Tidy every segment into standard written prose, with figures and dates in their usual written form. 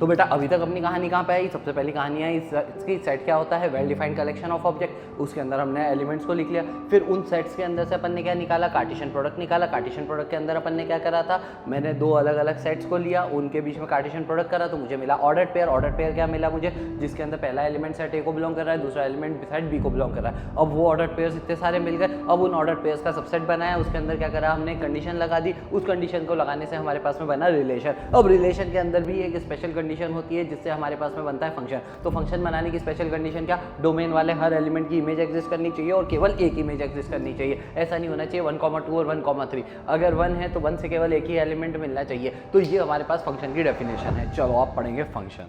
तो बेटा अभी तक अपनी कहानी कहाँ पे आई? सबसे पहली कहानी आई इसकी सेट क्या होता है, well defined collection of object. उसके अंदर हमने एलिमेंट्स को लिख लिया, फिर उन सेट्स के अंदर से अपन ने क्या निकाला, कार्टेशियन प्रोडक्ट निकाला। कार्टेशियन प्रोडक्ट के अंदर अपन ने क्या करा था, मैंने दो अलग अलग सेट्स को लिया, उनके बीच में कार्टेशियन प्रोडक्ट करा तो मुझे मिला ऑर्डर्ड पेयर। ऑर्डर्ड पेयर क्या मिला मुझे, जिसके अंदर पहला एलिमेंट सेट ए को बिलोंग कर रहा है, दूसरा एलिमेंट सेट बी को बिलोंग कर रहा है। अब वो ऑर्डर्ड पेयर्स इतने सारे मिल गए, अब उन ऑर्डर्ड पेयर्स का सबसेट बनाया, उसके अंदर क्या करा हमने, कंडीशन लगा दी। उस कंडीशन को लगाने से हमारे पास में बना रिलेशन। अब रिलेशन के अंदर भी एक स्पेशल कंडीशन होती है जिससे हमारे पास में बनता है फंक्शन। तो फंक्शन बनाने की स्पेशल कंडीशन क्या, डोमेन वाले हर एलिमेंट की इमेज एग्जिस्ट करनी चाहिए और केवल एक इमेज एग्जिस्ट करनी चाहिए। ऐसा नहीं होना चाहिए 1,2 और 1,3। अगर 1 है तो 1 से केवल एक ही एलिमेंट मिलना चाहिए। तो ये हमारे पास फंक्शन की डेफिनेशन है। चलो आप पढ़ेंगे फंक्शन।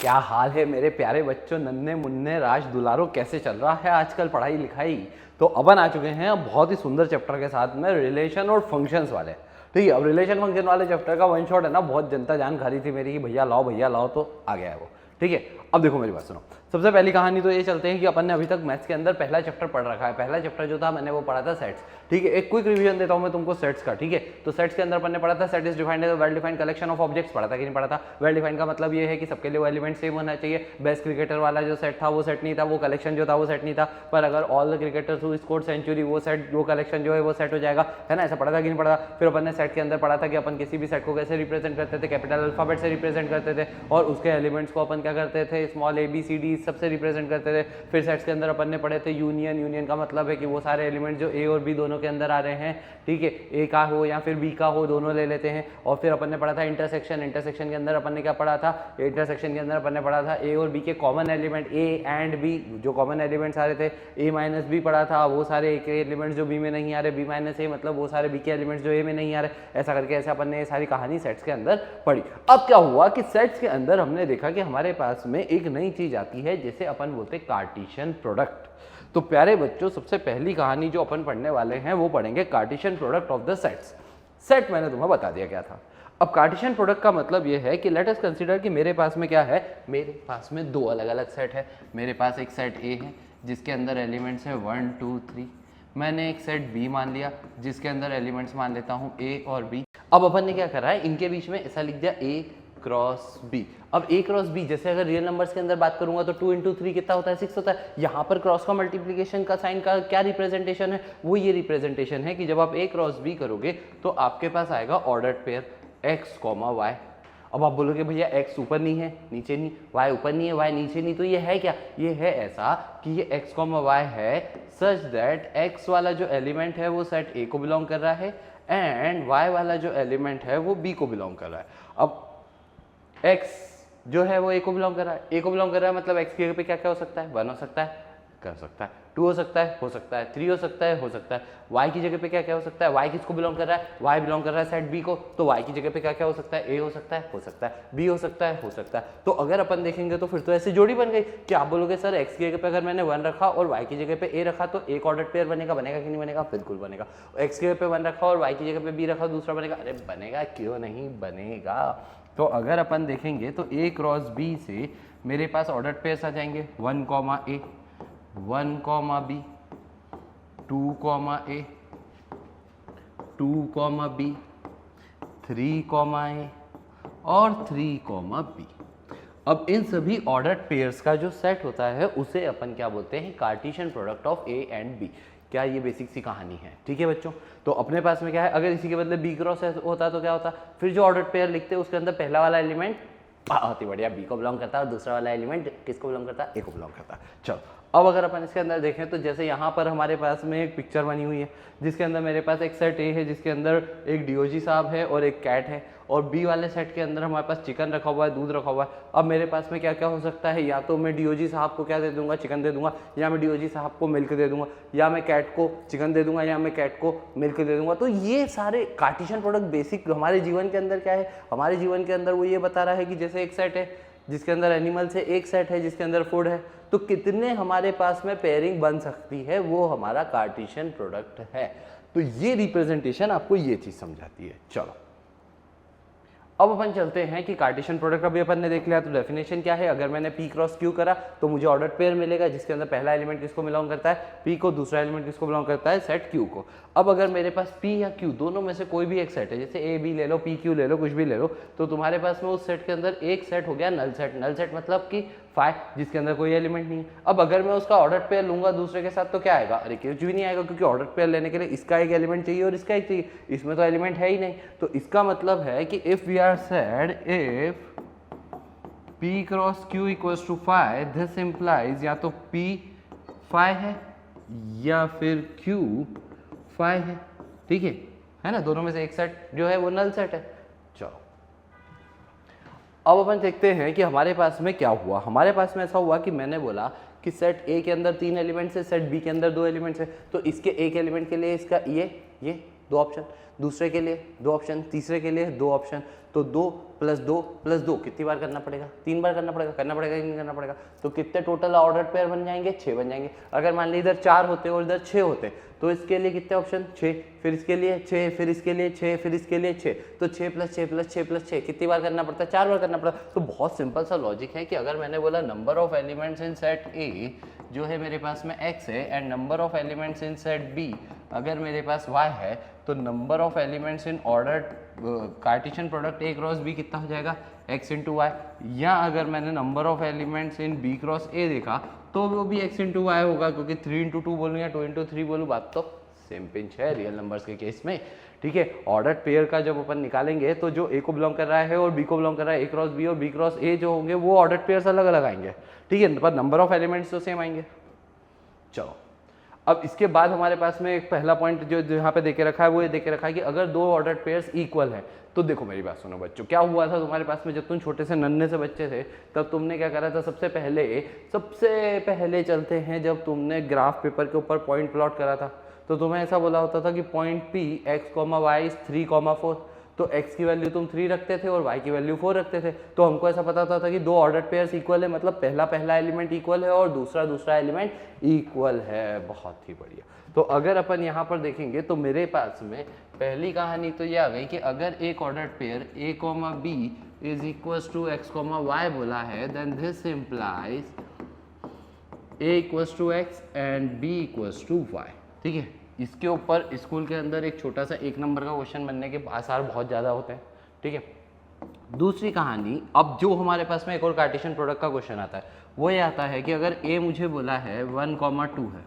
क्या हाल है मेरे प्यारे बच्चों, नन्हे मुन्ने राज दुलारो, कैसे चल रहा है आजकल पढ़ाई लिखाई? तो अपन आ चुके हैं अब बहुत ही सुंदर चैप्टर के साथ में, रिलेशन और फंक्शंस वाले। ठीक है, अब रिलेशन फंक्शन वाले चैप्टर का वन शॉट है ना, बहुत जनता जान खा रही थी मेरी कि भैया लाओ, तो आ गया है वो। ठीक है, अब देखो मेरी बात सुनो। सबसे पहली कहानी तो ये चलते हैं कि अपन ने अभी तक मैथ्स के अंदर पहला चैप्टर पढ़ रखा है। पहला चैप्टर जो था मैंने वो पढ़ा था सेट्स। ठीक है, एक क्विक रिवीजन देता हूं मैं तुमको सेट्स का। ठीक है, तो सेट्स के अंदर अपन ने पढ़ा था set is defined as well defined collection of objects. पढ़ा था कि नहीं पढ़ा था? वेल डिफाइंड का मतलब ये है कि सबके लिए वो एलिमेंट सेम होना चाहिए। बेस्ट क्रिकेटर वाला जो सेट था वो सेट नहीं था, वो कलेक्शन जो था वो सेट नहीं था। पर अगर all the cricketers who scored century, वो सेट, वो कलेक्शन जो है वो सेट हो जाएगा, है ना? ऐसा पढ़ा था कि नहीं पढ़ा? फिर अपन ने सेट के अंदर पढ़ा था कि अपन किसी भी सेट को कैसे रिप्रेजेंट करते थे, कैपिटल अल्फाबेट से रिप्रेजेंट करते थे, और उसके एलिमेंट्स को अपन क्या करते थे, small A B C D सबसे रिप्रेजेंट करते थे। फिर सेट्स के अंदर अपन ने पढ़े थे यूनियन। यूनियन का मतलब है कि वो सारे एलिमेंट जो ए और बी दोनों के अंदर आ रहे हैं, ठीक है, ए का हो या फिर बी का हो, दोनों ले लेते हैं। और फिर अपन ने पढ़ा था इंटरसेक्शन। इंटरसेक्शन के अंदर अपन ने क्या पढ़ा था, इंटरसेक्शन के अंदर अपन ने पढ़ा था ए और बी के common element, A and B जो कॉमन एलिमेंट्स आ रहे थे, ए माइनस बी पढ़ा था, वो सारे ए के एलिमेंट्स जो बी में नहीं आ रहे, बी माइनस ए मतलब वो सारे बी के एलिमेंट्स जो ए में नहीं आ रहे। ऐसा करके ऐसे अपन ने ये सारी कहानी सेट्स के अंदर पढ़ी। अब क्या हुआ कि सेट्स के अंदर हमने देखा कि हमारे पास में एक नई चीज आती है जिसे अपन बोलते हैं कार्टेशियन प्रोडक्ट। तो प्यारे बच्चों, सबसे पहली कहानी जो अपन पढ़ने वाले हैं वो पढ़ेंगे Cartesian product of the sets. Set मैंने तुम्हें बता दिया क्या था। अब कार्टेशियन प्रोडक्ट का मतलब ये है कि लेट अस कंसीडर कि मेरे पास में क्या है, मेरे पास में दो अलग अलग सेट है। मेरे पास एक सेट ए है जिसके अंदर एलिमेंट्स है 1 2 3। मैंने एक सेट बी मान लिया जिसके अंदर एलिमेंट्स मान लेता हूँ ए और बी। अब अपन ने क्या करा है, इनके बीच में ऐसा लिख दिया ए क्रॉस बी। अब ए क्रॉस बी, जैसे अगर रियल नंबर्स के अंदर बात करूंगा तो 2 × 3 कितना होता है, 6 होता है। यहाँ पर क्रॉस का मल्टीप्लीकेशन का साइन का क्या रिप्रेजेंटेशन है, वो ये रिप्रेजेंटेशन है कि जब आप ए क्रॉस बी करोगे तो आपके पास आएगा ऑर्डर्ड पेयर x, y। अब आप बोलोगे भैया x ऊपर नहीं है, नीचे नहीं, y ऊपर नहीं है, y नीचे नहीं, तो ये है क्या, ये है ऐसा कि ये x, y है सच दैट x वाला जो एलिमेंट है वो सेट a को बिलोंग कर रहा है एंड y वाला जो एलिमेंट है वो b को बिलोंग कर रहा है। अब x जो है वो a को बिलोंग कर रहा है, a को बिलोंग कर रहा है मतलब x की जगह पे क्या क्या हो सकता है, 1 हो सकता है, कर सकता है, 2 हो सकता है, 3 हो सकता है, y की जगह पे क्या क्या हो सकता है, y किसको बिलोंग कर रहा है, y बिलोंग कर रहा है सेट b को, तो y की जगह पे क्या क्या हो सकता है, a हो सकता है, b हो सकता है। तो अगर अपन देखेंगे तो फिर तो ऐसी जोड़ी बन गई कि आप बोलोगे सर x की जगह पे अगर मैंने 1 रखा और y की जगह पे a रखा तो एक ऑर्डर्ड पेयर बनेगा कि नहीं बनेगा, बिल्कुल बनेगा। x की जगह पे 1 रखा और y की जगह पे b रखा दूसरा बनेगा, अरे बनेगा, क्यों नहीं बनेगा। तो अगर अपन देखेंगे तो a क्रॉस b से मेरे पास ऑर्डर्ड पेयर्स आ जाएंगे 1, a 1, b 2, a 2, b 3, a और 3, b। अब इन सभी ऑर्डर्ड पेयर्स का जो सेट होता है उसे अपन क्या बोलते हैं, Cartesian product of A and B. क्या ये बेसिक सी कहानी है, ठीक है बच्चों। तो अपने पास में क्या है, अगर इसी के बदले बी क्रॉस होता तो क्या होता, फिर जो ऑर्डर्ड पेयर लिखते हैं उसके अंदर पहला वाला एलिमेंट बहुत ही बढ़िया बी को बिलोंग करता है और दूसरा वाला एलिमेंट किसको बिलोंग करता है, ए को बिलोंग करता है। चलो अब अगर अपन इसके अंदर देखें तो जैसे यहाँ पर हमारे पास में एक पिक्चर बनी हुई है जिसके अंदर मेरे पास एक सेट ए है जिसके अंदर एक डीओजी साहब है और एक कैट है, और बी वाले सेट के अंदर हमारे पास चिकन रखा हुआ है, दूध रखा हुआ है। अब मेरे पास में क्या क्या हो सकता है, या तो मैं डीओजी साहब को क्या दे दूंगा, चिकन दे दूंगा, या मैं डीओजी साहब को मिल्क दे दूंगा, या मैं कैट को चिकन दे दूंगा, या मैं कैट को मिल्क दे दूंगा। तो ये सारे कार्टेशियन प्रोडक्ट बेसिक हमारे जीवन के अंदर क्या है, हमारे जीवन के अंदर वो ये बता रहा है कि जैसे एक सेट है जिसके अंदर एनिमल्स है, एक सेट है जिसके अंदर फूड है, तो कितने हमारे पास में पेयरिंग बन सकती है, वो हमारा कार्टेशियन प्रोडक्ट है। तो ये रिप्रेजेंटेशन आपको ये चीज समझाती है। चलो अब अपन चलते हैं कि कार्टेशियन प्रोडक्ट अभी अपन ने देख लिया, तो डेफिनेशन क्या है, अगर मैंने P क्रॉस Q करा तो मुझे ऑर्डर पेयर मिलेगा जिसके अंदर पहला एलिमेंट किसको बिलोंग करता है, P को, दूसरा एलिमेंट किसको बिलोंग करता है, सेट Q को। अब अगर मेरे पास P या Q दोनों में से कोई भी एक सेट है, जैसे A B ले लो, P Q ले लो, कुछ भी ले लो, तो तुम्हारे पास में उस सेट के अंदर एक सेट हो गया नल सेट। नल सेट मतलब कि फाइ जिसके अंदर कोई एलिमेंट नहीं है। अब अगर मैं उसका ऑर्डर पेयर लूंगा दूसरे के साथ तो क्या आएगा, अरे कुछ भी नहीं आएगा, क्योंकि ऑर्डर पेयर लेने के लिए इसका एक एलिमेंट चाहिए और इसका एक चाहिए, इसमें तो एलिमेंट है ही नहीं। तो इसका मतलब है कि if we are said if P cross Q equals to phi, this implies या तो P फाइ है या फिर Q फाइ है, ठीक है ना, दोनों में से एक सेट जो है वो नल सेट है। चलो अब अपन देखते हैं कि हमारे पास में क्या हुआ। हमारे पास में ऐसा हुआ कि मैंने बोला कि सेट ए के अंदर 3 एलिमेंट्स है, सेट बी के अंदर 2 एलिमेंट्स है, तो इसके एक एलिमेंट के लिए इसका ये 2 ऑप्शन, दूसरे के लिए 2 ऑप्शन, तीसरे के लिए 2 ऑप्शन। तो 2 + 2 + 2 कितनी बार करना पड़ेगा, 3 बार करना पड़ेगा कि नहीं करना पड़ेगा। तो कितने टोटल ऑर्डर पेयर बन जाएंगे, 6 बन जाएंगे। अगर मान ली इधर 4 होते और इधर 6 होते तो इसके लिए कितने ऑप्शन, 6, फिर इसके लिए 6, फिर इसके लिए 6, फिर इसके लिए 6, तो 6 + 6 + 6 + 6 कितनी बार करना पड़ता है, 4 बार करना पड़ता है। तो बहुत सिंपल सा लॉजिक है कि अगर मैंने बोला number of elements in set ए जो है मेरे पास में x है and number of elements in set b अगर मेरे पास y है, तो number of elements in order Cartesian product a cross b कितना हो जाएगा, x × y। या अगर मैंने number of elements in b cross a देखा तो वो भी x × y होगा, क्योंकि 3 × 2 बोलूँ या 2 × 3 बोलूँ, बात तो सेम पिंच है रियल नंबर्स के केस में, ठीक है। ऑर्डर पेयर का जब अपन निकालेंगे तो जो a को बिलोंग कर रहा है और b को बिलोंग कर रहा है, a क्रॉस b और b क्रॉस a जो होंगे वो ऑर्डर पेयर्स अलग अलग आएंगे, ठीक है, पर नंबर ऑफ एलिमेंट्स तो सेम आएंगे। चलो अब इसके बाद हमारे पास में एक पहला पॉइंट जो यहाँ पे देके रखा है वो ये देके रखा है कि अगर 2 ऑर्डर पेयर्स इक्वल है तो देखो मेरी बात सुनो बच्चों, क्या हुआ था तुम्हारे पास में जब तुम छोटे से नन्हे से बच्चे थे तब तुमने क्या करा था, सबसे पहले चलते हैं जब तुमने ग्राफ पेपर के ऊपर पॉइंट प्लॉट करा था तो तुम्हें ऐसा बोला होता था कि point P x, y is 3, 4, तो x की वैल्यू तुम 3 रखते थे और y की वैल्यू 4 रखते थे। तो हमको ऐसा पता था कि 2 ऑर्डर पेयर्स इक्वल है, मतलब पहला एलिमेंट इक्वल है और दूसरा एलिमेंट इक्वल है। बहुत ही बढ़िया। तो अगर अपन यहाँ पर देखेंगे तो मेरे पास में पहली कहानी तो ये आ गई कि अगर एक order pair a, b is equal to x, y बोला है, then this implies a equal to x and b equal to y, ठीक है। इसके ऊपर स्कूल के अंदर एक छोटा सा 1 नंबर का क्वेश्चन बनने के आसार बहुत ज़्यादा होते हैं, ठीक है। दूसरी कहानी, अब जो हमारे पास में एक और कार्टेशियन प्रोडक्ट का क्वेश्चन आता है वो ये आता है कि अगर a मुझे बोला है 1, 2 है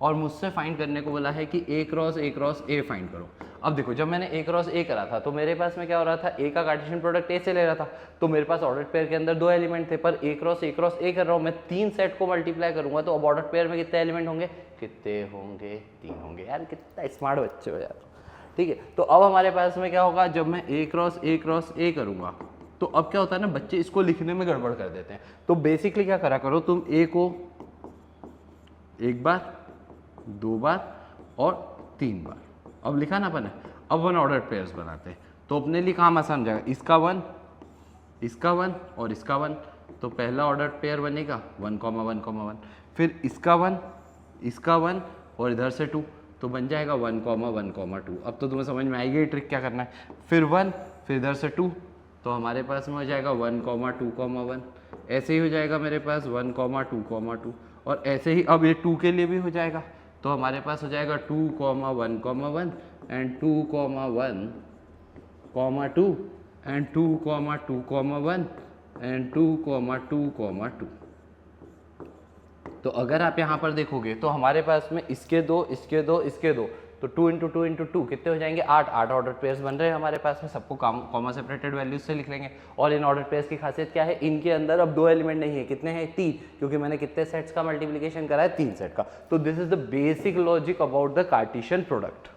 और मुझसे फाइंड करने को बोला है कि a क्रॉस a फाइंड करो। अब देखो जब मैंने a क्रॉस a करा था तो मेरे पास में क्या हो रहा था, a का कार्टेशियन प्रोडक्ट a से ले रहा था, तो मेरे पास ऑर्डर पेयर के अंदर 2 एलिमेंट थे, पर a क्रॉस a कर रहा हूँ मैं, 3 सेट को मल्टीप्लाई करूंगा तो अब ऑर्डर पेयर में कितने एलिमेंट होंगे, 3 होंगे। यार कितना स्मार्ट बच्चे हो यार, ठीक है। तो अब हमारे पास में क्या होगा, जब मैं a क्रॉस a करूंगा तो अब क्या होता है ना, बच्चे इसको लिखने में गड़बड़ कर देते हैं। तो बेसिकली क्या करा करो तुम, a को 1 बार, 2 बार और 3 बार, अब लिखा ना अपन है, अब 1 ऑर्डर पेयर्स बनाते हैं तो अपने लिए काम आसान हो जाएगा, इसका 1, इसका 1 और इसका 1, तो पहला ऑर्डर पेयर बनेगा 1, 1, 1, फिर इसका 1, इसका 1 और इधर से 2, तो बन जाएगा 1, 1, 2। अब तो तुम्हें समझ में आएगी ट्रिक क्या करना है, फिर 1, फिर इधर से 2, तो हमारे पास में हो जाएगा 1, 2, 1, ऐसे ही हो जाएगा मेरे पास 1, 2, 2, और ऐसे ही अब ये 2 के लिए भी हो जाएगा, तो हमारे पास हो जाएगा 2, 1, 1 एंड 2, 1, 2 एंड 2, 2, 1 एंड 2, 2, 2। तो अगर आप यहाँ पर देखोगे तो हमारे पास में इसके 2, इसके 2, इसके 2, तो 2 × 2 × 2 कितने हो जाएंगे, 8 ऑर्डर पेयर्स बन रहे हैं हमारे पास में, सबको कॉमा सेपरेटेड वैल्यूज से लिख लेंगे। और इन ऑर्डर पेयर्स की खासियत क्या है, इनके अंदर अब 2 एलिमेंट नहीं है, कितने हैं, 3, क्योंकि मैंने कितने सेट्स का मल्टीप्लिकेशन करा है, 3 सेट का। तो this is the basic logic about the Cartesian product,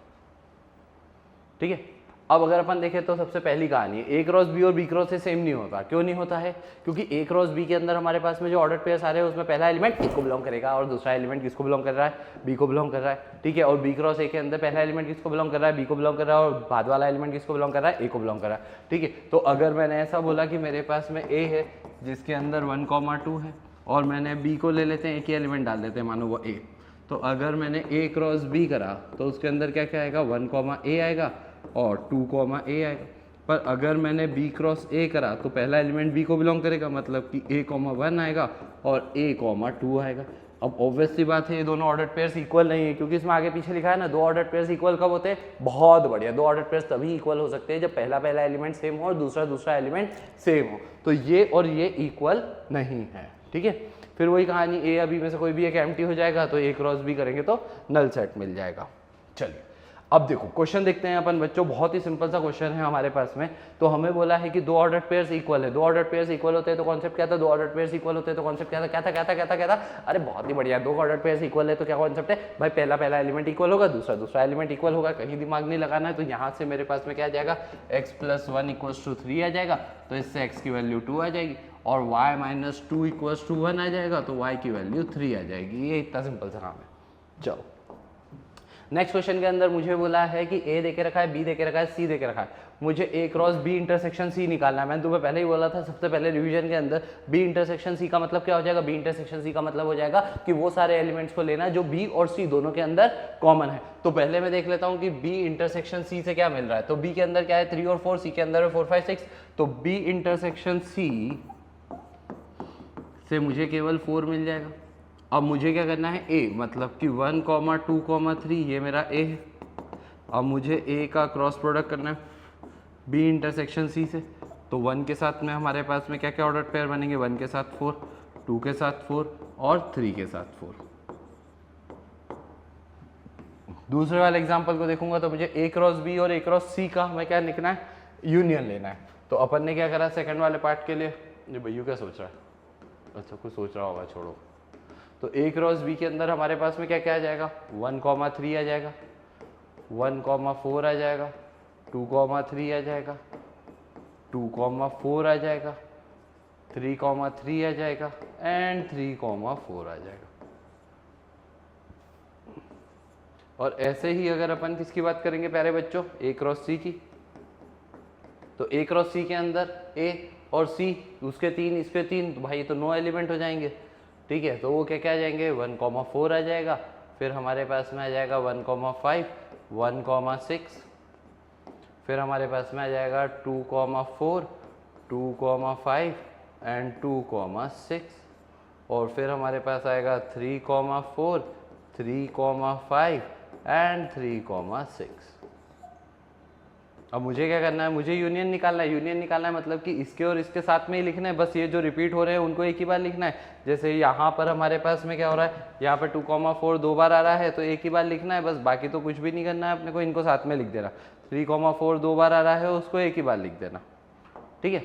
ठीक है। अब अगर अपन देखें तो सबसे पहली कहानी है, a क्रॉस b और b क्रॉस a सेम नहीं होता। क्यों नहीं होता है, क्योंकि a क्रॉस b के अंदर हमारे पास में जो ऑर्डर पेयर्स आ रहे हैं उसमें पहला एलिमेंट a को बिलोंग करेगा और दूसरा एलिमेंट किसको बिलोंग कर रहा है, b को बिलोंग कर रहा है, ठीक है। और b क्रॉस a के अंदर पहला एलिमेंट किसको बिलोंग कर रहा है, b को बिलोंग कर रहा है, और बाद वाला एलिमेंट किसको बिलोंग कर रहा है, a को बिलोंग कर रहा है, ठीक है। तो अगर मैंने ऐसा बोला कि मेरे पास में a है जिसके अंदर 1, 2 है और मैंने b को ले लेते हैं, एक ही एलिमेंट डाल देते हैं, मानो वो a, तो अगर मैंने a क्रॉस b करा तो उसके अंदर क्या क्या आएगा, 1, a आएगा और 2, a आएगा। पर अगर मैंने बी क्रॉस ए करा तो पहला एलिमेंट बी को बिलोंग करेगा, मतलब कि ए कॉमा 1 आएगा और ए कॉमा 2 आएगा। अब ऑब्वियसली बात है ये दोनों ऑर्डर पेयर्स इक्वल नहीं है, क्योंकि इसमें आगे पीछे लिखा है ना, दो ऑर्डर पेयर्स इक्वल कब होते हैं? बहुत बढ़िया, दो ऑर्डर पेयर्स तभी इक्वल हो सकते हैं जब पहला एलिमेंट सेम हो और दूसरा एलिमेंट सेम हो। तो ये और ये इक्वल नहीं है, ठीक है। फिर वही कहानी, ए अभी में से कोई भी एक एम्प्टी हो जाएगा तो ए क्रॉस बी करेंगे तो नल सेट मिल जाएगा। चलिए अब देखो क्वेश्चन देखते हैं अपन बच्चों, बहुत ही सिंपल सा क्वेश्चन है हमारे पास में। तो हमें बोला है कि दो ऑर्डर पेयर्स इक्वल है, दो ऑर्डर पेयर्स इक्वल होते हैं तो कॉन्सेप्ट क्या था? दो ऑर्डर पेयर्स इक्वल होते हैं तो कॉन्सेप्ट क्या था? अरे बहुत ही बढ़िया, दो ऑर्डर पेयर्स इक्वल है तो क्या कॉन्सेप्ट है भाई? पहला एलिमेंट इक्वल होगा, दूसरा एलिमेंट इक्वल होगा, कहीं दिमाग नहीं लगाना है। तो यहाँ से मेरे पास में क्या आ जाएगा? x + 1 = 3 आ जाएगा, तो इससे x की वैल्यू 2 आ जाएगी, और y - 2 = 1 आ जाएगा, तो y की वैल्यू 3 आ जाएगी। ये इतना सिंपल सा काम है। चलो नेक्स्ट क्वेश्चन के अंदर मुझे बोला है कि ए देके रखा है, बी देके रखा है, सी देके रखा है, मुझे ए क्रॉस बी इंटरसेक्शन सी निकालना है। मैंने तुम्हें पहले ही बोला था सबसे पहले रिवीजन के अंदर, बी इंटरसेक्शन सी का मतलब क्या हो जाएगा? बी इंटरसेक्शन सी का मतलब हो जाएगा कि वो सारे एलिमेंट्स को लेना जो बी और सी दोनों के अंदर कॉमन है। तो पहले मैं देख लेता हूँ कि बी इंटरसेक्शन सी से क्या मिल रहा है। तो बी के अंदर क्या है? 3 और 4, सी के अंदर है 4 5 6। तो बी इंटरसेक्शन सी से मुझे केवल 4 मिल जाएगा। अब मुझे क्या करना है? ए, मतलब कि 1, 2, 3 ये मेरा ए है। अब मुझे ए का क्रॉस प्रोडक्ट करना है बी इंटरसेक्शन सी से। तो 1 के साथ में हमारे पास में क्या क्या ऑर्डर पेयर बनेंगे? 1 के साथ 4, 2 के साथ 4 और 3 के साथ 4। दूसरे वाले एग्जांपल को देखूंगा तो मुझे ए क्रॉस बी और ए क्रॉस सी का हमें क्या लिखना है? यूनियन लेना है। तो अपन ने क्या करा सेकंड वाले पार्ट के लिए? ये भैया क्या सोच रहा है? अच्छा कुछ सोच रहा होगा, छोड़ो। तो ए क्रॉस बी के अंदर हमारे पास में क्या क्या आ जाएगा? 1, 3 आ जाएगा, 1, 4 आ जाएगा, 2, 3 आ जाएगा, 2, 4 आ जाएगा, 3, 3 आ जाएगा एंड 3, 4 आ जाएगा। और ऐसे ही अगर अपन किसकी बात करेंगे प्यारे बच्चों? ए क्रॉस सी की। तो ए क्रॉस सी के अंदर ए और सी, उसके 3 इसके 3, तो भाई ये तो 9 एलिमेंट हो जाएंगे, ठीक है। तो वो क्या क्या आ जाएंगे? 1, 4 आ जाएगा, फिर हमारे पास में आ जाएगा 1, 5, 1, 6, फिर हमारे पास में आ जाएगा 2, 4, 2, 5 एंड 2, 6, और फिर हमारे पास आएगा 3, 4, 3, 5 एंड 3, 6। अब मुझे क्या करना है? मुझे यूनियन निकालना है। यूनियन निकालना है मतलब कि इसके और इसके साथ में ही लिखना है, बस ये जो रिपीट हो रहे हैं उनको एक ही बार लिखना है। जैसे यहाँ पर हमारे पास में क्या हो रहा है? यहाँ पर 2, 4 2 बार आ रहा है तो एक ही बार लिखना है बस, बाकी तो कुछ भी नहीं करना है अपने को, इनको साथ में लिख देना। 3, 4 2 बार आ रहा है उसको एक ही बार लिख देना, ठीक है।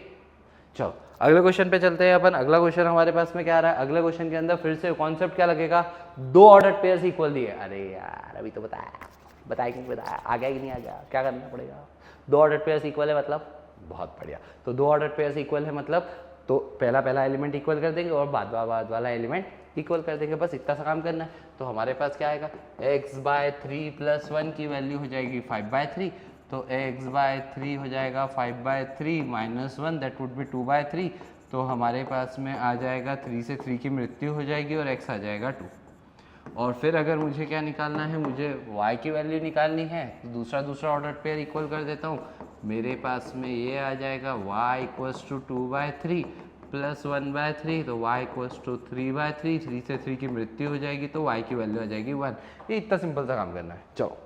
चलो अगले क्वेश्चन पे चलते हैं अपन। अगला क्वेश्चन हमारे पास में क्या आ रहा है? अगले क्वेश्चन के अंदर फिर से कॉन्सेप्ट क्या लगेगा? दो ऑर्डर पेयर्स इक्वल दिए। अरे यार अभी तो बताया कि नहीं बताया, आ गया कि नहीं आ गया, क्या करना पड़ेगा? दो ऑर्डर पेयर्स इक्वल है मतलब बहुत बढ़िया। तो दो ऑर्डर पेयर्स इक्वल है मतलब तो पहला एलिमेंट इक्वल कर देंगे और बाद वाला एलिमेंट इक्वल कर देंगे, बस इतना सा काम करना है। तो हमारे पास क्या आएगा? x/3 + 1 की वैल्यू हो जाएगी 5/3, तो x/3 हो जाएगा 5/3 - 1 दैट वुड बी 2/3। तो हमारे पास में आ जाएगा 3 से 3 की मृत्यु हो जाएगी और x आ जाएगा 2। और फिर अगर मुझे क्या निकालना है? मुझे y की वैल्यू निकालनी है, तो दूसरा ऑर्डर पेयर इक्वल कर देता हूँ। मेरे पास में ये आ जाएगा y = 2/3 + 1/3, तो y = 3/3, 3 से 3 की मृत्यु हो जाएगी तो y की वैल्यू आ जाएगी 1। ये इतना सिंपल सा काम करना है। चलो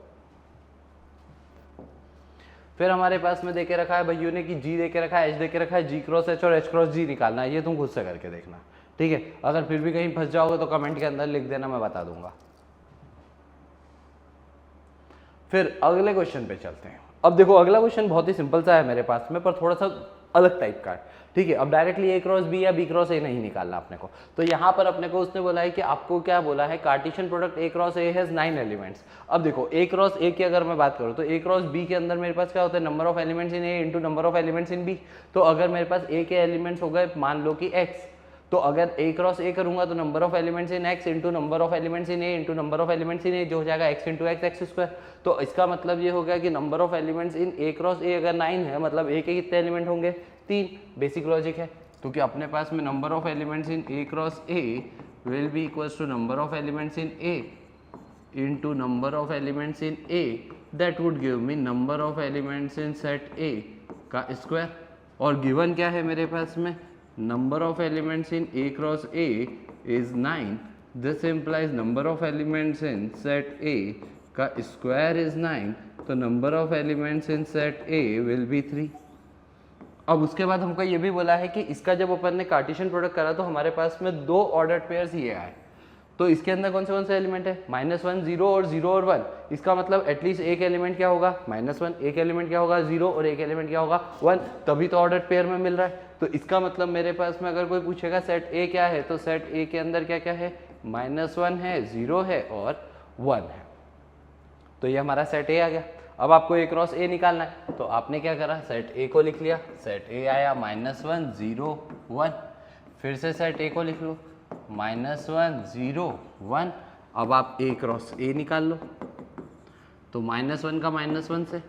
फिर हमारे पास में देके रखा है भैया ने कि g देके रखा है, h देके रखा है, g क्रॉस h और h क्रॉस g निकालना है। ये तुम खुद से करके देखना, ठीक है। अगर फिर भी कहीं फंस जाओगे तो कमेंट के अंदर लिख देना, मैं बता दूंगा। फिर अगले क्वेश्चन पे चलते हैं। अब देखो अगला क्वेश्चन बहुत ही सिंपल सा है मेरे पास में, पर थोड़ा सा अलग टाइप का है, ठीक है। अब डायरेक्टली ए क्रॉस बी या बी क्रॉस ए नहीं निकालना अपने को। तो यहाँ पर अपने को उसने बोला है कि आपको क्या बोला है? Cartesian product A cross A has 9 elements. अब देखो ए क्रॉस ए की अगर मैं बात करूँ तो ए क्रॉस बी के अंदर मेरे पास क्या होता है? Number of elements in A into number of elements in B. तो अगर मेरे पास ए के एलिमेंट्स हो गए मान लो कि एक्स, तो अगर ए क्रॉस ए करूंगा तो number of elements in X into number of elements in A into number of elements in A, जो हो जाएगा X into X X square. तो इसका मतलब ये हो गया कि number of elements in A cross A अगर 9 है, मतलब ए के कितने एलिमेंट होंगे? 3। बेसिक लॉजिक है, क्योंकि अपने पास में number of elements in A cross A will be equals to number of elements in A into number of elements in A, that would give me number of elements in set A का square, और given क्या है मेरे पास में, number of elements in A cross A is 9, this implies number of elements in set A का square is 9, तो number of elements in set A will B 3। अब उसके बाद हमको ये भी बोला है कि इसका जब अपन ने कार्टेशियन प्रोडक्ट करा तो हमारे पास में 2 ऑर्डर्ड पेयर्स ये आए, तो इसके अंदर कौन से एलिमेंट है, -1 0 और 0 और 1। इसका मतलब एटलीस्ट एक एलिमेंट क्या होगा, -1, एक एलिमेंट क्या होगा 0 और एक एलिमेंट क्या होगा 1, तभी तो ऑर्डर्ड पेयर में मिल रहा है। तो इसका मतलब मेरे पास में अगर कोई पूछेगा सेट ए क्या है, तो सेट ए के अंदर क्या क्या है, -1 है, 0 है और 1 है। तो ये हमारा सेट ए आ गया। अब आपको ए क्रॉस ए निकालना है, तो आपने क्या करा, सेट ए को लिख लिया, सेट ए आया -1 0 1, फिर से सेट ए को लिख लो -1 0 1। अब आप ए क्रॉस ए निकाल लो, तो -1 का -1 से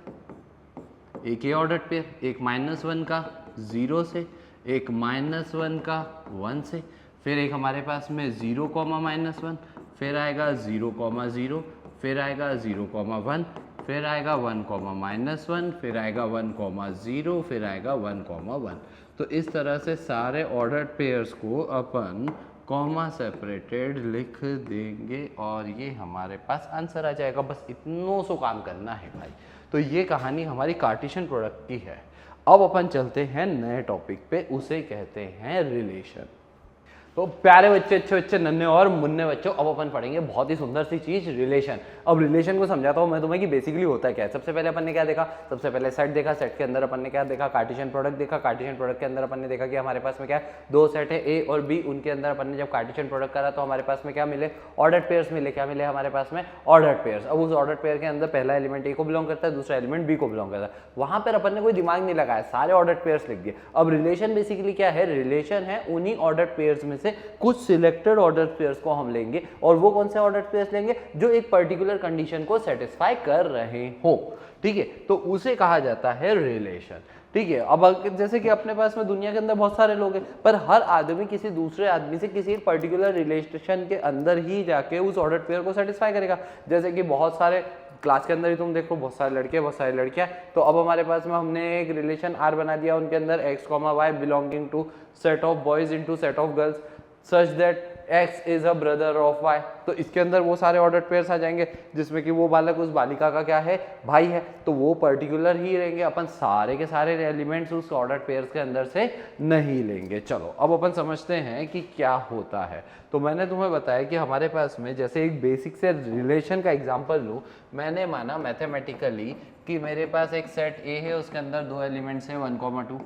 एक ये ऑर्डर्ड पेयर, एक -1 का 0 से, एक -1 का 1 से, फिर एक हमारे पास में 0, -1, फिर आएगा 0, 0, फिर आएगा 0, 1, फिर आएगा 1, -1, फिर आएगा 1, 0, फिर आएगा 1, 1। तो इस तरह से सारे ऑर्डर्ड पेयर्स को अपन कॉमा सेपरेटेड लिख देंगे और ये हमारे पास आंसर आ जाएगा। बस इतनों सो काम करना है भाई। तो ये कहानी हमारी कार्टेशियन प्रोडक्ट की है। अब अपन चलते हैं नए टॉपिक पे, उसे कहते हैं रिलेशन। तो प्यारे बच्चे, अच्छे बच्चे, नन्हे और मुन्ने बच्चों, अब अपन पढ़ेंगे बहुत ही सुंदर सी चीज, रिलेशन। अब रिलेशन को समझाता हूँ मैं तुम्हें कि बेसिकली होता है क्या है। सबसे पहले अपन ने क्या देखा, सबसे पहले सेट देखा, सेट के अंदर अपन ने क्या देखा, कार्टेशियन प्रोडक्ट देखा। कार्टेशियन प्रोडक्ट के अंदर अपन ने देखा कि हमारे पास में क्या है, 2 सेट है ए और बी, उनके अंदर अपन ने जब कार्टेशियन प्रोडक्ट करा तो हमारे पास में क्या मिले, ऑर्डर्ड पेयर्स मिले। क्या मिले हमारे पास में, ऑर्डर्ड पेयर्स। अब उस ऑर्डर्ड पेयर के अंदर पहला एलिमेंट ए को बिलोंग करता है, दूसरा एलिमेंट बी को बिलोंग करता है। वहां पर अपन ने कोई दिमाग नहीं लगाया, सारे ऑर्डर्ड पेयर्स लिख दिए। अब रिलेशन बेसिकली क्या है, रिलेशन है उन्हीं ऑर्डर्ड पेयर्स में से कुछ सिलेक्टेड ऑर्डर पेयर्स को हम लेंगे, और वो कौन से ऑर्डर पेयर्स लेंगे, जो एक पर्टिकुलर कंडीशन को सेटिस्फाई कर रहे हो। ठीक है, तो उसे कहा जाता है रिलेशन। ठीक है, अब जैसे कि अपने पास में दुनिया के अंदर बहुत सारे लोग हैं, पर हर आदमी किसी दूसरे आदमी से किसी पर्टिकुलर रिलेशन के अंदर ही जाके उस ऑर्डर पेयर को सेटिस्फाई करेगा। जैसे कि बहुत सारे क्लास के अंदर ही तुम देखो, बहुत सारे लड़के, बहुत सारी लड़कियां। तो अब हमारे पास में हमने एक रिलेशन आर बना दिया, उनके अंदर x, y belonging to set of boys into set of girls such that x is a brother of y। तो इसके अंदर वो सारे ऑर्डर्ड पेयर्स आ जाएंगे जिसमें कि वो बालक उस बालिका का क्या है, भाई है, तो वो पर्टिकुलर ही रहेंगे। अपन सारे के सारे एलिमेंट्स उस ऑर्डर्ड पेयर्स के अंदर से नहीं लेंगे। चलो अब अपन समझते हैं कि क्या होता है। तो मैंने तुम्हें बताया कि हमारे पास में जैसे एक बेसिक से रिलेशन का एग्जाम्पल लूँ, मैंने माना मैथमेटिकली कि मेरे पास एक सेट ए है, उसके अंदर 2 एलिमेंट्स हैं 1, 2,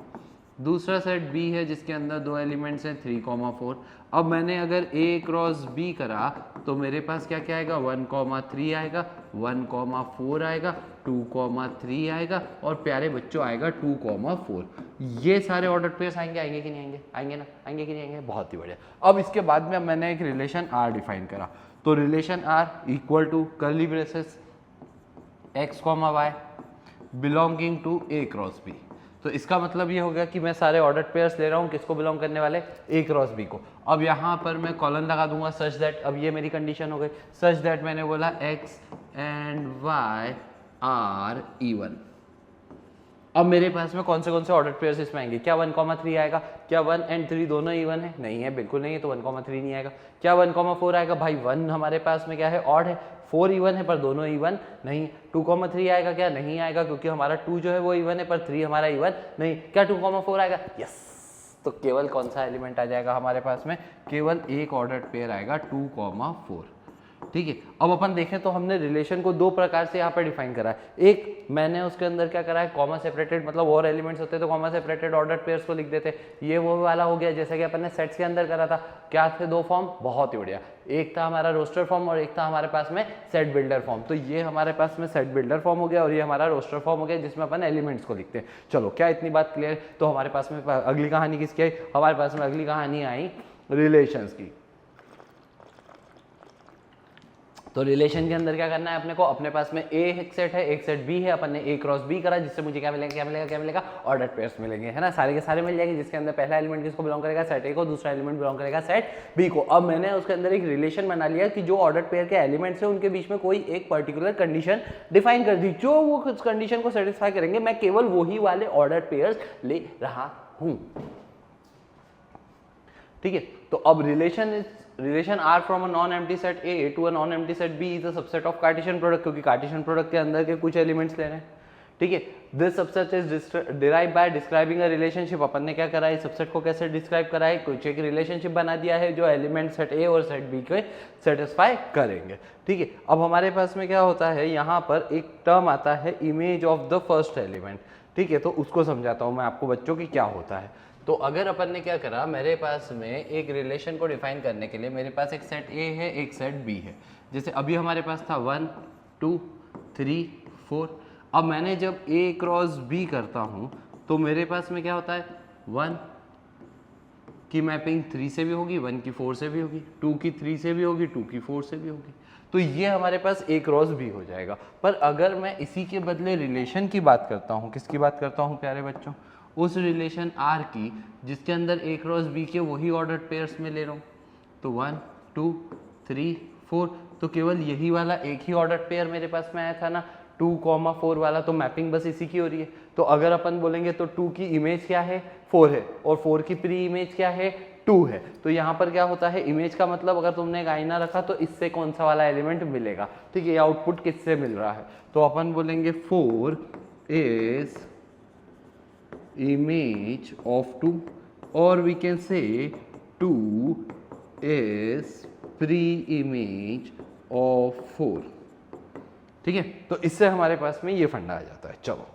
दूसरा सेट बी है जिसके अंदर 2 एलिमेंट्स हैं 3, 4। अब मैंने अगर ए क्रॉस बी करा तो मेरे पास क्या क्या आएगा, 1, 3 आएगा, 1, 4 आएगा, 2, 3 आएगा, और प्यारे बच्चों आएगा 2, 4। ये सारे ऑर्डर पेयर्स आएंगे कि नहीं आएंगे, आएंगे ना, आएंगे कि नहीं आएंगे, बहुत ही बढ़िया। अब इसके बाद में मैंने एक रिलेशन आर डिफाइन करा, तो relation R equal to curly braces x, y belonging to A cross B. तो इसका मतलब ये हो गया कि मैं सारे ऑर्डर्ड पेयर्स ले रहा हूँ, किसको बिलोंग करने वाले, ए क्रॉस बी को। अब यहाँ पर मैं कॉलन लगा दूंगा सच दैट, अब ये मेरी कंडीशन हो गई, सच दैट मैंने बोला x and y are even. अब मेरे पास में कौन से ऑर्डर्ड पेयर्स इसमें आएंगे, क्या 1, 3 आएगा, क्या 1 एंड 3 दोनों इवन है, नहीं है, बिल्कुल नहीं है, तो 1, 3 नहीं आएगा। क्या 1, 4 आएगा, भाई 1 हमारे पास में क्या है, ऑड है, 4 इवन है पर दोनों इवन नहीं। 2, 3 आएगा क्या, नहीं आएगा, क्योंकि हमारा 2 जो है वो इवन है पर 3 हमारा इवन नहीं। क्या 2, 4 आएगा, यस। तो केवल कौन सा एलिमेंट आ जाएगा हमारे पास में, केवल एक ऑर्डर्ड पेयर आएगा 2, 4। ठीक है, अब अपन देखें तो हमने रिलेशन को 2 प्रकार से यहाँ पर डिफाइन करा है। एक मैंने उसके अंदर क्या करा है, कॉमा सेपरेटेड, मतलब और एलिमेंट्स होते तो कॉमा सेपरेटेड ऑर्डर्ड पेयर्स को लिख देते, ये वो वाला हो गया जैसे कि अपन ने सेट्स के अंदर करा था। क्या थे 2 फॉर्म, बहुत ही बढ़िया, एक था हमारा रोस्टर फॉर्म और एक था हमारे पास में सेट बिल्डर फॉर्म। तो ये हमारे पास में सेट बिल्डर फॉर्म हो गया और ये हमारा रोस्टर फॉर्म हो गया जिसमें अपन एलिमेंट्स को लिखते हैं। चलो क्या इतनी बात क्लियर। तो हमारे पास में अगली कहानी किसकी आई, हमारे पास में अगली कहानी आई रिलेशंस की। तो रिलेशन के अंदर क्या करना है अपने को, अपने पास में ए एक सेट है, एक सेट बी है, अपन ने ए क्रॉस बी करा, जिससे मुझे क्या मिलेगा क्या मिलेगा क्या मिलेगा, ऑर्डर पेयर्स मिलेंगे, है ना, सारे के सारे मिल जाएंगे, जिसके अंदर पहला एलिमेंट किसको बिलोंग करेगा, सेट ए को, दूसरा एलिमेंट बिलोंग करेगा सेट बी को। अब मैंने उसके अंदर एक रिलेशन बना लिया कि जो ऑर्डर पेयर के एलिमेंट्स है उनके बीच में कोई एक पर्टिकुलर कंडीशन डिफाइन कर दी, जो वो कंडीशन को सेटिस्फाई करेंगे मैं केवल वही वाले ऑर्डर पेयर्स ले रहा हूं। ठीक है, तो अब relation R from a non-empty set A to a non-empty set B is a subset of Cartesian product, क्योंकि Cartesian product के अंदर के कुछ एलिमेंट्स ले रहे हैं। ठीक है, this subset is derive by describing a relationship. अपन ने क्या करा है, सबसेट को कैसे डिस्क्राइब करा है, कुछ एक रिलेशनशिप बना दिया है जो एलिमेंट सेट ए और सेट बी के सेटिस्फाई करेंगे। ठीक है, अब हमारे पास में क्या होता है, यहाँ पर एक टर्म आता है image of the first element. ठीक है, तो उसको समझाता हूँ मैं आपको बच्चों की क्या होता है। तो अगर अपन ने क्या करा, मेरे पास में एक रिलेशन को डिफाइन करने के लिए मेरे पास एक सेट ए है, एक सेट बी है। जैसे अभी हमारे पास था 1 2 3 4। अब मैंने जब ए क्रॉस बी करता हूँ तो मेरे पास में क्या होता है, 1 की मैपिंग 3 से भी होगी, 1 की 4 से भी होगी, 2 की 3 से भी होगी, 2 की 4 से भी होगी। तो ये हमारे पास ए क्रॉस बी हो जाएगा। पर अगर मैं इसी के बदले रिलेशन की बात करता हूँ, किसकी बात करता हूँ प्यारे बच्चों, उस रिलेशन R की जिसके अंदर ए क्रॉस बी के वही ऑर्डर पेयर्स में ले रहा हूँ, तो 1 2 3 4, तो केवल यही वाला एक ही ऑर्डर पेयर मेरे पास में आया था ना, 2,4 वाला, तो मैपिंग बस इसी की हो रही है। तो अगर अपन बोलेंगे तो 2 की इमेज क्या है, 4 है, और 4 की प्री इमेज क्या है, 2 है। तो यहाँ पर क्या होता है, इमेज का मतलब अगर तुमने एक आईना रखा तो इससे कौन सा वाला एलिमेंट मिलेगा। ठीक है, आउटपुट किससे मिल रहा है, तो अपन बोलेंगे 4 is image of 2, or we can say 2 is pre-image of 4। ठीक है, तो इससे हमारे पास में ये फंडा आ जाता है। चलो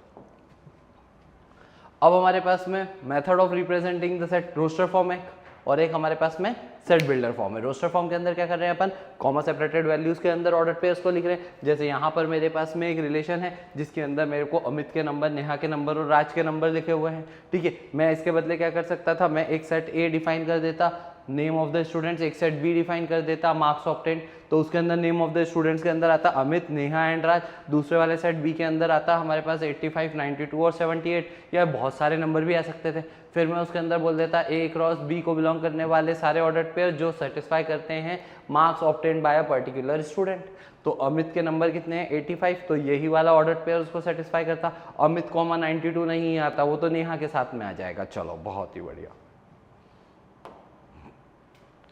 अब हमारे पास में method of representing the set roster form है, और एक हमारे पास में सेट बिल्डर फॉर्म है। रोस्टर फॉर्म के अंदर क्या कर रहे हैं अपन, कॉमा सेपरेटेड वैल्यूज के अंदर ऑर्डर पेयर्स को लिख रहे हैं। जैसे यहाँ पर मेरे पास में एक रिलेशन है जिसके अंदर मेरे को अमित के नंबर, नेहा के नंबर और राज के नंबर लिखे हुए हैं। ठीक है, मैं इसके बदले क्या कर सकता था, मैं एक सेट ए डिफाइन कर देता, नेम ऑफ द स्टूडेंट्स, एक सेट बी डिफाइन कर देता, मार्क्स ऑब्टेन, तो उसके अंदर नेम ऑफ द स्टूडेंट्स के अंदर आता अमित, नेहा एंड राज। दूसरे वाले सेट बी के अंदर आता हमारे पास 85 92 और 78, या बहुत सारे नंबर भी आ सकते थे। फिर मैं उसके अंदर बोल देता ए क्रॉस बी को बिलोंग करने वाले सारे ऑर्डर पेयर जो सेटिस्फाई करते हैं marks obtain bye a particular student. तो अमित के नंबर कितने हैं, 85, तो यही वाला ऑर्डर पेयर उसको सेटिस्फाई करता। अमित कॉमा 92 नहीं आता, वो तो नेहा के साथ में आ जाएगा। चलो बहुत ही बढ़िया।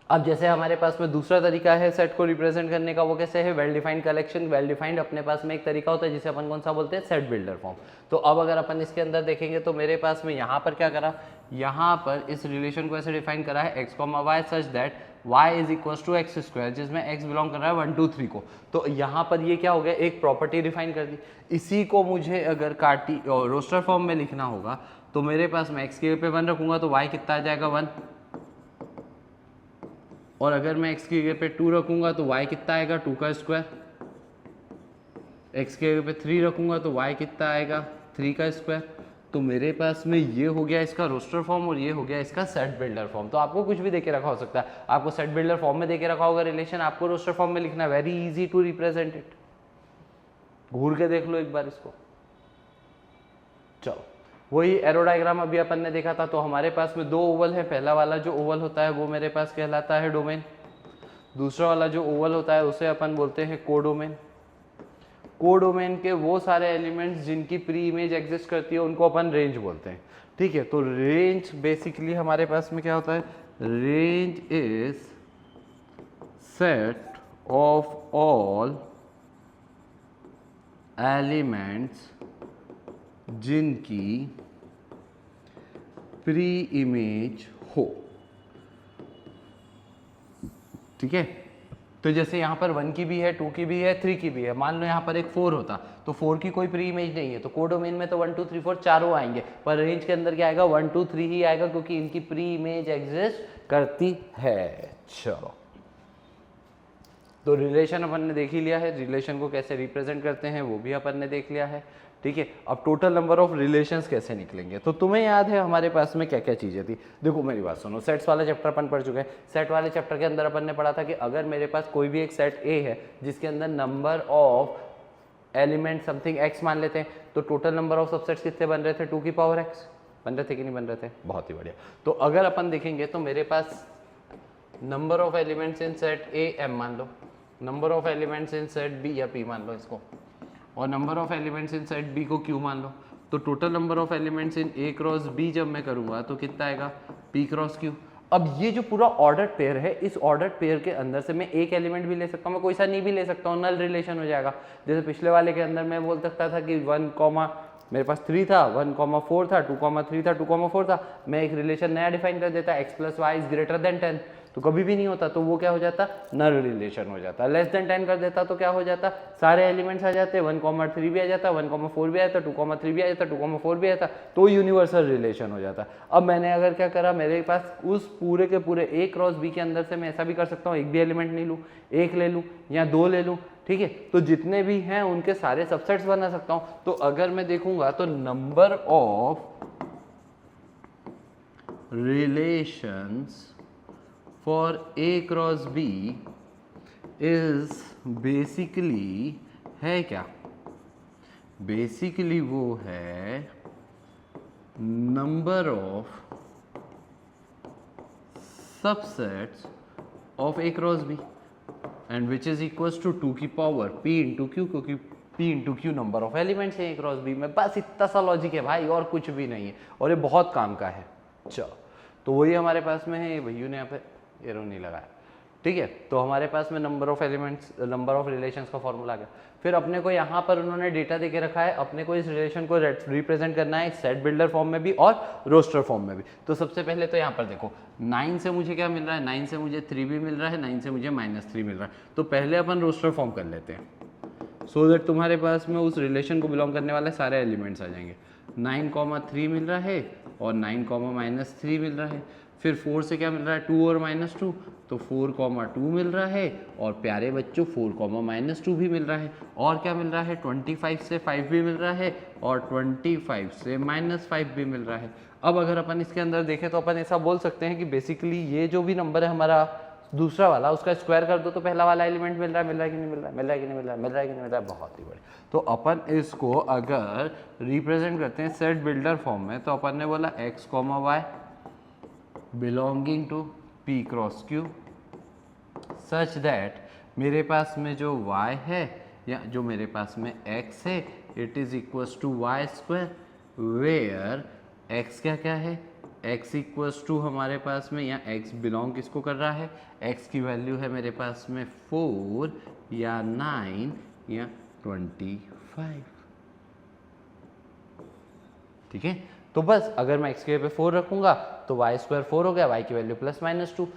अब जैसे हमारे पास में दूसरा तरीका है सेट को रिप्रेजेंट करने का, वो कैसे है, well defined collection. Well defined अपने पास में एक तरीका होता है जिसे अपन कौन सा बोलते हैं, सेट बिल्डर फॉर्म। तो अब अगर अपन इसके अंदर देखेंगे तो मेरे पास में यहाँ पर क्या करा, यहाँ पर इस रिलेशन को ऐसे डिफाइन करा है x, y such that y is equal to x square, जिसमें x बिलोंग कर रहा है 1 2 3 को। तो यहाँ पर ये क्या हो गया, एक प्रॉपर्टी डिफाइन कर दी। इसी को मुझे अगर रोस्टर फॉर्म में लिखना होगा तो मेरे पास में x की जगह पे 1 रखूंगा तो y कितना आ जाएगा 1, और अगर मैं x की जगह पे 2 रखूंगा तो y कितना आएगा 2 का स्क्वायर, x की जगह पे 3 रखूंगा तो y कितना आएगा 3 का स्क्वायर। तो मेरे पास में ये हो गया इसका रोस्टर फॉर्म और ये हो गया इसका सेट बिल्डर फॉर्म। तो आपको कुछ भी देके रखा हो सकता है, आपको सेट बिल्डर फॉर्म में देके रखा होगा रिलेशन, आपको रोस्टर फॉर्म में लिखना, very easy to represent it. घूर के देख लो एक बार इसको। चलो वही एरो डायग्राम अभी अपन ने देखा था। तो हमारे पास में 2 ओवल है, पहला वाला जो ओवल होता है वो मेरे पास कहलाता है डोमेन, दूसरा वाला जो ओवल होता है उसे अपन बोलते हैं कोडोमेन। कोडोमेन के वो सारे एलिमेंट्स जिनकी प्री इमेज एग्जिस्ट करती है उनको अपन रेंज बोलते हैं। ठीक है, तो रेंज बेसिकली हमारे पास में क्या होता है, range is set of all elements जिनकी प्री इमेज हो। ठीक है, तो जैसे यहाँ पर 1 की भी है, 2 की भी है, 3 की भी है। मान लो यहाँ पर एक 4 होता तो 4 की कोई प्री इमेज नहीं है, तो कोडोमेन में तो 1 2 3 4 चारों आएंगे, पर रेंज के अंदर क्या आएगा 1 2 3 ही आएगा क्योंकि इनकी प्री इमेज एग्जिस्ट करती है। चलो तो रिलेशन अपन ने देख ही लिया है, रिलेशन को कैसे रिप्रेजेंट करते हैं वो भी अपन ने देख लिया है। ठीक है। अब टोटल नंबर ऑफ रिलेशंस कैसे निकलेंगे, तो तुम्हें याद है हमारे पास में क्या क्या चीज़ें थी। देखो मेरी बात सुनो, सेट्स वाला चैप्टर अपन पढ़ चुके हैं। सेट वाले चैप्टर के अंदर अपन ने पढ़ा था कि अगर मेरे पास कोई भी एक सेट ए है जिसके अंदर number of element something x मान लेते हैं, तो टोटल नंबर ऑफ सबसेट्स कितने बन रहे थे, 2 की पावर एक्स बन रहे थे कि नहीं बन रहे थे। बहुत ही बढ़िया। तो अगर अपन देखेंगे तो मेरे पास number of elements in set A M मान लो, number of elements in set B या पी मान लो इसको, और number of elements in set B को क्यू मान लो। तो total number of elements in A cross B जब मैं करूंगा तो कितना आएगा, पी क्रॉस क्यू। अब ये जो पूरा ऑर्डर्ड पेयर है, इस ऑर्डर्ड पेयर के अंदर से मैं एक एलिमेंट भी ले सकता हूँ, मैं कोई सा नहीं भी ले सकता हूँ, नल रिलेशन हो जाएगा। जैसे पिछले वाले के अंदर मैं बोल सकता था कि 1, मेरे पास 3 था, 1,4 था, 2,3 था, 2,4 था, मैं एक रिलेशन नया डिफाइन कर देता, x + y = 10, तो कभी भी नहीं होता, तो वो क्या हो जाता, नल रिलेशन हो जाता। लेस देन 10 कर देता तो क्या हो जाता, सारे एलिमेंट्स आ जाते, 1,3 भी आ जाता, 1,4 भी आ जाता, 2,3 भी आ जाता, 2,4 भी आ जाता, तो यूनिवर्सल रिलेशन हो जाता। अब मैंने अगर क्या करा, मेरे पास उस पूरे के पूरे ए क्रॉस बी के अंदर से मैं ऐसा भी कर सकता हूँ, एक भी एलिमेंट नहीं लूँ, एक ले लूँ या 2 ले लूँ, ठीक है। तो जितने भी हैं उनके सारे सबसेट्स बना सकता हूँ। तो अगर मैं देखूंगा तो number of relations for A cross B is basically है क्या, बेसिकली वो है number of subsets of A cross B and which is equals to 2 की पावर p इंटू क्यू, क्योंकि p into Q number of elements है A cross B में। बस इतना सा लॉजिक है भाई, और कुछ भी नहीं है, और ये बहुत काम का है। चलो, तो वही हमारे पास में है, भैया ने यहाँ पे एरो नहीं लगाया, ठीक है। तो हमारे पास में number of elements, number of relations का फॉर्मूला गया। फिर अपने को यहाँ पर उन्होंने डेटा देके रखा है, अपने को इस रिलेशन को रिप्रेजेंट करना है सेट बिल्डर फॉर्म में भी और रोस्टर फॉर्म में भी। तो सबसे पहले तो यहाँ पर देखो, 9 से मुझे क्या मिल रहा है, 9 से मुझे 3 भी मिल रहा है, 9 से मुझे -3 मिल रहा है। तो पहले अपन रोस्टर फॉर्म कर लेते हैं, सो दैट तुम्हारे पास में उस रिलेशन को बिलोंग करने वाले सारे एलिमेंट्स आ जाएंगे। 9,3 मिल रहा है और 9,-3 मिल रहा है। फिर 4 से क्या मिल रहा है, 2 और -2, तो 4,2 मिल रहा है, और प्यारे बच्चों 4,-2 भी मिल रहा है। और क्या मिल रहा है, 25 से 5 भी मिल रहा है, और 25 से -5 भी मिल रहा है। अब अगर अपन इसके अंदर देखें तो अपन ऐसा बोल सकते हैं कि बेसिकली ये जो भी नंबर है हमारा दूसरा वाला, उसका स्क्वायर कर दो तो पहला वाला एलिमेंट मिल रहा है कि नहीं मिल रहा है, मिल रहा है कि नहीं मिल रहा है, मिल रहा है कि नहीं मिल रहा है। बहुत ही बढ़िया। तो अपन इसको अगर रिप्रेजेंट करते हैं सेट बिल्डर फॉर्म में, तो अपन ने बोला x, y belonging to p cross q such that मेरे पास में जो y है या जो मेरे पास में x है, it is equals to y², where x क्या है, x इक्वल्स टू हमारे पास में, या x बिलोंग किसको कर रहा है, x की वैल्यू है मेरे पास में 4 या 9 या 25, ठीक है। तो बस अगर मैं x के पे 4 रखूंगा तो y² 4 हो गया, y की वैल्यू +-2,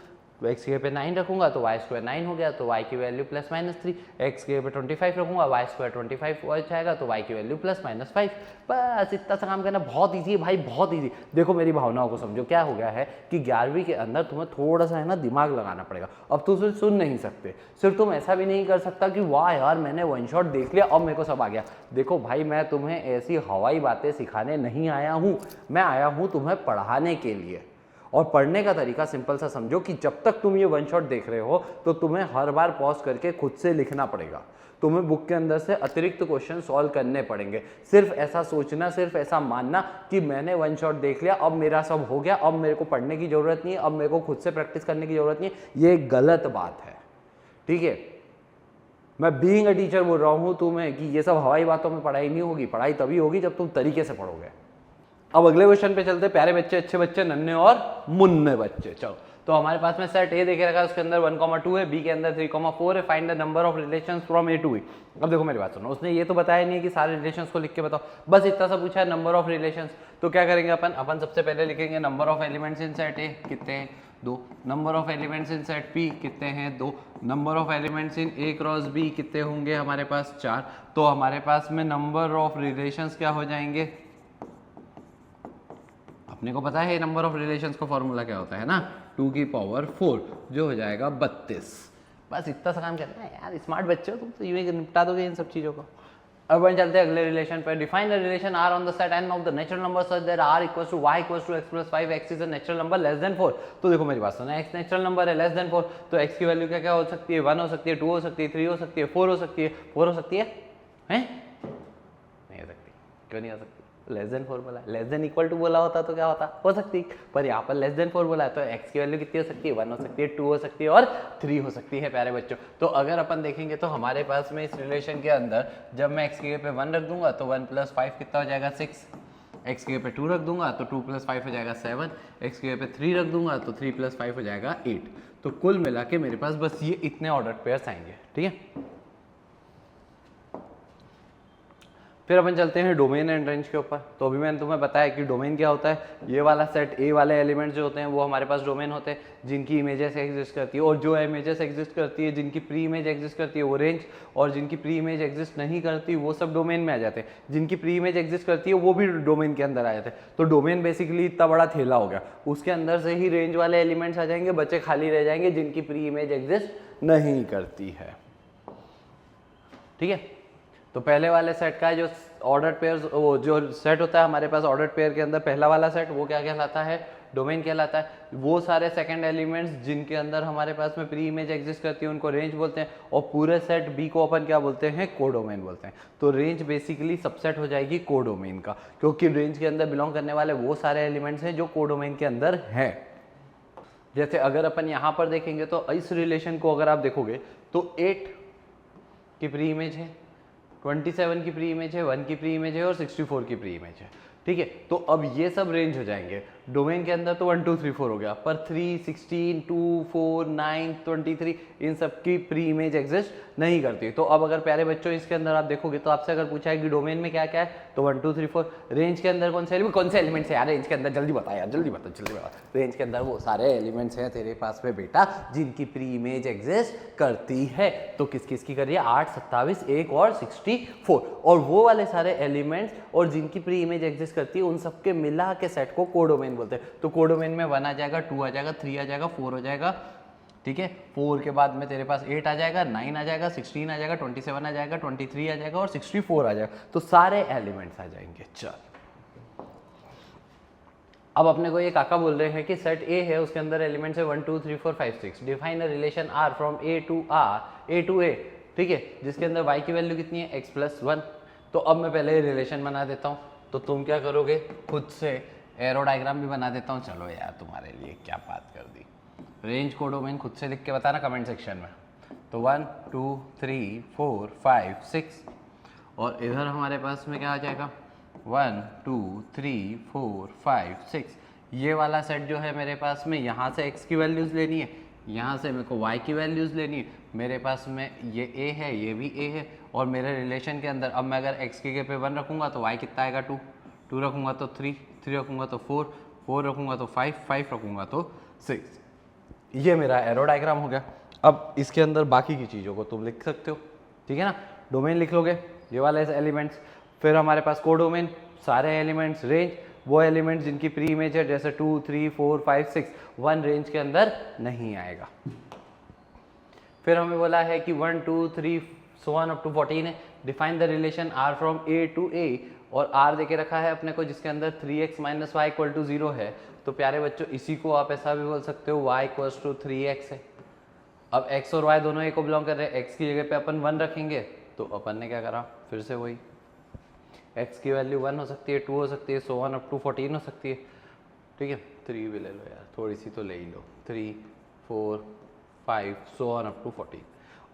x के पे 9 रखूंगा तो y² 9 हो गया, तो y की वैल्यू +-3, x के पे 25 रखूंगा, y² 25 हो जाएगा, तो y की वैल्यू +-5। बस इतना सा काम करना, बहुत ईजी है भाई, बहुत ईजी। देखो मेरी भावनाओं को समझो, क्या हो गया है कि 11वीं के अंदर तुम्हें थोड़ा सा है ना दिमाग लगाना पड़ेगा। अब तुम सिर्फ सुन नहीं सकते, सिर्फ तुम ऐसा भी नहीं कर सकता कि वाह यार मैंने वन शॉट देख लिया अब मेरे को सब आ गया। देखो भाई, मैं तुम्हें ऐसी हवाई बातें सिखाने नहीं आया हूँ, मैं आया हूँ तुम्हें पढ़ाने के लिए। और पढ़ने का तरीका सिंपल सा समझो कि जब तक तुम ये वन शॉट देख रहे हो तो तुम्हें हर बार पॉज करके खुद से लिखना पड़ेगा, तुम्हें बुक के अंदर से अतिरिक्त क्वेश्चन सॉल्व करने पड़ेंगे। सिर्फ ऐसा सोचना, सिर्फ ऐसा मानना कि मैंने वन शॉट देख लिया अब मेरा सब हो गया, अब मेरे को पढ़ने की जरूरत नहीं है, अब मेरे को खुद से प्रैक्टिस करने की जरूरत नहीं है, ये गलत बात है, ठीक है। मैं बीइंग अ टीचर बोल रहा हूँ तुम्हें कि ये सब हवाई बातों में पढ़ाई नहीं होगी, पढ़ाई तभी होगी जब तुम तरीके से पढ़ोगे। अब अगले क्वेश्चन पे चलते, प्यारे बच्चे, अच्छे बच्चे, नन्हे और मुन्ने बच्चे। चलो, तो हमारे पास में सेट ए देखे रखा है, उसके अंदर 1,2 है, बी के अंदर 3,4 है, find the number of relations from A to B. अब देखो मेरी बात सुनो, उसने ये तो बताया नहीं कि सारे रिलेशंस को लिख के बताओ, बस इतना सा पूछा है नंबर ऑफ रिलेशंस। तो क्या करेंगे अपन सबसे पहले लिखेंगे number of elements in set A कितने हैं, 2। Number of elements in set P कितने हैं, 2। Number of elements in A cross B कितने होंगे हमारे पास, 4। तो हमारे पास में नंबर ऑफ रिलेशंस क्या हो जाएंगे, अपने को पता है नंबर ऑफ रिलेशंस का फॉर्मूला क्या होता है ना, 2 की पावर 4 जो हो जाएगा 32। बस इतना सा काम करना है यार, स्मार्ट बच्चे हो तुम तो यूं ही निपटा दोगे इन सब चीज़ों को। अब अपन चलते हैं अगले रिलेशन पे। Define the relation R on the set N of the natural number such that R equals to Y equals to x plus 5, X is a natural number less than 4। तो देखो मेरी बात सुनो, एक्स नेचुरल नंबर है less than 4, तो x की value क्या क्या हो सकती है, 1 हो सकती है, 2 हो सकती है, 3 हो सकती है, 4 हो सकती है, 4 हो सकती है, हैं? नहीं हो सकती। क्यों नहीं हो सकती? लेस देन 4 बोला, लेस देन इक्वल टू बोला होता तो क्या होता, हो सकती, पर यहाँ पर लेस देन 4 बोला है तो x की वैल्यू कितनी हो सकती है, 1 हो सकती है, 2 हो सकती है और 3 हो सकती है प्यारे बच्चों। तो अगर अपन देखेंगे तो हमारे पास में इस रिलेशन के अंदर जब मैं x की जगह पे 1 रख दूंगा तो 1 + 5 कितना हो जाएगा 6, x की जगह पे 2 रख दूंगा तो 2 + 5 हो जाएगा 7, x की जगह पे 3 रख दूंगा तो 3 + 5 हो जाएगा 8। तो कुल मिला के मेरे पास बस ये इतने ऑर्डर पेयर्स आएंगे, ठीक है। फिर अपन चलते हैं डोमेन एंड रेंज के ऊपर। तो अभी मैंने तुम्हें बताया कि डोमेन क्या होता है, ये वाला सेट ए वाले एलिमेंट्स जो होते हैं वो हमारे पास डोमेन होते हैं जिनकी इमेजेस एग्जिस्ट करती है, और जो इमेजेस एग्जिस्ट करती है जिनकी प्री इमेज एग्जिस्ट करती है वो रेंज, और जिनकी प्री इमेज एग्जिस्ट नहीं करती वो सब डोमेन में आ जाते हैं, जिनकी प्री इमेज एग्जिस्ट करती है वो भी डोमेन के अंदर आ जाते हैं। तो डोमेन बेसिकली इतना बड़ा थैला हो गया, उसके अंदर से ही रेंज वाले एलिमेंट्स आ जाएंगे, बच्चे खाली रह जाएंगे जिनकी प्री इमेज एग्जिस्ट नहीं करती है, ठीक है। तो पहले वाले सेट का जो ऑर्डर पेयर, वो जो सेट होता है हमारे पास ऑर्डर पेयर के अंदर पहला वाला सेट, वो क्या कहलाता है, डोमेन कहलाता है। वो सारे सेकंड एलिमेंट्स जिनके अंदर हमारे पास में प्री इमेज एग्जिस्ट करती है उनको रेंज बोलते हैं, और पूरे सेट बी को अपन क्या बोलते हैं, कोडोमेन बोलते हैं। तो रेंज बेसिकली सबसेट हो जाएगी कोडोमेन का, क्योंकि रेंज के अंदर बिलोंग करने वाले वो सारे एलिमेंट्स हैं जो कोडोमेन के अंदर हैं। जैसे अगर अपन यहाँ पर देखेंगे तो इस रिलेशन को अगर आप देखोगे तो 8 की प्री इमेज है, 27 की प्री इमेज है, 1 की प्री इमेज है और 64 की प्री इमेज है, ठीक है। तो अब ये सब रेंज हो जाएंगे डोमेन के अंदर, तो 1 2 3 4 हो गया, पर 3 16 2 4 9 23 इन सब की प्री इमेज एग्जिस्ट नहीं करती। तो अब अगर प्यारे बच्चों इसके अंदर आप देखोगे तो आपसे अगर पूछा है कि डोमेन में क्या क्या है, तो 1 2 3 4, रेंज के अंदर कौन से एलिमेंट्स है यार, रेंज के अंदर जल्दी बता यार, जल्दी बता। रेंज के अंदर वो सारे एलिमेंट्स हैं तेरे पास में बेटा जिनकी प्री इमेज एग्जिस्ट करती है। तो किस किस की कर रही है, 8 27 1 और 64, और वो वाले सारे एलिमेंट्स और जिनकी प्री इमेज एग्जिस्ट करती है उन सबके मिला के सेट को कोडोमेन बोलते हैं। तो कोडोमेन में 1 आ जाएगा, 2 आ जाएगा, 3 आ जाएगा, 4 हो जाएगा, ठीक है। 4 के बाद में तेरे पास 8 आ जाएगा, 9 आ जाएगा, 16 आ जाएगा, 27 आ जाएगा, 23 आ जाएगा और 64 आ जाएगा। तो सारे एलिमेंट्स आ जाएंगे। चल अब अपने को ये काका बोल रहे हैं कि सेट ए है, उसके अंदर एलिमेंट्स है 1 2 3 4 5 6, define a relation R from A to A, ठीक है, जिसके अंदर y की वैल्यू कितनी है, x + 1। तो अब मैं पहले रिलेशन बना देता हूँ, तो तुम क्या करोगे, खुद से एरो डायग्राम भी बना देता हूँ। चलो यार तुम्हारे लिए क्या बात कर दी, रेंज कोडोमेन खुद से लिख के बताना कमेंट सेक्शन में। तो 1 2 3 4 5 6, और इधर हमारे पास में क्या आ जाएगा, 1 2 3 4 5 6। ये वाला सेट जो है मेरे पास में, यहाँ से x की वैल्यूज़ लेनी है, यहाँ से मेरे को y की वैल्यूज़ लेनी है। मेरे पास में ये a है, ये भी a है, और मेरे रिलेशन के अंदर अब मैं अगर x की जगह पे 1 रखूँगा तो y कितना आएगा 2, 2 रखूँगा तो 3, 3 रखूँगा तो 4, 4 रखूँगा तो 5, 5 रखूँगा तो 6। ये मेरा एरो डायग्राम हो गया। अब इसके अंदर बाकी की चीज़ों को तुम लिख सकते हो, ठीक है ना। डोमेन लिख लोगे, ये वाले एलिमेंट्स, फिर हमारे पास कोडोमेन, सारे एलिमेंट्स, रेंज, वो एलिमेंट्स जिनकी प्री इमेज है जैसे 2 3 4 5 6, 1 रेंज के अंदर नहीं आएगा। फिर हमें बोला है कि 1 2 3 so on up to 14 है, define the relation r from a to a, और r देके रखा है अपने को जिसके अंदर 3x - y = 0 है। तो प्यारे बच्चों इसी को आप ऐसा भी बोल सकते हो, y = 3x है। अब x और y दोनों a को बिलोंग कर रहे हैं, x की जगह पे अपन 1 रखेंगे, तो अपन ने क्या करा, फिर से वही x की वैल्यू 1 हो सकती है, 2 हो सकती है, so on up to 14 हो सकती है, ठीक है। 3 भी ले लो यार, थोड़ी सी तो ले ही लो, 3 4 5 so on up to 14,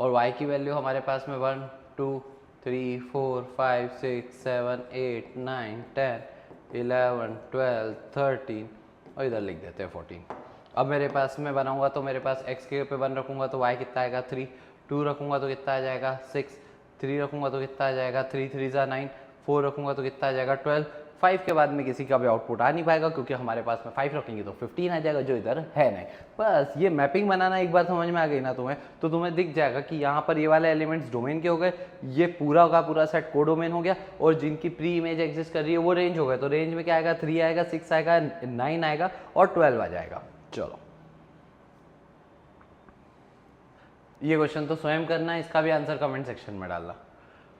और y की वैल्यू हमारे पास में 1 2 3 4 5 6 7 8 9 10 11 12 13, और इधर लिख देते हैं 14। अब मेरे पास में बनाऊंगा तो मेरे पास x के पे 1 रखूंगा तो y कितना आएगा 3, 2 रखूंगा तो कितना आ जाएगा 6, 3 रखूंगा तो कितना आ जाएगा 3 3 = 9, 4 रखूंगा तो कितना आ जाएगा 12। 5 के बाद में किसी का भी आउटपुट आ नहीं पाएगा क्योंकि हमारे पास में 5 रखेंगे तो 15 आ जाएगा, जो इधर है नहीं। बस ये मैपिंग बनाना एक बार समझ में आ गई ना तुम्हें, तो तुम्हें दिख जाएगा कि यहाँ पर ये वाले एलिमेंट्स डोमेन के हो गए, ये पूरा का पूरा सेट कोडोमेन हो गया, और जिनकी प्री इमेज एग्जिस्ट कर रही है वो रेंज हो गए। तो रेंज में क्या आएगा, 3 आएगा, 6 आएगा, 9 आएगा और 12 आ जाएगा। चलो ये क्वेश्चन तो स्वयं करना है, इसका भी आंसर कमेंट सेक्शन में डालना।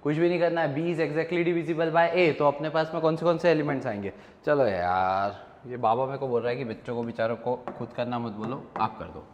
कुछ भी नहीं करना है, B is exactly divisible by A, तो अपने पास में कौन से एलिमेंट्स आएंगे। चलो यार, ये बाबा मेरे को बोल रहा है कि बच्चों को बेचारों को खुद करना मत बोलो, आप कर दो।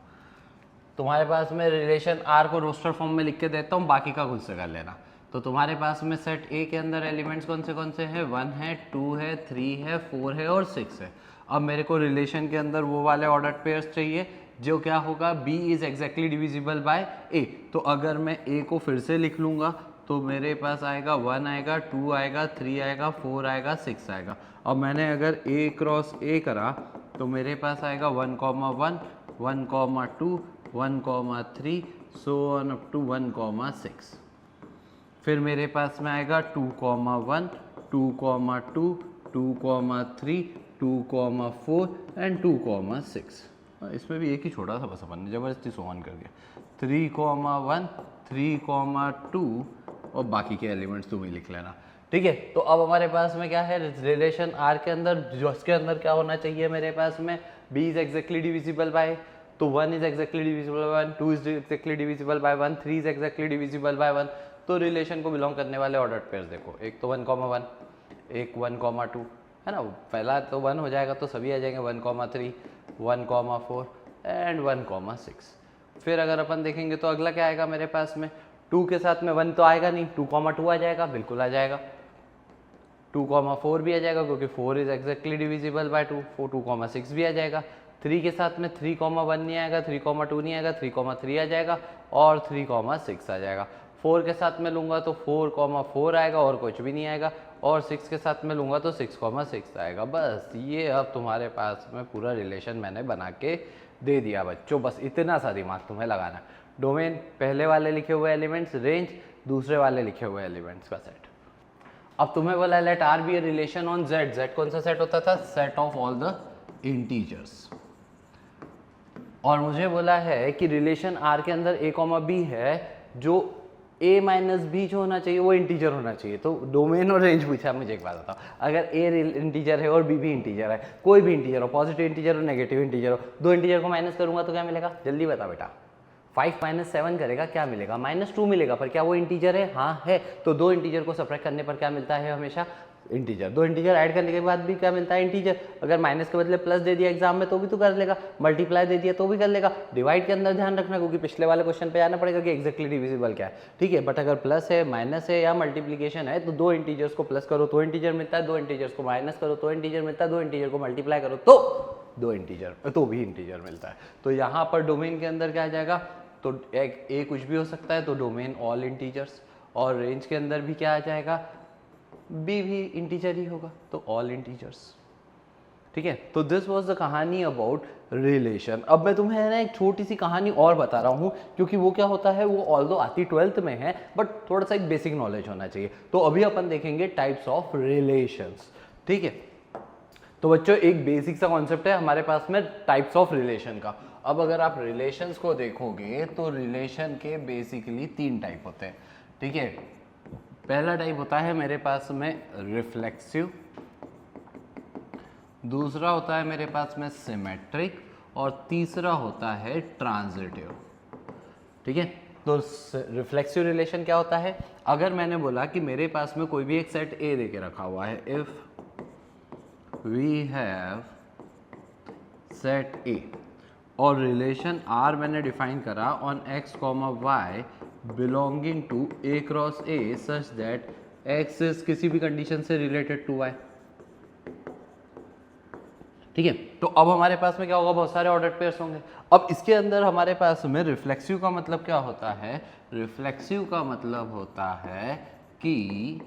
तुम्हारे पास में रिलेशन आर को रोस्टर फॉर्म में लिख के देता हूँ, बाकी का खुद से कर लेना। तो तुम्हारे पास में सेट ए के अंदर एलिमेंट्स कौन से हैं, 1 है, 2 है, 3 है, 4 है और 6 है। अब मेरे को रिलेशन के अंदर वो वाले ऑर्डर पेयर्स चाहिए जो क्या होगा, b is exactly divisible bye a। तो अगर मैं a को फिर से लिख लूँगा तो मेरे पास आएगा 1 आएगा, 2 आएगा, 3 आएगा, 4 आएगा, 6 आएगा। अब मैंने अगर a क्रॉस a करा तो मेरे पास आएगा 1, 1, 1, 2, 1, 3 सो ऑन अप टू 1, 6। फिर मेरे पास में आएगा 2, 1, 2, 2, 2, 3, 2, 4 एंड 2, 6। इसमें भी एक ही छोटा सा बस अपन ने जबरदस्ती सो ऑन कर दिया। 3, 1, 3, 2 और बाकी के एलिमेंट्स तुम ही लिख लेना, ठीक है। तो अब हमारे पास में क्या है, रिलेशन आर के अंदर, जो उसके अंदर क्या होना चाहिए मेरे पास में, b is exactly divisible bye, तो 1 is exactly divisible bye 1, 2 is exactly divisible bye 1, 3 is exactly divisible bye 1। तो रिलेशन को बिलोंग करने वाले ऑर्डर पेयर्स देखो, एक तो 1, 1, एक 1, 2 है ना, पहला तो 1 हो जाएगा तो सभी आ जाएंगे, 1, 3, 1, 4 एंड 1, 6। फिर अगर अपन देखेंगे तो अगला क्या आएगा मेरे पास में, 2 के साथ में 1 तो आएगा नहीं, 2, 2 आ जाएगा, बिल्कुल आ जाएगा। 2, 4 भी आ जाएगा क्योंकि 4 इज एग्जैक्टली डिविजिबल बाय 2, 2, 6 भी आ जाएगा। 3 के साथ में 3, 1 नहीं आएगा, 3, 2 नहीं आएगा, 3, 3 आ जाएगा और 3, 6 आ जाएगा। 4 के साथ में लूँगा तो 4, 4 आएगा और कुछ भी नहीं आएगा, और 6 के साथ में लूँगा तो 6, 6 आएगा। बस ये अब तुम्हारे पास में पूरा रिलेशन मैंने बना के दे दिया बच्चों, बस इतना सा दिमाग तुम्हें लगाना। डोमेन पहले वाले लिखे हुए एलिमेंट्स, रेंज दूसरे वाले लिखे हुए एलिमेंट्स का सेट। अब तुम्हें बोला let R be a relation on Z, Z कौन सा सेट होता था, set of all the integers. और मुझे बोला है कि रिलेशन आर के अंदर a, b है, जो a माइनस बी जो होना चाहिए वो इंटीजर होना चाहिए। तो डोमेन और रेंज पूछा, मुझे एक बात बताओ, अगर a इंटीजर है और b भी इंटीजर है, कोई भी इंटीजर हो, पॉजिटिव इंटीजर हो, नेगेटिव इंटीजर हो, दो इंटीजर को माइनस करूंगा तो क्या मिलेगा, जल्दी बता बेटा। 5 - 7 करेगा क्या मिलेगा, -2 मिलेगा। पर क्या वो इंटीजर है, हाँ है। तो दो इंटीजर को सब्ट्रैक्ट करने पर क्या मिलता है, हमेशा इंटीजर। दो इंटीजर ऐड करने के बाद भी क्या मिलता है, इंटीजर। अगर माइनस के बदले प्लस दे दिया एग्जाम में तो भी तो कर लेगा, मल्टीप्लाई दे दिया तो भी कर लेगा। डिवाइड के अंदर ध्यान रखना, क्योंकि पिछले वाले क्वेश्चन पे आना पड़ेगा कि एग्जैक्टली डिविजिबल क्या है, ठीक है। बट अगर प्लस है, माइनस है या मल्टीप्लीकेशन है, तो दो इंटीजर्स को प्लस करो तो इंटीजर मिलता है, दो इंटीजर्स को माइनस करो तो इंटीजर मिलता है, दो इंटीजर को मल्टीप्लाई करो तो दो इंटीजर तो भी इंटीजर मिलता है। तो यहाँ पर डोमेन के अंदर क्या आ जाएगा, तो ए कुछ भी हो सकता है, तो डोमेन ऑल इंटीजर्स। और रेंज के अंदर भी क्या आ जाएगा, बी भी इंटीजर ही होगा, तो ऑल इंटीजर्स, ठीक है। तो दिस वाज द कहानी अबाउट रिलेशन। अब मैं तुम्हें ना एक छोटी सी कहानी और बता रहा हूँ, क्योंकि वो क्या होता है, वो ऑल्दो आती 12th में है, बट थोड़ा सा एक बेसिक नॉलेज होना चाहिए। तो अभी अपन देखेंगे टाइप्स ऑफ रिलेशंस, ठीक है। तो बच्चों एक बेसिक सा कॉन्सेप्ट है हमारे पास में टाइप्स ऑफ रिलेशन का। अब अगर आप रिलेशंस को देखोगे तो रिलेशन के बेसिकली 3 टाइप होते हैं, ठीक है। पहला टाइप होता है मेरे पास में रिफ्लेक्सिव, दूसरा होता है मेरे पास में सिमेट्रिक, और तीसरा होता है ट्रांजिटिव, ठीक है। तो रिफ्लेक्सिव रिलेशन क्या होता है, अगर मैंने बोला कि मेरे पास में कोई भी एक सेट ए दे के रखा हुआ है, if we have set A, और रिलेशन आर मैंने डिफाइन करा on X comma Y belonging to A cross A such that X is किसी भी कंडीशन से रिलेटेड टू वाई, ठीक है। तो अब हमारे पास में क्या होगा, बहुत सारे ऑर्डर पेयर्स होंगे। अब इसके अंदर हमारे पास में रिफ्लेक्सिव का मतलब क्या होता है, रिफ्लेक्सिव का मतलब होता है कि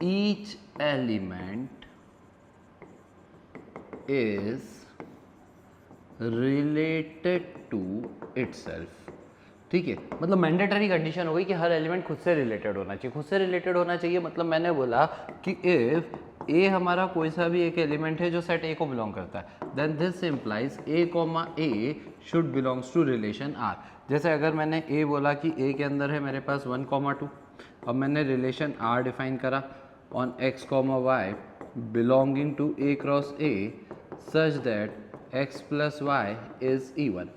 each element is related to itself, ठीक है। मतलब मैंडेटरी कंडीशन हो गई कि हर एलिमेंट खुद से रिलेटेड होना चाहिए। खुद से रिलेटेड होना चाहिए मतलब मैंने बोला कि इफ ए हमारा कोई सा भी एक एलिमेंट है जो सेट ए को बिलोंग करता है, then this implies A comma A should belongs to relation R. जैसे अगर मैंने ए बोला कि ए के अंदर है मेरे पास 1, 2, अब मैंने रिलेशन आर डिफाइन करा on X comma Y belonging to A cross A such that x plus Y is even,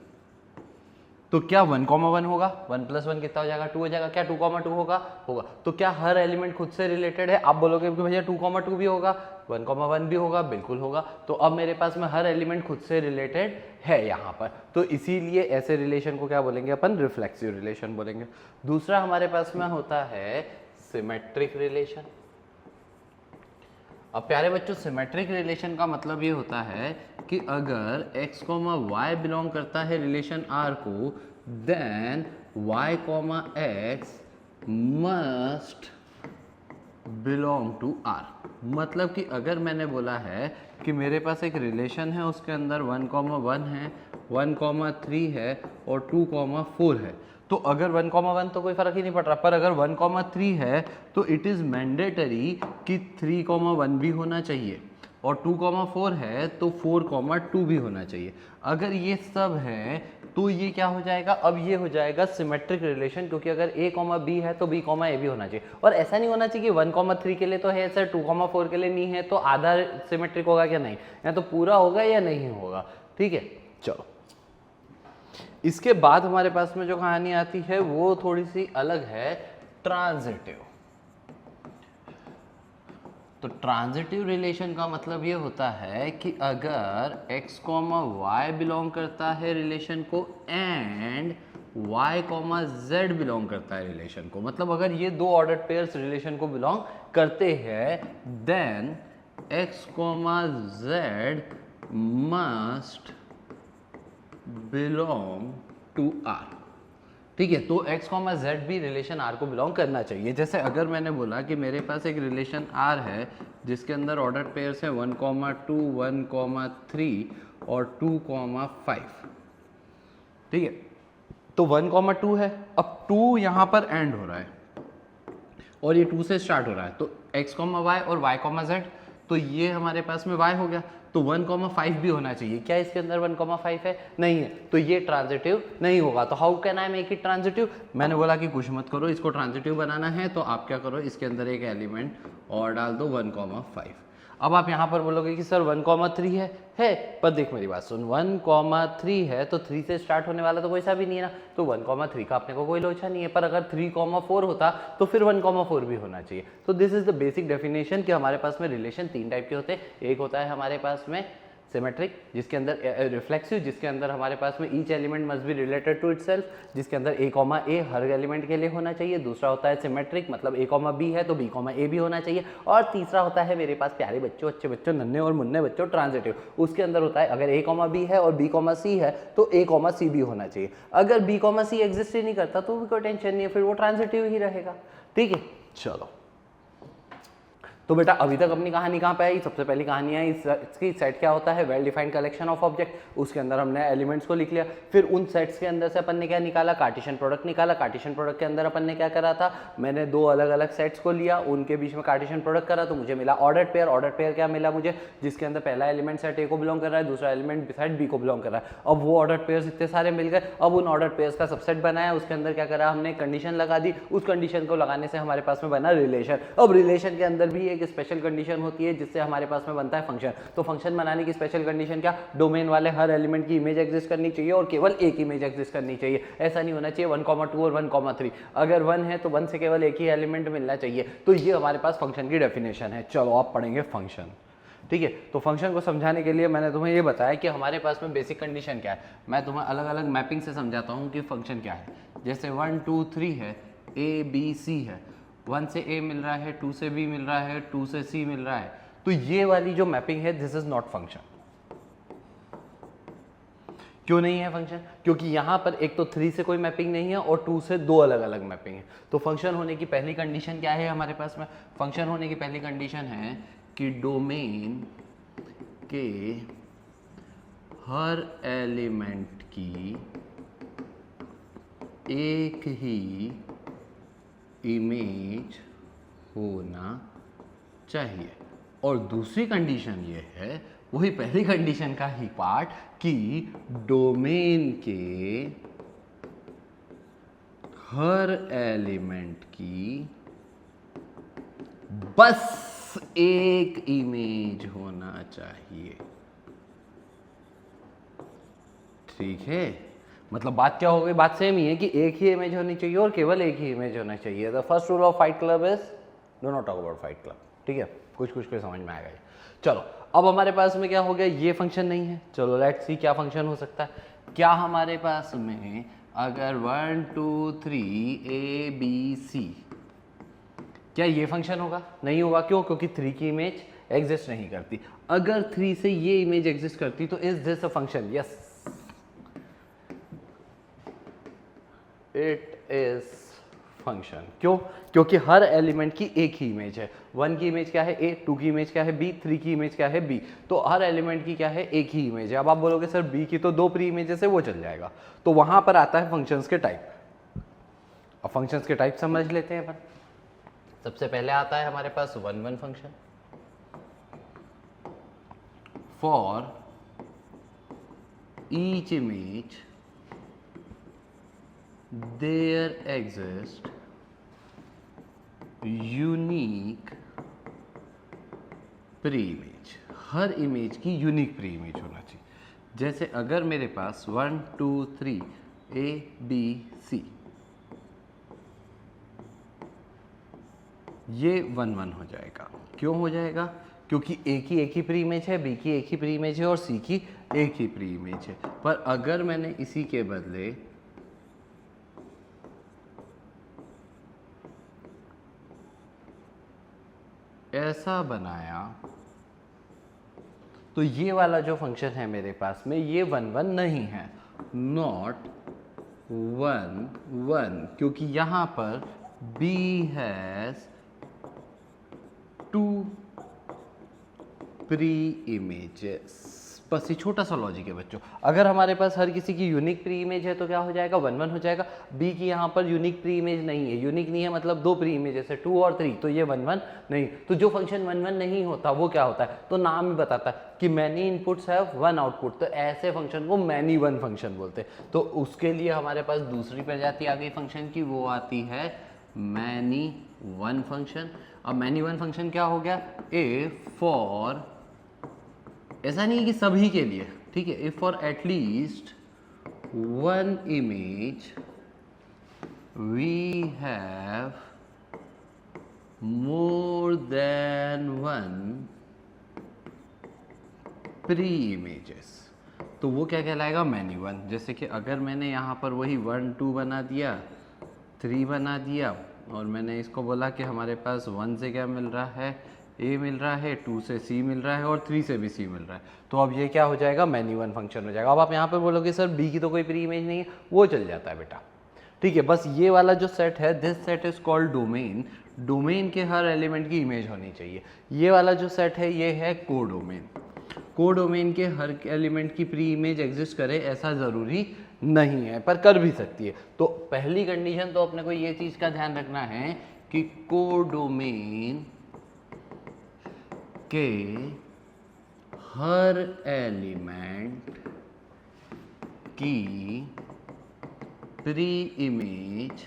तो क्या 1,1 होगा, 1 + 1 कितना हो जाएगा, 2 हो जाएगा। क्या 2,2 होगा, होगा। तो क्या हर एलिमेंट खुद से रिलेटेड है? आप बोलोगे कि भैया 2,2 भी होगा, 1,1 भी होगा, बिल्कुल होगा। तो अब मेरे पास में हर एलिमेंट खुद से रिलेटेड है यहाँ पर, तो इसीलिए ऐसे रिलेशन को क्या बोलेंगे अपन, रिफ्लेक्सिव रिलेशन बोलेंगे। दूसरा हमारे पास में होता है सिमेट्रिक रिलेशन। अब प्यारे बच्चों, सिमेट्रिक रिलेशन का मतलब ये होता है कि अगर x, y बिलोंग करता है रिलेशन R को, then y, x must belong to R। मतलब कि अगर मैंने बोला है कि मेरे पास एक रिलेशन है, उसके अंदर 1,1 है, 1,3 है और 2,4 है, तो अगर 1,1 तो कोई फर्क ही नहीं पड़ रहा, पर अगर 1,3 है तो इट इज़ मैंडेटरी कि 3,1 भी होना चाहिए, और 2,4 है तो 4,2 भी होना चाहिए। अगर ये सब है तो ये क्या हो जाएगा, अब ये हो जाएगा सिमेट्रिक रिलेशन, क्योंकि अगर a, b है तो b, a भी होना चाहिए। और ऐसा नहीं होना चाहिए कि 1,3 के लिए तो है सर, 2,4 के लिए नहीं है, तो आधा सिमेट्रिक होगा क्या, नहीं, या तो पूरा होगा या नहीं होगा। ठीक है, चलो इसके बाद हमारे पास में जो कहानी आती है वो थोड़ी सी अलग है, ट्रांजिटिव। तो ट्रांजिटिव रिलेशन का मतलब ये होता है कि अगर x, y बिलोंग करता है रिलेशन को एंड y, z बिलोंग करता है रिलेशन को, मतलब अगर ये दो ऑर्डर्ड पेयर्स रिलेशन को बिलोंग करते हैं, then x, z must belong to R। ठीक है, तो x, z भी रिलेशन R को बिलोंग करना चाहिए। जैसे अगर मैंने बोला कि मेरे पास एक रिलेशन R है जिसके अंदर ऑर्डर पेयर्स हैं 1,2, 1,3 और 2,5। ठीक है, तो 1,2 है, अब 2 यहाँ पर एंड हो रहा है और ये 2 से स्टार्ट हो रहा है, तो x, y और y, z, तो ये हमारे पास में y हो गया, तो 1,5 भी होना चाहिए। क्या इसके अंदर 1,5 है? नहीं है, तो ये ट्रांजिटिव नहीं होगा। तो how can I make it transitive? मैंने बोला कि कुछ मत करो, इसको ट्रांजिटिव बनाना है तो आप क्या करो, इसके अंदर एक एलिमेंट और डाल दो 1,5। अब आप यहाँ पर बोलोगे कि सर 1,3 है, पर देख मेरी बात सुन, 1,3 है तो 3 से स्टार्ट होने वाला तो कोई सा भी नहीं है ना, तो 1,3 का अपने को कोई लोचा नहीं है। पर अगर 3,4 होता तो फिर 1,4 भी होना चाहिए। तो this is the basic definition कि हमारे पास में रिलेशन 3 टाइप के होते हैं। एक होता है हमारे पास में सिमेट्रिक, जिसके अंदर रिफ्लेक्सिव, जिसके अंदर हमारे पास में each element must be related to itself, जिसके अंदर a, हर एलिमेंट के लिए होना चाहिए। दूसरा होता है सिमेट्रिक, मतलब a, b है तो b, a भी होना चाहिए। और तीसरा होता है मेरे पास प्यारे बच्चों, अच्छे बच्चों, नन्हे और मुन्ने बच्चों, ट्रांजिटिव। उसके अंदर होता है अगर a, b है और b, c है तो a, c भी होना चाहिए। अगर b, c एग्जिस्ट ही नहीं करता तो भी कोई टेंशन नहीं है, फिर वो ट्रांजिटिव ही रहेगा। ठीक है, चलो तो बेटा अभी तक अपनी कहानी कहाँ पे आई? सबसे पहली कहानी आई इसकी सेट क्या होता है, well defined collection of object. उसके अंदर हमने एलिमेंट्स को लिख लिया, फिर उन सेट्स के अंदर से अपन ने क्या निकाला, कार्टेशियन प्रोडक्ट निकाला। कार्टेशियन प्रोडक्ट के अंदर अपन ने क्या करा था, मैंने दो अलग अलग सेट्स को लिया, उनके बीच में कार्टेशियन प्रोडक्ट करा तो मुझे मिला ऑर्डर्ड पेयर। ऑर्डर्ड पेयर क्या मिला मुझे, जिसके अंदर पहला एलिमेंट सेट ए को बिलोंग कर रहा है, दूसरा एलिमेंट सेट बी को बिलोंग कर रहा है। अब वो ऑर्डर्ड पेयर्स इतने सारे मिल गए, अब उन ऑर्डर्ड पेयर्स का सबसेट बनाया, उसके अंदर क्या करा हमने, कंडीशन लगा दी। उस कंडीशन को लगाने से हमारे पास में बना रिलेशन। अब रिलेशन के अंदर भी एक स्पेशल कंडीशन होती है जिससे हमारे पास में बनता है फंक्शन। तो फंक्शन बनाने की स्पेशल कंडीशन क्या, डोमेन वाले हर एलिमेंट की इमेज एग्जिस्ट करनी चाहिए और केवल एक इमेज एग्जिस्ट करनी चाहिए। ऐसा नहीं होना चाहिए 1,2 और 1,3। अगर 1 है तो 1 से केवल एक ही एलिमेंट मिलना चाहिए। तो ये हमारे पास फंक्शन की डेफिनेशन है। चलो आप पढ़ेंगे फंक्शन। ठीक है, तो फंक्शन को समझाने के लिए मैंने तुम्हें ये बताया कि हमारे पास में बेसिक कंडीशन क्या है। मैं तुम्हें अलग अलग मैपिंग से समझाता हूँ कि फंक्शन क्या है। जैसे 1, 2, 3 है, ए बी सी है, 1 से ए मिल रहा है, 2 से बी मिल रहा है, 2 से सी मिल रहा है, तो ये वाली जो मैपिंग है दिस इज नॉट फंक्शन। क्यों नहीं है फंक्शन? क्योंकि यहां पर एक तो 3 से कोई मैपिंग नहीं है और 2 से दो अलग अलग मैपिंग है। तो फंक्शन होने की पहली कंडीशन क्या है हमारे पास में, फंक्शन होने की पहली कंडीशन है कि डोमेन के हर एलिमेंट की एक ही इमेज होना चाहिए। और दूसरी कंडीशन ये है, वही पहली कंडीशन का ही पार्ट, कि डोमेन के हर एलिमेंट की बस एक इमेज होना चाहिए। ठीक है, मतलब बात क्या हो गई, बात सेम ही है कि एक ही इमेज होनी चाहिए और केवल एक ही इमेज होना चाहिए। The first rule of fight club is do not talk about fight club. ठीक है, कुछ कुछ को समझ में आएगा ये। चलो अब हमारे पास में क्या हो गया, ये फंक्शन नहीं है। चलो लेट्स सी क्या फंक्शन हो सकता है। क्या हमारे पास में अगर 1 2 3 ए बी सी, क्या ये फंक्शन होगा? नहीं होगा। क्यों? क्योंकि 3 की इमेज एग्जिस्ट नहीं करती। अगर 3 से ये इमेज एग्जिस्ट करती तो is this a function? Yes, it is function. क्यों? क्योंकि हर एलिमेंट की एक ही इमेज है। 1 की इमेज क्या है ए, 2 की इमेज क्या है बी, 3 की इमेज क्या है बी। तो हर एलिमेंट की क्या है, एक ही इमेज है। अब आप बोलोगे सर बी की तो 2 प्री इमेजेस है, वो चल जाएगा। तो वहां पर आता है फंक्शंस के टाइप। अब फंक्शंस के टाइप समझ लेते हैं अपन। सबसे पहले आता है हमारे पास 1 1 function. For each image there exist unique pre image. Her image की यूनिक प्री इमेज होना चाहिए। जैसे अगर मेरे पास 1 2 3 ए बी सी, ये 1 1 हो जाएगा। क्यों हो जाएगा? क्योंकि ए की एक ही प्री इमेज है, बी की एक ही प्री इमेज है और सी की एक ही प्री इमेज है। पर अगर मैंने इसी के बदले ऐसा बनाया तो ये वाला जो फंक्शन है मेरे पास में, ये 1 1 नहीं है, नॉट 1 1, क्योंकि यहां पर B हैज 2 प्री इमेजेस। बस ये छोटा सा लॉजिक है बच्चों। अगर हमारे पास हर किसी की यूनिक प्री इमेज है तो क्या हो जाएगा, 1 1 हो जाएगा। बी की यहाँ पर यूनिक प्री इमेज नहीं है। यूनिक नहीं है मतलब 2 प्री इमेजेस है, 2 और 3, तो ये 1 1 नहीं। तो जो फंक्शन 1 1 नहीं होता वो क्या होता है, तो नाम ही बताता है कि मैनी इनपुट्स हैव 1 आउटपुट। तो ऐसे फंक्शन को मैनी 1 फंक्शन बोलते हैं। तो उसके लिए हमारे पास दूसरी प्रजाति आ गई फंक्शन की, वो आती है मैनी 1 फंक्शन। अब मैनी 1 फंक्शन क्या हो गया, ए फॉर, ऐसा नहीं है कि सभी के लिए, ठीक है, if for at least 1 image we have more than 1 pre images, तो वो क्या कहलाएगा, मैनी 1। जैसे कि अगर मैंने यहाँ पर वही 1 2 बना दिया, 3 बना दिया, और मैंने इसको बोला कि हमारे पास 1 से क्या मिल रहा है, ए मिल रहा है, 2 से सी मिल रहा है और 3 से भी सी मिल रहा है, तो अब ये क्या हो जाएगा, मैनी 1 फंक्शन हो जाएगा। अब आप यहाँ पे बोलोगे सर बी की तो कोई प्री इमेज नहीं है, वो चल जाता है बेटा। ठीक है, बस ये वाला जो सेट है, this set is called domain. Domain के हर एलिमेंट की इमेज होनी चाहिए। ये वाला जो सेट है ये है कोडोमेन। कोडोमेन के हर एलिमेंट की प्री इमेज एग्जिस्ट करे ऐसा ज़रूरी नहीं है, पर कर भी सकती है। तो पहली कंडीशन तो अपने को ये चीज़ का ध्यान रखना है कि कोडोमेन के हर एलिमेंट की प्री इमेज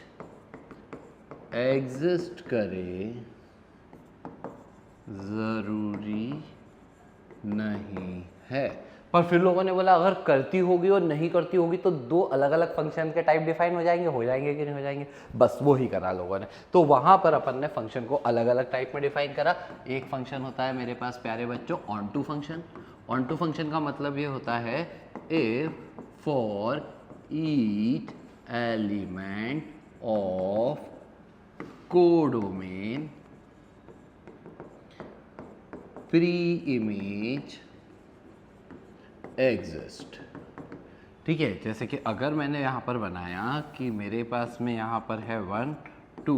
एग्जिस्ट करे जरूरी नहीं है। पर फिर लोगों ने बोला अगर करती होगी और नहीं करती होगी तो 2 अलग अलग फंक्शन के टाइप डिफाइन हो जाएंगे कि नहीं हो जाएंगे, बस वो ही करा लोगों ने। तो वहां पर अपन ने फंक्शन को अलग अलग टाइप में डिफाइन करा। एक फंक्शन होता है मेरे पास प्यारे बच्चों onto function. Onto function का मतलब ये होता है if for each element of codomain pre image exist. ठीक है, जैसे कि अगर मैंने यहाँ पर बनाया कि मेरे पास में यहाँ पर है 1 2,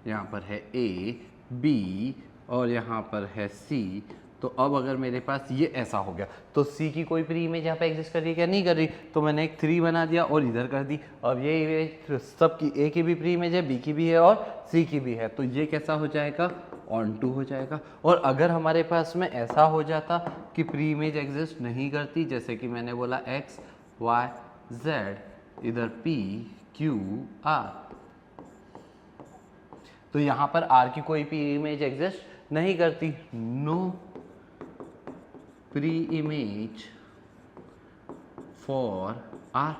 यहाँ पर है ए बी और यहाँ पर है सी, तो अब अगर मेरे पास ये ऐसा हो गया तो सी की कोई प्री इमेज यहाँ पे एग्जिस्ट कर रही है क्या, नहीं कर रही। तो मैंने एक 3 बना दिया और इधर कर दी। अब ये इमेज सबकी, ए की भी प्री इमेज है, बी की भी है और सी की भी है, तो ये कैसा हो जाएगा, ऑन टू हो जाएगा। और अगर हमारे पास में ऐसा हो जाता कि प्री इमेज एग्जिस्ट नहीं करती, जैसे कि मैंने बोला एक्स वाई जेड, इधर पी क्यू आर, तो यहाँ पर आर की कोई प्री इमेज एग्जिस्ट नहीं करती, no pre image for R.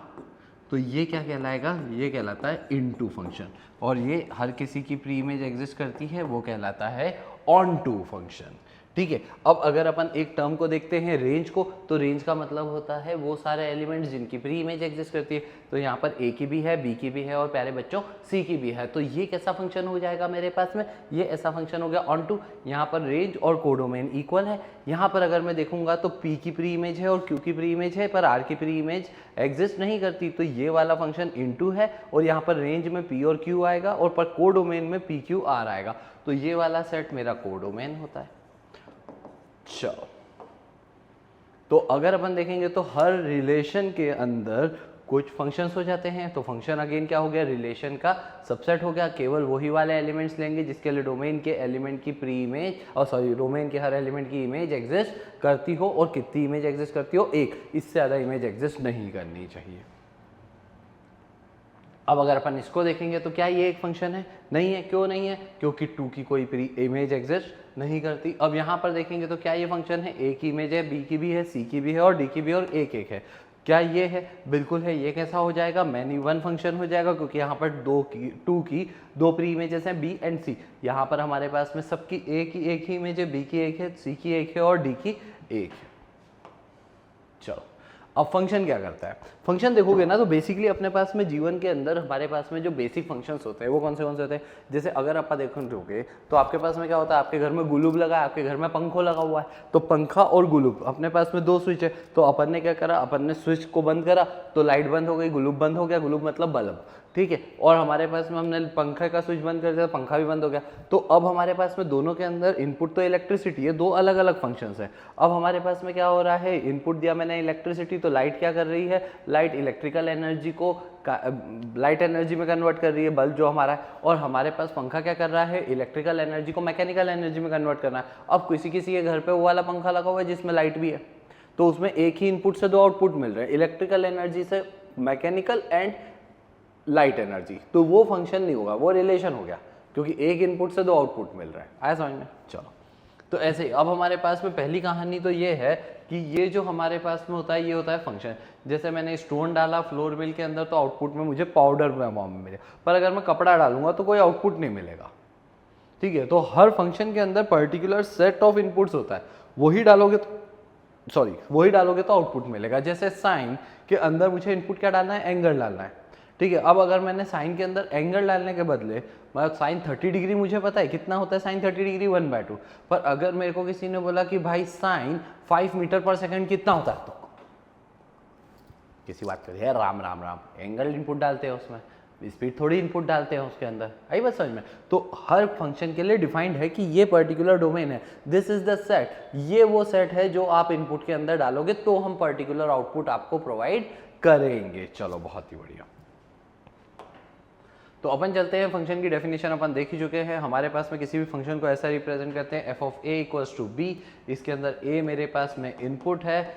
तो ये क्या कहलाएगा, ये कहलाता है इनटू फंक्शन, और ये हर किसी की प्री इमेज एग्जिस्ट करती है, वो कहलाता है ऑन टू फंक्शन। ठीक है, अब अगर अपन एक टर्म को देखते हैं रेंज को, तो रेंज का मतलब होता है वो सारे एलिमेंट्स जिनकी प्री इमेज एग्जिस्ट करती है। तो यहाँ पर ए की भी है, बी की भी है, और प्यारे बच्चों सी की भी है। तो ये कैसा फंक्शन हो जाएगा मेरे पास में, ये ऐसा फंक्शन हो गया ऑन टू। यहाँ पर रेंज और कोडोमेन इक्वल है। यहाँ पर अगर मैं देखूंगा तो पी की प्री इमेज है और क्यू की प्री इमेज है, पर आर की प्री इमेज एग्जिस्ट नहीं करती, तो ये वाला फंक्शन इनटू है। और यहाँ पर रेंज में पी और क्यू आएगा और पर कोडोमेन में पी क्यू आर आएगा, तो ये वाला सेट मेरा कोडोमेन होता है। चलो, तो अगर अपन देखेंगे तो हर रिलेशन के अंदर कुछ फंक्शंस हो जाते हैं। तो फंक्शन अगेन क्या हो गया, रिलेशन का सबसेट हो गया। केवल वही वाले एलिमेंट्स लेंगे जिसके लिए डोमेन के एलिमेंट की प्री इमेज, और सॉरी डोमेन के हर एलिमेंट की इमेज एग्जिस्ट करती हो। और कितनी इमेज एग्जिस्ट करती हो, एक, इससे ज़्यादा इमेज एग्जिस्ट नहीं करनी चाहिए। अब अगर अपन इसको देखेंगे तो क्या ये एक फंक्शन है, नहीं है। क्यों नहीं है, क्योंकि 2 की कोई प्री इमेज एग्जिस्ट नहीं करती। अब यहाँ पर देखेंगे तो क्या ये फंक्शन है, ए की इमेज है, बी की भी है, सी की भी है और डी की भी है, और एक एक है। क्या ये है, बिल्कुल है। ये कैसा हो जाएगा, मैनी वन फंक्शन हो जाएगा, क्योंकि यहाँ पर 2 की 2 प्री इमेजेस हैं, बी एंड सी। यहाँ पर हमारे पास में सबकी ए की एक ही इमेज है, बी की एक है, सी की एक है और डी की एक है। चलो, अब फंक्शन क्या करता है, फंक्शन देखोगे ना तो बेसिकली अपने पास में जीवन के अंदर हमारे पास में जो बेसिक फंक्शंस होते हैं वो कौन से होते हैं। जैसे अगर आप देखोगे तो आपके पास में क्या होता है, आपके घर में गुलूब लगा है, आपके घर में पंखो लगा हुआ है, तो पंखा और गुलूब अपने पास में 2 स्विच है। तो अपन ने क्या करा, अपन ने स्विच को बंद करा तो लाइट बंद हो गई, गुलूब बंद हो गया, गुलूब मतलब बल्ब, ठीक है। और हमारे पास में हमने पंखे का स्विच बंद कर दिया, पंखा भी बंद हो गया। तो अब हमारे पास में दोनों के अंदर इनपुट तो इलेक्ट्रिसिटी है, 2 अलग अलग फंक्शंस है। अब हमारे पास में क्या हो रहा है, इनपुट दिया मैंने इलेक्ट्रिसिटी, तो लाइट क्या कर रही है, लाइट इलेक्ट्रिकल एनर्जी को लाइट एनर्जी में कन्वर्ट कर रही है, बल्ब जो हमारा है। और हमारे पास पंखा क्या कर रहा है, इलेक्ट्रिकल एनर्जी को मैकेनिकल एनर्जी में कन्वर्ट करना है। अब किसी किसी के घर पे वो वाला पंखा लगा हुआ है जिसमें लाइट भी है, तो उसमें एक ही इनपुट से 2 आउटपुट मिल रहे हैं, इलेक्ट्रिकल एनर्जी से मैकेनिकल एंड लाइट एनर्जी। तो वो फंक्शन नहीं होगा, वो रिलेशन हो गया, क्योंकि एक इनपुट से 2 आउटपुट मिल रहा है। आया समझ में। चलो, तो ऐसे ही अब हमारे पास में पहली कहानी तो ये है कि ये जो हमारे पास में होता है ये होता है फंक्शन। जैसे मैंने स्टोन डाला फ्लोर मिल के अंदर तो आउटपुट में मुझे पाउडर फॉर्म में मिले, पर अगर मैं कपड़ा डालूंगा तो कोई आउटपुट नहीं मिलेगा, ठीक है। तो हर फंक्शन के अंदर पर्टिकुलर सेट ऑफ इनपुट्स होता है, वही डालोगे तो आउटपुट मिलेगा। जैसे साइन के अंदर मुझे इनपुट क्या डालना है, एंगल डालना है, ठीक है। अब अगर मैंने साइन के अंदर एंगल डालने के बदले, मतलब साइन 30 डिग्री मुझे पता है कितना होता है साइन 30 डिग्री 1/2, पर अगर मेरे को किसी ने बोला कि भाई साइन 5 मीटर पर सेकंड कितना होता है, तो किसी बात करिए राम राम राम, एंगल इनपुट डालते हैं उसमें, स्पीड थोड़ी इनपुट डालते हैं उसके अंदर। आई बात समझ में। तो हर फंक्शन के लिए डिफाइंड है कि ये पर्टिकुलर डोमेन है, दिस इज द सेट, ये वो सेट है जो आप इनपुट के अंदर डालोगे तो हम पर्टिकुलर आउटपुट आपको प्रोवाइड करेंगे। चलो, बहुत ही बढ़िया। तो अपन चलते हैं, फंक्शन की डेफिनेशन अपन देख ही चुके हैं। हमारे पास में किसी भी फंक्शन को ऐसा रिप्रेजेंट करते हैं, f of a equals to b। इसके अंदर a मेरे पास में इनपुट है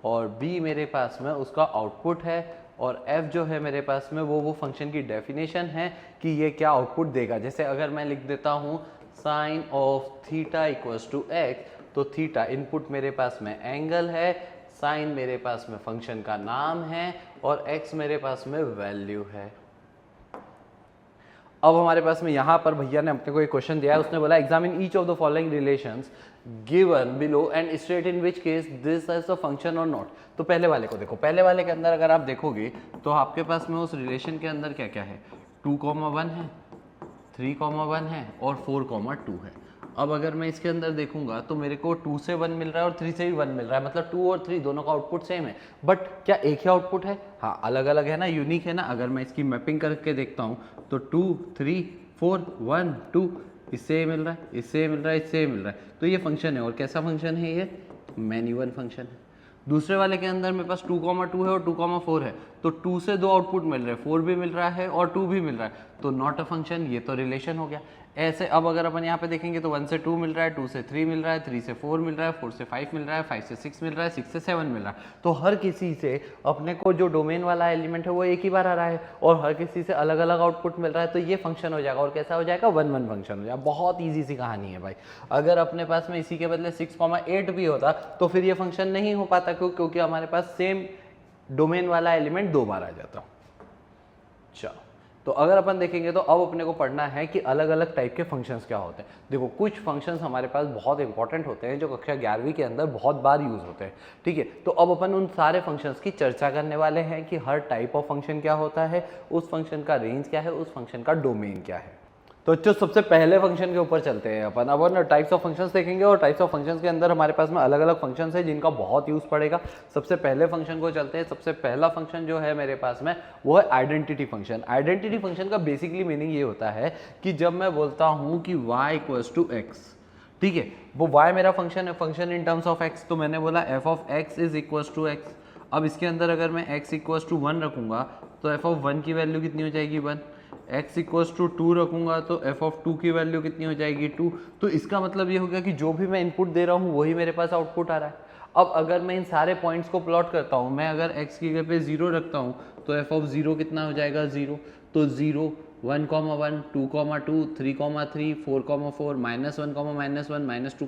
और b मेरे पास में उसका आउटपुट है, और f जो है मेरे पास में वो फंक्शन की डेफिनेशन है कि ये क्या आउटपुट देगा। जैसे अगर मैं लिख देता हूँ sine of theta equals to x, तो थीटा इनपुट मेरे पास में एंगल है, साइन मेरे पास में फंक्शन का नाम है, और x मेरे पास में वैल्यू है। अब हमारे पास में यहाँ पर भैया ने अपने को एक क्वेश्चन दिया है, उसने बोला examine each of the following relations given below and state in which case this is a function और नॉट। तो पहले वाले को देखो, पहले वाले के अंदर अगर आप देखोगे तो आपके पास में उस रिलेशन के अंदर क्या क्या है, 2,1 है, 3,1 है और 4,2 है। अब अगर मैं इसके अंदर देखूंगा तो मेरे को 2 से 1 मिल रहा है और 3 से भी 1 मिल रहा है, मतलब 2 और 3 दोनों का आउटपुट सेम है। बट क्या एक ही आउटपुट है? हाँ, अलग अलग है ना, यूनिक है ना। अगर मैं इसकी मैपिंग करके देखता हूँ तो 2, 3, 4, 1, 2, इससे मिल रहा है, इससे मिल रहा है, इससे मिल रहा है। तो ये फंक्शन है, और कैसा फंक्शन है ये? मैनी वन फंक्शन है। दूसरे वाले के अंदर मेरे पास 2,2 है और 2,4 है, तो 2 से 2 आउटपुट मिल रहे हैं, 4 भी मिल रहा है और 2 भी मिल रहा है, तो नॉट अ फंक्शन, ये तो रिलेशन हो गया। ऐसे अब अगर अपन यहाँ पे देखेंगे तो 1 से 2 मिल रहा है, 2 से 3 मिल रहा है, 3 से 4 मिल रहा है, 4 से 5 मिल रहा है, 5 से 6 मिल रहा है, 6 से 7 मिल रहा है। तो हर किसी से अपने को जो डोमेन वाला एलिमेंट है वो एक ही बार आ रहा है, और हर किसी से अलग अलग आउटपुट मिल रहा है, तो ये फंक्शन हो जाएगा। और कैसा हो जाएगा? 1-1 फंक्शन हो जाएगा। बहुत ईजी सी कहानी है भाई। अगर अपने पास में इसी के बदले 6,8 भी होता तो फिर ये फंक्शन नहीं हो पाता, क्योंकि हमारे पास सेम डोमेन वाला एलिमेंट 2 बार आ जाता। चलो, तो अगर अपन देखेंगे तो अब अपने को पढ़ना है कि अलग अलग टाइप के फंक्शंस क्या होते हैं। देखो, कुछ फंक्शंस हमारे पास बहुत इंपॉर्टेंट होते हैं जो कक्षा 11वीं के अंदर बहुत बार यूज़ होते हैं, ठीक है। तो अब अपन उन सारे फंक्शंस की चर्चा करने वाले हैं कि हर टाइप ऑफ फंक्शन क्या होता है, उस फंक्शन का रेंज क्या है, उस फंक्शन का डोमेन क्या है। तो जो सबसे पहले फंक्शन के ऊपर चलते हैं अपन। अब ना टाइप्स ऑफ फंक्शंस देखेंगे और टाइप्स ऑफ फंक्शंस के अंदर हमारे पास में अलग अलग फंक्शंस है जिनका बहुत यूज़ पड़ेगा। सबसे पहले फंक्शन को चलते हैं। सबसे पहला फंक्शन जो है मेरे पास में वो है आइडेंटिटी फंक्शन। आइडेंटिटी फंक्शन का बेसिकली मीनिंग ये होता है कि जब मैं बोलता हूँ कि y इक्वल्स टू एक्स, ठीक है, वो y मेरा फंक्शन है, function in terms of x, तो मैंने बोला f of x is equals to x. अब इसके अंदर अगर मैं x इक्वल्स टू 1 रखूँगा तो f ऑफ 1 की वैल्यू कितनी हो जाएगी 1, x इक्वल्स टू 2 रखूंगा तो f ऑफ 2 की वैल्यू कितनी हो जाएगी 2। तो इसका मतलब ये हो गया कि जो भी मैं इनपुट दे रहा हूँ वही मेरे पास आउटपुट आ रहा है। अब अगर मैं इन सारे पॉइंट्स को प्लॉट करता हूँ, मैं अगर x की जगह पे 0 रखता हूँ तो f ऑफ 0 कितना हो जाएगा 0। तो 0, 1, 1, 2, 2, 3, 3, 4, 4, -1, -1, -2,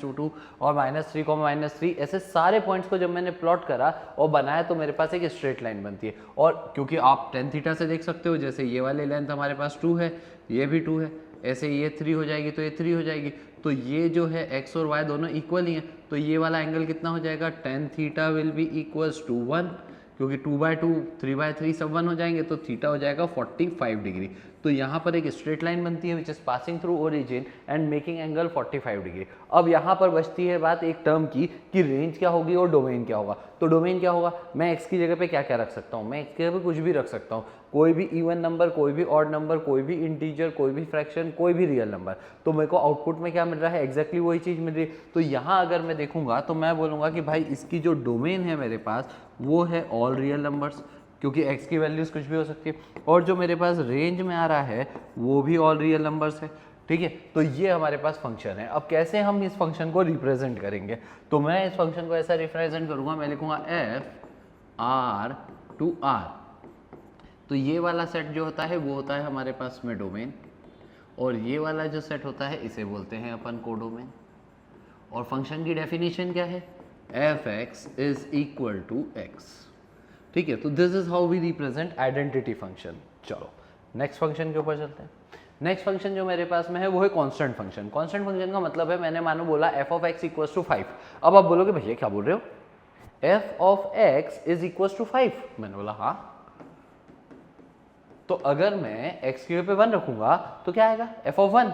-2 और -3, -3, ऐसे सारे पॉइंट्स को जब मैंने प्लॉट करा और बनाया तो मेरे पास एक स्ट्रेट लाइन बनती है। और क्योंकि आप tan थीटा से देख सकते हो, जैसे ये वाले लेंथ हमारे पास 2 है, ये भी 2 है, ऐसे ये 3 हो जाएगी तो ये 3 हो जाएगी। तो ये जो है x और y दोनों इक्वल ही हैं, तो ये वाला एंगल कितना हो जाएगा, tan theta will be equals to 1, क्योंकि 2/2, 3/3 सब 1 हो जाएंगे तो थीटा हो जाएगा 45 डिग्री। तो यहाँ पर एक स्ट्रेट लाइन बनती है which is passing through origin and making angle 45 degree. अब यहाँ पर बचती है बात एक टर्म की कि रेंज क्या होगी और डोमेन क्या होगा। तो डोमेन क्या होगा, मैं x की जगह पे क्या क्या रख सकता हूँ, मैं x की जगह पे कुछ भी रख सकता हूँ, कोई भी इवन नंबर, कोई भी ऑड नंबर, कोई भी इंटीजर, कोई भी फ्रैक्शन, कोई भी रियल नंबर। तो मेरे को आउटपुट में क्या मिल रहा है, एग्जैक्टली वही चीज़ मिल रही है। तो यहाँ अगर मैं देखूंगा तो मैं बोलूँगा कि भाई इसकी जो डोमेन है मेरे पास वो है ऑल रियल नंबर्स, क्योंकि x की वैल्यूज कुछ भी हो सकती है, और जो मेरे पास रेंज में आ रहा है वो भी ऑल रियल नंबर्स है, ठीक है। तो ये हमारे पास फंक्शन है। अब कैसे हम इस फंक्शन को रिप्रेजेंट करेंगे, तो मैं इस फंक्शन को ऐसा रिप्रेजेंट करूंगा, मैं लिखूंगा f r to r। तो ये वाला सेट जो होता है वो होता है हमारे पास में डोमेन, और ये वाला जो सेट होता है इसे बोलते हैं अपन कोडोमेन। और फंक्शन की डेफिनेशन क्या है, f(x) is equal to x, ठीक है। तो this is how we represent identity function. चलो नेक्स्ट फंक्शन के ऊपर चलते हैं। नेक्स्ट फंक्शन जो मेरे पास में है वो है कांस्टेंट फंक्शन। कांस्टेंट फंक्शन का मतलब है, मैंने मानो बोला f of x equals to 5। अब आप बोलोगे भैया क्या बोल रहे हो, f of x is equals to 5, मैंने बोला हाँ। तो अगर मैं x की जगह पे 1 रखूंगा तो क्या आएगा, f ऑफ 1,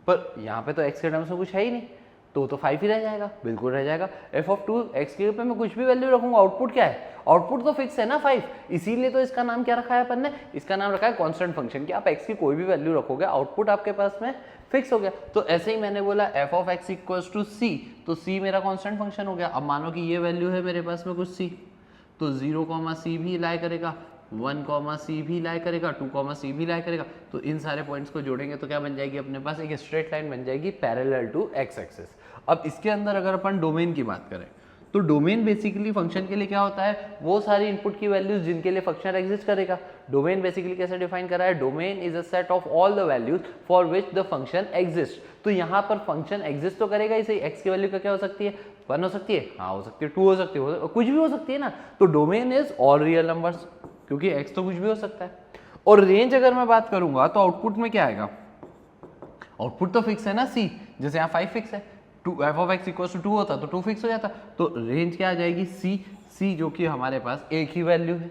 पर यहाँ पे तो x के टर्म्स में कुछ है ही नहीं, तो 5 ही रह जाएगा, बिल्कुल रह जाएगा। f ऑफ 2, x के पे मैं कुछ भी वैल्यू रखूंगा, आउटपुट क्या है, आउटपुट तो फिक्स है ना 5, इसीलिए तो इसका नाम क्या रखा है अपन ने, इसका नाम रखा है कांस्टेंट फंक्शन, कि आप x की कोई भी वैल्यू रखोगे आउटपुट आपके पास में फिक्स हो गया। तो ऐसे ही मैंने बोला f of x equals to c, तो c मेरा कांस्टेंट फंक्शन हो गया। अब मानो कि ये वैल्यू है मेरे पास में कुछ c, तो 0, c भी लाई करेगा, 1, c भी लाई करेगा, 2, c भी लाई करेगा। तो इन सारे पॉइंट्स को जोड़ेंगे तो क्या बन जाएगी अपने पास, एक स्ट्रेट लाइन बन जाएगी पैरेलल टू x एक्सिस। अब इसके अंदर अगर अपन डोमेन की बात करें तो डोमेन बेसिकली फंक्शन के लिए क्या होता है, वो सारी इनपुट की वैल्यूज जिनके लिए फंक्शन एग्जिस्ट करेगा। डोमेन बेसिकली कैसे डिफाइन करा है, domain is a set of all the values for which the function exist. तो यहाँ पर फंक्शन एग्जिस्ट तो करेगा इसे, x की वैल्यू क्या हो सकती है, 1 हो सकती है, हाँ हो सकती है, 2 हो सकती है, कुछ भी हो सकती है ना। तो domain is all real numbers, क्योंकि x तो कुछ भी हो सकता है। और रेंज अगर मैं बात करूंगा तो आउटपुट में क्या आएगा, आउटपुट तो फिक्स है ना c, जैसे यहाँ 5 फिक्स है, f of x equals to 2 होता तो 2 फिक्स हो जाता। तो रेंज क्या आ जाएगी c जो कि हमारे पास एक ही वैल्यू है,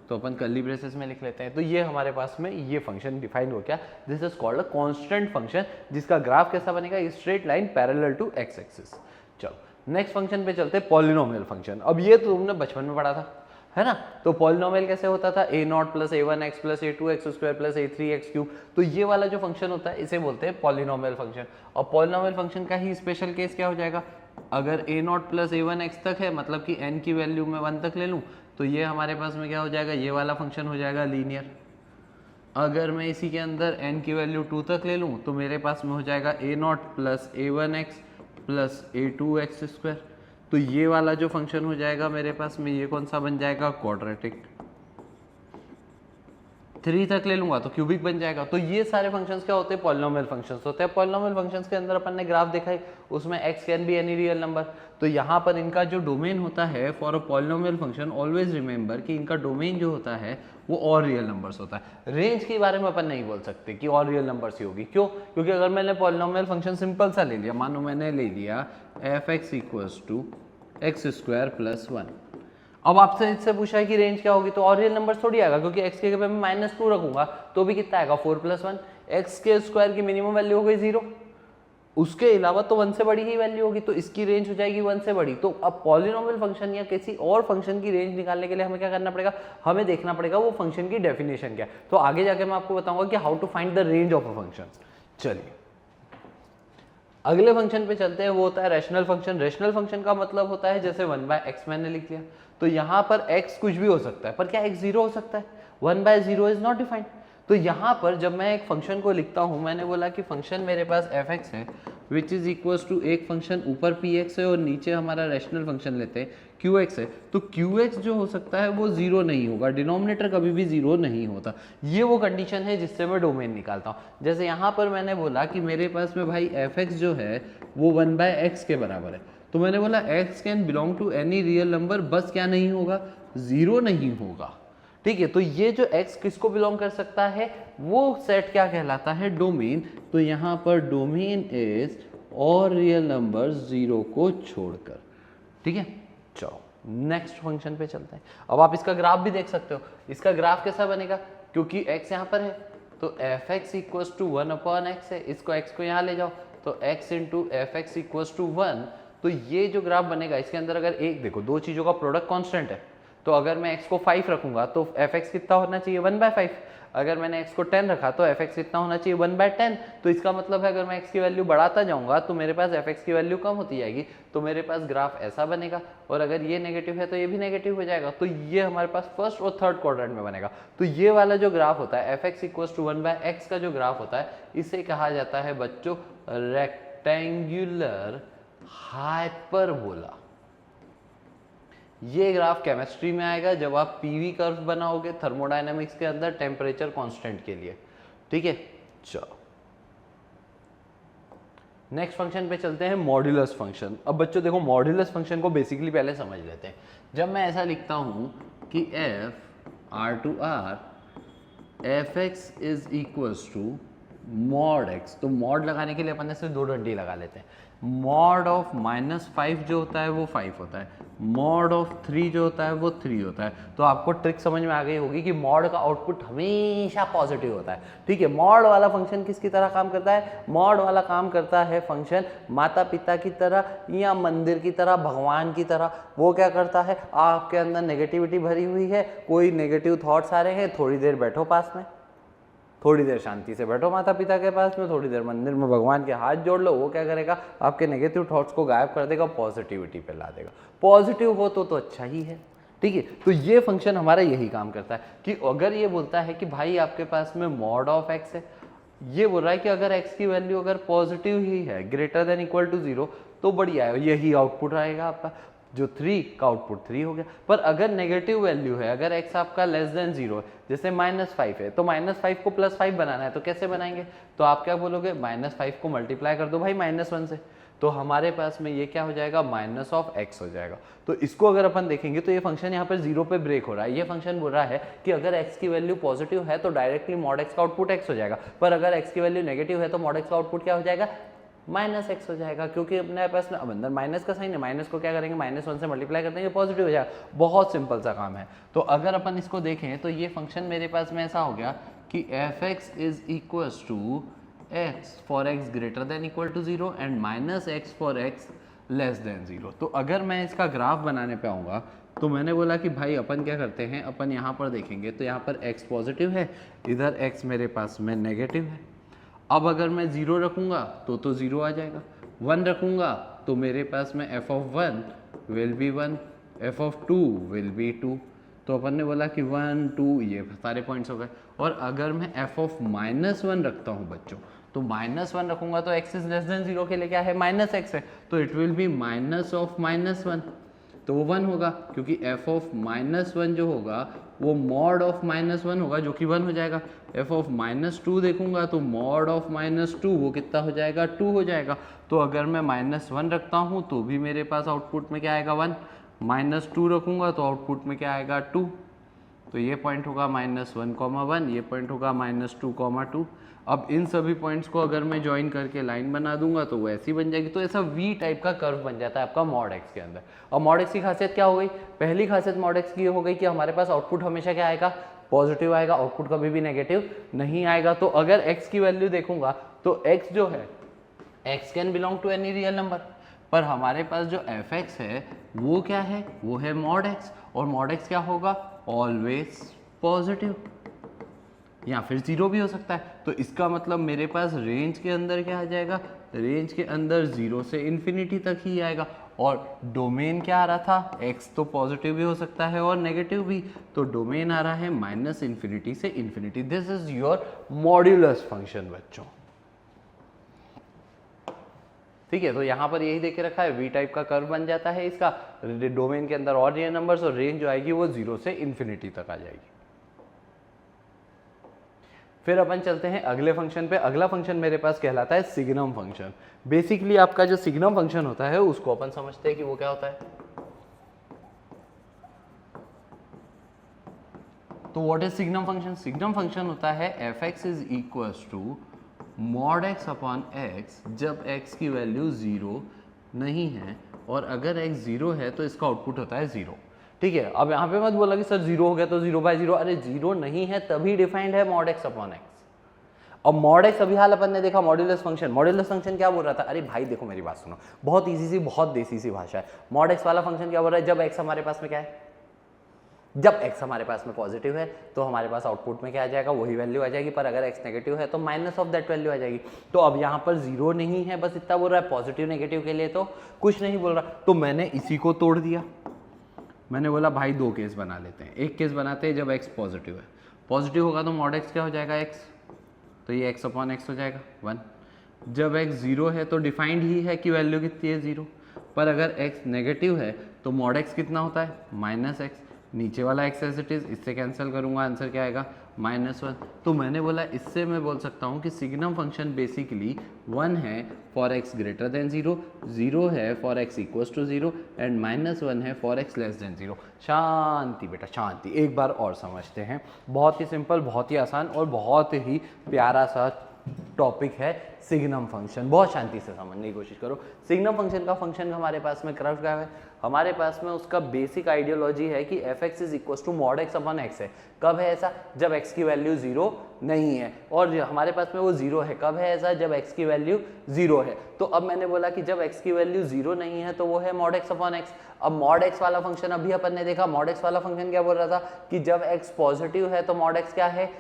तो अपन कर्ली ब्रेसेस में लिख लेते हैं। तो ये हमारे पास में ये फंक्शन डिफाइन हो गया, this is called a constant function, जिसका ग्राफ कैसा बनेगा, straight line parallel to x axis. चलो नेक्स्ट फंक्शन पे चलते हैं, पॉलिनोमियल फंक्शन। अब ये तो तुमने बचपन में पढ़ा था, है ना। तो पॉलिनोमियल कैसे होता था, a0 plus a1x plus a2x square plus a3x cube. तो ये वाला जो फंक्शन होता है इसे बोलते हैं पॉलिनोमियल फंक्शन। और पॉलिनोमियल फंक्शन का ही स्पेशल केस क्या हो जाएगा, अगर a0 प्लस a1x तक है, मतलब कि n की वैल्यू मैं 1 तक ले लूँ, तो ये हमारे पास में क्या हो जाएगा, ये वाला फंक्शन हो जाएगा लीनियर। अगर मैं इसी के अंदर n की वैल्यू 2 तक ले लूँ तो मेरे पास में हो जाएगा a0 plus a1x plus a2x square. तो ये वाला जो फंक्शन हो जाएगा मेरे पास में, ये कौन सा बन जाएगा, क्वाड्रेटिक, 3 तक ले लूंगा तो क्यूबिक बन जाएगा। तो ये सारे फंक्शंस क्या होते हैं? पॉलिनोमियल फंक्शंस होते हैं। पॉलिनोमियल फंक्शंस के अंदर अपन ने ग्राफ देखा है, उसमें x can be any real number. तो यहाँ पर इनका जो डोमेन होता है for a polynomial function, always remember कि इनका डोमेन जो होता है वो और रियल नंबर्स होता है। रेंज के बारे में अपन नहीं बोल सकते कि और रियल नंबर्स ही होगी। क्यों? क्योंकि अगर मैंने पॉलिनोमियल फंक्शन सिंपल सा ले लिया, मानो मैंने ले लिया f(x = x² + 1), अब आपसे इससे पूछा है कि रेंज क्या होगी, तो और रियल नंबर थोड़ी आएगा, क्योंकि x के जगह मैं -2 रखूंगा तो भी कितना आएगा? 4 + 1। x के स्क्वायर की मिनिमम वैल्यू हो गई 0, उसके अलावा तो 1 से बड़ी ही वैल्यू होगी, तो इसकी रेंज हो जाएगी 1 से बड़ी। तो अब पॉलिनोमियल फंक्शन या किसी और फंक्शन की रेंज निकालने के लिए हमें क्या करना पड़ेगा? हमें देखना पड़ेगा वो फंक्शन की डेफिनेशन क्या है। तो आगे जाके मैं आपको बताऊंगा कि how to find the range of a function. चलिए अगले फंक्शन पे चलते हैं, वो होता है रैशनल फंक्शन। रैशनल फंक्शन का मतलब होता है जैसे 1/x मैंने लिख लिया, तो यहाँ पर x कुछ भी हो सकता है, पर क्या x 0 हो सकता है? 1/0 इज नॉट डिफाइंड। तो यहाँ पर जब मैं एक फंक्शन को लिखता हूँ, मैंने बोला कि फंक्शन मेरे पास f(x) है विच इज इक्वल्स टू एक फंक्शन ऊपर px है और नीचे हमारा रैशनल फंक्शन लेते हैं qx है। तो qx जो हो सकता है वो 0 नहीं होगा, डिनोमिनेटर कभी भी 0 नहीं होता। ये वो कंडीशन है जिससे मैं डोमेन निकालता हूँ। जैसे यहाँ पर मैंने बोला कि मेरे पास में भाई f(x) जो है वो 1/x के बराबर है, तो मैंने बोला x can belong to any real number, बस क्या नहीं होगा? 0 नहीं होगा। ठीक है, तो ये जो x किसको बिलोंग कर सकता है, वो सेट क्या कहलाता है? डोमेन। तो यहाँ पर डोमेन इज और रियल नंबर 0 को छोड़कर। ठीक है, चलो नेक्स्ट फंक्शन पे चलते हैं। अब आप इसका ग्राफ भी देख सकते हो। इसका ग्राफ कैसा बनेगा? क्योंकि x यहाँ पर है तो f(x) = 1/x है, इसको x को यहाँ ले जाओ तो x × f(x) = 1। तो ये जो ग्राफ बनेगा इसके अंदर अगर एक देखो, दो चीजों का प्रोडक्ट कांस्टेंट है, तो अगर मैं x को 5 रखूंगा तो f(x) कितना होना चाहिए? 1/5। अगर मैंने x को 10 रखा तो f(x) कितना होना चाहिए? 1/10। तो इसका मतलब है अगर मैं x की वैल्यू बढ़ाता जाऊंगा तो मेरे पास f(x) की वैल्यू कम होती जाएगी, तो मेरे पास ग्राफ ऐसा बनेगा। और अगर ये नेगेटिव है तो ये भी नेगेटिव हो जाएगा, तो ये हमारे पास फर्स्ट और थर्ड क्वाड्रेंट में बनेगा। तो ये वाला जो ग्राफ होता है f(x) = 1/x का जो ग्राफ होता है, इसे कहा जाता है बच्चों रेक्टेंगुलर हाइपरबोला। ये ग्राफ केमिस्ट्री में आएगा जब आप पीवी कर्व बनाओगे थर्मोडायनामिक्स के अंदर टेम्परेचर कांस्टेंट के लिए। ठीक है, चलो नेक्स्ट फंक्शन पे चलते हैं, मॉड्यूलस फंक्शन। अब बच्चों देखो, मॉड्यूलस फंक्शन को बेसिकली पहले समझ लेते हैं। जब मैं ऐसा लिखता हूं कि f R⁴ f(x) = mod x, तो मॉड लगाने के लिए अपन ने सिर्फ दो डंडी लगा लेते हैं। मॉड ऑफ -5 जो होता है वो 5 होता है, मॉड ऑफ 3 जो होता है वो 3 होता है। तो आपको ट्रिक समझ में आ गई होगी कि मॉड का आउटपुट हमेशा पॉजिटिव होता है। ठीक है, मॉड वाला फंक्शन किसकी तरह काम करता है? मॉड वाला काम करता है फंक्शन माता पिता की तरह या मंदिर की तरह, भगवान की तरह। वो क्या करता है? आपके अंदर नेगेटिविटी भरी हुई है, कोई नेगेटिव थॉट्स आ रहे हैं, थोड़ी देर बैठो पास में, थोड़ी देर शांति से बैठो माता पिता के पास में, थोड़ी देर मंदिर में भगवान के हाथ जोड़ लो। वो क्या करेगा? आपके नेगेटिव थॉट्स को गायब कर देगा, पॉजिटिविटी पे ला देगा। पॉजिटिव हो तो अच्छा ही है। ठीक है, तो ये फंक्शन हमारा यही काम करता है कि अगर ये बोलता है कि भाई आपके पास में मॉड ऑफ x है, ये बोल रहा है कि अगर x की वैल्यू अगर पॉजिटिव ही है, > 0, तो बढ़िया है, यही आउटपुट आएगा आपका। जो 3 का आउटपुट 3 हो गया। पर अगर नेगेटिव वैल्यू है, अगर x आपका <0 है, जैसे -5 है, तो -5 को +5 बनाना है, तो कैसे बनाएंगे? तो आप क्या बोलोगे? -5 को मल्टीप्लाई कर दो भाई -1 से, तो हमारे पास में ये क्या हो जाएगा? -(x) हो जाएगा। तो इसको अगर अपन देखेंगे तो ये फंक्शन यहाँ पर 0 पे ब्रेक हो रहा है। ये फंक्शन बोल रहा है कि अगर x की वैल्यू पॉजिटिव है तो डायरेक्टली mod x का आउटपुट x हो जाएगा, पर अगर x की वैल्यू नेगेटिव है तो mod x का आउटपुट क्या हो जाएगा? -x हो जाएगा, क्योंकि अपने पास में अब अंदर माइनस का साइन है, माइनस को क्या करेंगे? -1 से मल्टीप्लाई करते हैं, पॉजिटिव हो जाएगा। बहुत सिंपल सा काम है। तो अगर अपन इसको देखें तो ये फंक्शन मेरे पास में ऐसा हो गया कि f(x) = x for x > 0 and -x for x <0। तो अगर मैं इसका ग्राफ बनाने पे आऊँगा तो मैंने बोला कि भाई अपन क्या करते हैं, अपन यहाँ पर देखेंगे तो यहाँ पर x पॉजिटिव है, इधर x मेरे पास में नेगेटिव है। अब अगर मैं 0 रखूँगा तो 0 आ जाएगा, 1 रखूँगा तो मेरे पास में f(1) will be 1, f(2) will be 2। तो अपन ने बोला कि 1 2 ये सारे पॉइंट्स हो गए। और अगर मैं f(-1) रखता हूँ बच्चों, तो -1 रखूँगा तो x is <0 के लिए क्या है? -x है, तो इट विल बी -(-1)। तो वो 1 होगा, क्योंकि एफ ऑफ -1 जो होगा वो मॉड ऑफ -1 होगा, जो कि 1 हो जाएगा। एफ ऑफ -2 देखूंगा तो मॉड ऑफ -2 वो कितना हो जाएगा, 2 हो जाएगा। तो अगर मैं -1 रखता हूँ तो भी मेरे पास आउटपुट में क्या आएगा, 1। -2 रखूंगा तो आउटपुट में क्या आएगा, 2। तो ये पॉइंट होगा -1, ये पॉइंट होगा -2, 2। अब इन सभी पॉइंट्स को अगर मैं ज्वाइन करके लाइन बना दूंगा तो वो ऐसी बन जाएगी। तो ऐसा वी टाइप का कर्व बन जाता है आपका मॉड एक्स के अंदर। और मॉड एक्स की खासियत क्या हो गई, पहली खासियत मॉड एक्स की हो गई कि हमारे पास आउटपुट हमेशा क्या आएगा, पॉजिटिव आएगा, आउटपुट कभी भी नेगेटिव नहीं आएगा। तो अगर एक्स की वैल्यू देखूंगा तो एक्स जो है, x can belong to any real number, पर हमारे पास जो एफ एक्स है वो क्या है, वो है मॉड एक्स। और मॉड एक्स क्या होगा, ऑलवेज पॉजिटिव, या फिर 0 भी हो सकता है। तो इसका मतलब मेरे पास रेंज के अंदर क्या आ जाएगा, रेंज के अंदर 0 से इन्फिनिटी तक ही आएगा। और डोमेन क्या आ रहा था, x तो पॉजिटिव भी हो सकता है और नेगेटिव भी, तो डोमेन आ रहा है -इन्फिनिटी से infinity. This is your modulus function बच्चों, ठीक है। तो यहाँ पर यही देखे रखा है, वी टाइप का कर्व बन जाता है इसका, डोमेन के अंदर और रियल नंबर्स, और रेंज जो आएगी वो 0 से इन्फिनिटी तक आ जाएगी। फिर अपन चलते हैं अगले फंक्शन पे। अगला फंक्शन मेरे पास कहलाता है सिग्नम फंक्शन। बेसिकली आपका जो सिग्नम फंक्शन होता है उसको अपन समझते हैं कि वो क्या होता है। तो what is signum function, signum function होता है f x is equals to mod x upon x जब एक्स की वैल्यू 0 नहीं है, और अगर एक्स 0 है तो इसका आउटपुट होता है 0, ठीक है। अब यहाँ पे मत बोला कि सर 0 हो गया तो 0/0, अरे 0 नहीं है तभी डिफाइंड है मॉड एक्स अपॉन एक्स। अब मॉड एक्स अभी हाल अपन ने देखा मॉड्यूलस फंक्शन, मॉड्यूलस फंक्शन क्या बोल रहा था, अरे भाई देखो मेरी बात सुनो, बहुत इजी सी, बहुत देसी सी भाषा है। मॉड एक्स वाला फंक्शन क्या बोल रहा है, जब एक्स हमारे पास में क्या है, जब x हमारे पास में पॉजिटिव है तो हमारे पास आउटपुट में क्या आ जाएगा, वही वैल्यू आ जाएगी, पर अगर x नेगेटिव है तो माइनस ऑफ दैट वैल्यू आ जाएगी। तो अब यहाँ पर 0 नहीं है, बस इतना बोल रहा है, पॉजिटिव नेगेटिव के लिए तो कुछ नहीं बोल रहा। तो मैंने इसी को तोड़ दिया, मैंने बोला भाई 2 केस बना लेते हैं। एक केस बनाते हैं जब x पॉजिटिव है, पॉजिटिव होगा तो मॉड x क्या हो जाएगा, x, तो ये x अपॉन x हो जाएगा 1। जब x 0 है तो डिफाइंड ही है कि वैल्यू कितनी है, 0, पर अगर x नेगेटिव है तो मॉड x कितना होता है, -x, नीचे वाला x एज इट इज, इससे कैंसिल करूंगा, आंसर क्या आएगा, -1। तो मैंने बोला इससे मैं बोल सकता हूँ कि सिग्नम फंक्शन बेसिकली 1 है फॉर x ग्रेटर देन 0, 0 है for x equals to 0 and -1 है फॉर x लेस देन 0। शांति बेटा शांति, एक बार और समझते हैं। बहुत ही सिंपल, बहुत ही आसान और बहुत ही प्यारा सा टॉपिक है सिग्नम फंक्शन, बहुत शांति से समझने की कोशिश करो। सिग्नम फंक्शन का फंक्शन हमारे पास में कर्व क्या है, हमारे पास में उसका बेसिक आइडियोलॉजी है कि f x is equal to mod x upon x है। कब है ऐसा, जब एक्स की वैल्यू 0 नहीं है, और हमारे पास में वो 0 है। कब है ऐसा, जब एक्स की वैल्यू 0 है। तो अब मैंने बोला कि जब एक्स की वैल्यू 0 नहीं है तो वो है मॉड एक्स अपॉन एक्स। अब मॉड एक्स वाला फंक्शन अभी अपन ने देखा, मॉड एक्स वाला फंक्शन क्या बोल रहा था कि जब एक्स पॉजिटिव है तो मॉड एक्स क्या है,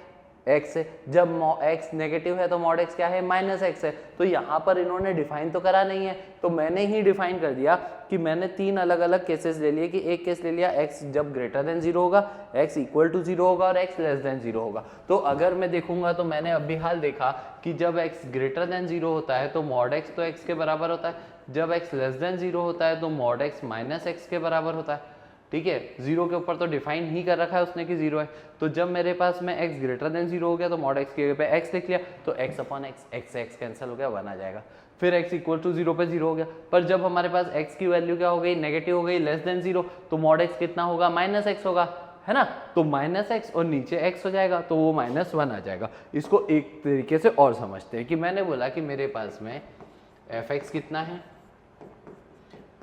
x है, जब x नेगेटिव है तो मॉड x क्या है, -x है। तो यहाँ पर इन्होंने डिफाइन तो करा नहीं है, तो मैंने ही डिफाइन कर दिया कि मैंने 3 अलग अलग केसेस ले लिए कि एक केस ले लिया x जब ग्रेटर देन 0 होगा, x इक्वल टू 0 होगा और x लेस देन 0 होगा। तो अगर मैं देखूंगा तो मैंने अभी हाल देखा कि जब x ग्रेटर देन 0 होता है तो मॉड x तो x के बराबर होता है, जब x लेस देन 0 होता है तो मॉड x -x के बराबर होता है, ठीक है। 0 के ऊपर तो डिफाइन ही कर रखा है उसने कि 0 है। तो जब मेरे पास में x ग्रेटर देन 0 हो गया तो मॉड x के पे x लिख लिया, तो x अपॉन x से x कैंसिल हो गया, 1 आ जाएगा। फिर x इक्वल टू 0 पे 0 हो गया, पर जब हमारे पास x की वैल्यू क्या हो गई, नेगेटिव हो गई, लेस देन 0, तो मॉड x कितना होगा, -x होगा, है ना। तो -x और नीचे x हो जाएगा तो वो -1 आ जाएगा। इसको एक तरीके से और समझते हैं कि मैंने बोला कि मेरे पास में f(x) कितना है,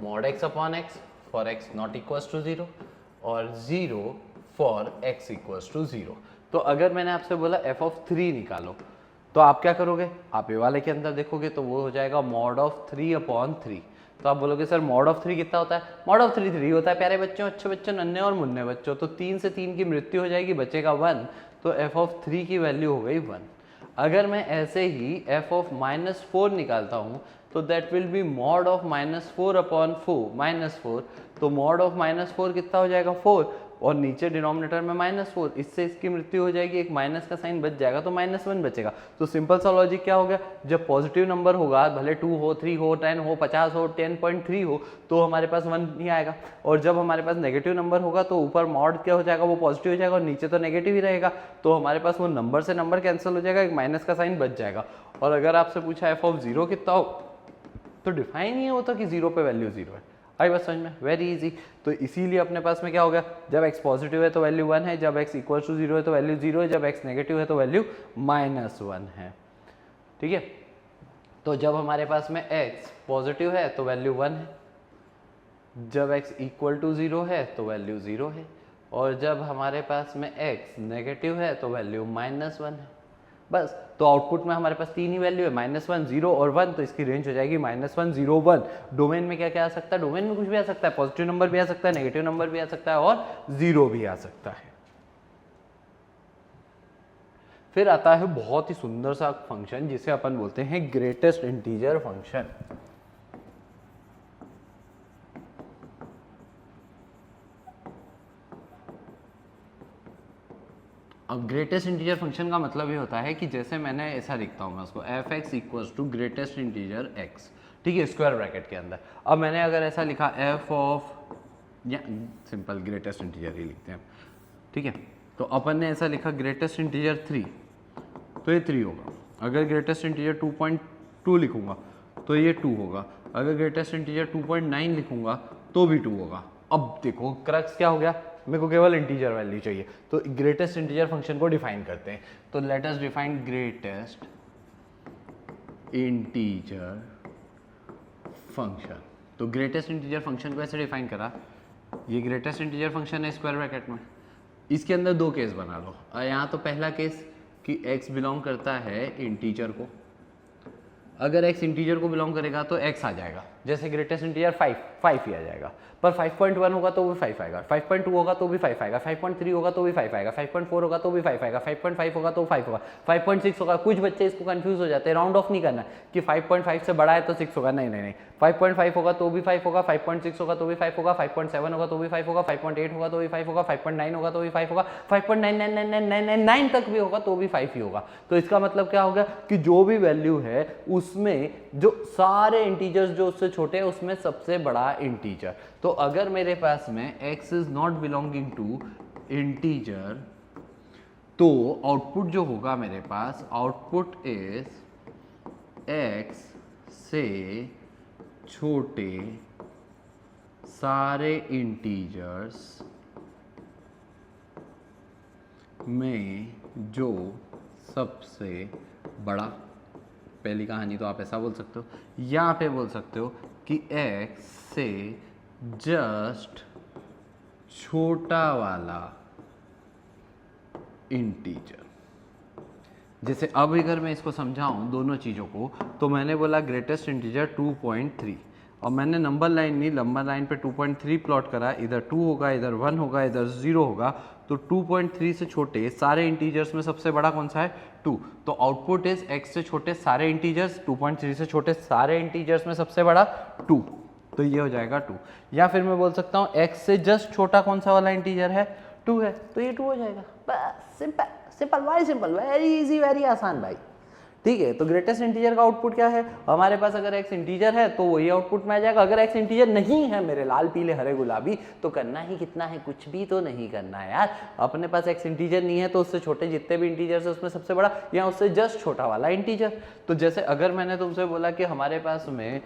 mod x upon x for x not equals to 0 और 0 फॉर x इक्वल्स टू 0। तो अगर मैंने आपसे बोला f(3) निकालो तो आप क्या करोगे, आप ये वाले के अंदर देखोगे तो वो हो जाएगा मॉड ऑफ 3 अपॉन 3। तो आप बोलोगे सर मॉड ऑफ 3 कितना होता है, मॉड ऑफ 3 3 होता है प्यारे बच्चों, अच्छे बच्चों, नन्हे और मुन्ने बच्चों। तो 3 से 3 की मृत्यु हो जाएगी, बचेगा 1, तो f(3) की वैल्यू हो गई 1। अगर मैं ऐसे ही f(-4) निकालता हूँ तो that will be mod of -4 upon 4, -4। तो मॉड ऑफ -4 कितना हो जाएगा, 4। और नीचे डिनोमिनेटर में -4, इससे इसकी मृत्यु हो जाएगी, एक माइनस का साइन बच जाएगा तो -1 बचेगा। तो सिंपल सा लॉजिक क्या हो गया, जब पॉजिटिव नंबर होगा भले 2 हो, 3 हो, 10 हो, 50 हो, 10.3 हो, तो हमारे पास 1 नहीं आएगा। और जब हमारे पास नेगेटिव नंबर होगा तो ऊपर मॉड क्या हो जाएगा, वो पॉजिटिव हो जाएगा और नीचे तो नेगेटिव ही रहेगा, तो हमारे पास वो नंबर से नंबर कैंसिल हो जाएगा, एक माइनस का साइन बच जाएगा। और अगर आपसे पूछा f(0) कितना हो, तो डिफाइन ही होता कि 0 पे वैल्यू 0 है। आई बात समझ में, वेरी इजी। तो इसीलिए अपने पास में क्या हो गया, जब x पॉजिटिव है तो वैल्यू 1 है, जब x इक्वल टू 0 है तो वैल्यू 0 है, जब x नेगेटिव है तो वैल्यू -1 है। ठीक है, तो जब हमारे पास में x पॉजिटिव है तो वैल्यू 1 है, जब x इक्वल टू 0 है तो वैल्यू 0 है, और जब हमारे पास में x नेगेटिव है तो वैल्यू -1 है। बस, तो आउटपुट में हमारे पास 3 ही वैल्यू है, -1, 0 और 1, तो इसकी रेंज हो जाएगी -1, 0, 1। डोमेन में क्या क्या आ सकता है, डोमेन में कुछ भी आ सकता है, पॉजिटिव नंबर भी आ सकता है, नेगेटिव नंबर भी आ सकता है और 0 भी आ सकता है। फिर आता है बहुत ही सुंदर सा फंक्शन जिसे अपन बोलते हैं ग्रेटेस्ट इंटीजर फंक्शन। अब ग्रेटेस्ट इंटीजर फंक्शन का मतलब ये होता है कि जैसे मैंने ऐसा लिखता हूँ मैं उसको f(x) equals to greatest integer x, ठीक है, स्क्वायर ब्रैकेट के अंदर। अब मैंने अगर ऐसा लिखा f ऑफ, या सिंपल ग्रेटेस्ट इंटीजर ही लिखते हैं, ठीक है, तो अपन ने ऐसा लिखा ग्रेटेस्ट इंटीजर 3, तो ये 3 होगा। अगर ग्रेटेस्ट इंटीजर 2.2 लिखूंगा तो ये 2 होगा। अगर ग्रेटेस्ट इंटीजर 2.9 लिखूंगा तो भी 2 होगा। अब देखो क्रक्स क्या हो गया, मेरे को केवल इंटीजर वैल्यू चाहिए, तो ग्रेटेस्ट इंटीजर फंक्शन को डिफाइन करते हैं। तो let us define greatest integer function. तो ग्रेटेस्ट इंटीजर फंक्शन को ऐसे डिफाइन करा, ये ग्रेटेस्ट इंटीजर फंक्शन है स्क्वायर ब्रैकेट में, इसके अंदर 2 केस बना लो। यहाँ तो पहला केस कि x बिलोंग करता है इंटीजर को, अगर x इंटीजर को बिलोंग करेगा तो x आ जाएगा, जैसे ग्रेटेस्ट इंटीजर 5 ही आ जाएगा। पर 5.1 होगा तो भी 5 आएगा, 5.2 होगा तो भी 5 आएगा, 5.3 होगा तो भी 5 आएगा, 5.4 होगा तो भी 5 आएगा, 5.5 होगा तो 5 होगा, 5.6 होगा। कुछ बच्चे इसको कंफ्यूज हो जाते हैं, राउंड ऑफ नहीं करना कि 5.5 से बड़ा है तो 6 होगा, नहीं नहीं नहीं, 5.5 होगा तो भी 5 होगा, 5.6 होगा तो भी 5 होगा, 5.7 होगा तो भी 5 होगा, 5.8 होगा तो भी 5 होगा, 5.9 होगा तो भी 5 होगा, 5.9999999 तक भी होगा तो भी 5 ही होगा। तो इसका मतलब क्या हो गया कि जो भी वैल्यू है उसमें जो सारे इंटीजर्स जो उससे छोटे हैं उसमें सबसे बड़ा इंटीजर। तो अगर मेरे पास में x is not belonging to integer, तो आउटपुट जो होगा मेरे पास, आउटपुट इज x से छोटे सारे इंटीजर्स में जो सबसे बड़ा। पहली कहानी तो आप ऐसा बोल सकते हो, यहाँ पे बोल सकते हो कि x से जस्ट छोटा वाला इंटीजर। जैसे अब अगर मैं इसको समझाऊं दोनों चीज़ों को, तो मैंने बोला ग्रेटेस्ट इंटीजर 2.3, और मैंने नंबर लाइन नहीं, नंबर लाइन पे 2.3 प्लॉट करा, इधर 2 होगा, इधर 1 होगा, इधर 0 होगा। तो 2.3 से छोटे सारे इंटीजर्स में सबसे बड़ा कौन सा है, 2। तो आउटपुट इज x से छोटे सारे इंटीजर्स, 2.3 से छोटे सारे इंटीजर्स में सबसे बड़ा 2, तो ये हो जाएगा 2। या फिर मैं बोल सकता हूँ x से जस्ट छोटा कौन सा वाला इंटीजर है, 2 है, तो ये 2 हो जाएगा। बस simple simple, very simple, very easy, very आसान भाई। ठीक है, तो ग्रेटेस्ट इंटीजर का आउटपुट क्या है हमारे पास, अगर x इंटीजर है तो वही आउटपुट में आ जाएगा। अगर x इंटीजर नहीं है मेरे लाल पीले हरे गुलाबी, तो करना ही कितना है, कुछ भी तो नहीं करना है यार। अपने पास x इंटीजर नहीं है तो उससे छोटे जितने भी इंटीजर्स है उसमें सबसे बड़ा, या उससे जस्ट छोटा वाला इंटीजर। तो जैसे अगर मैंने तुमसे बोला कि हमारे पास में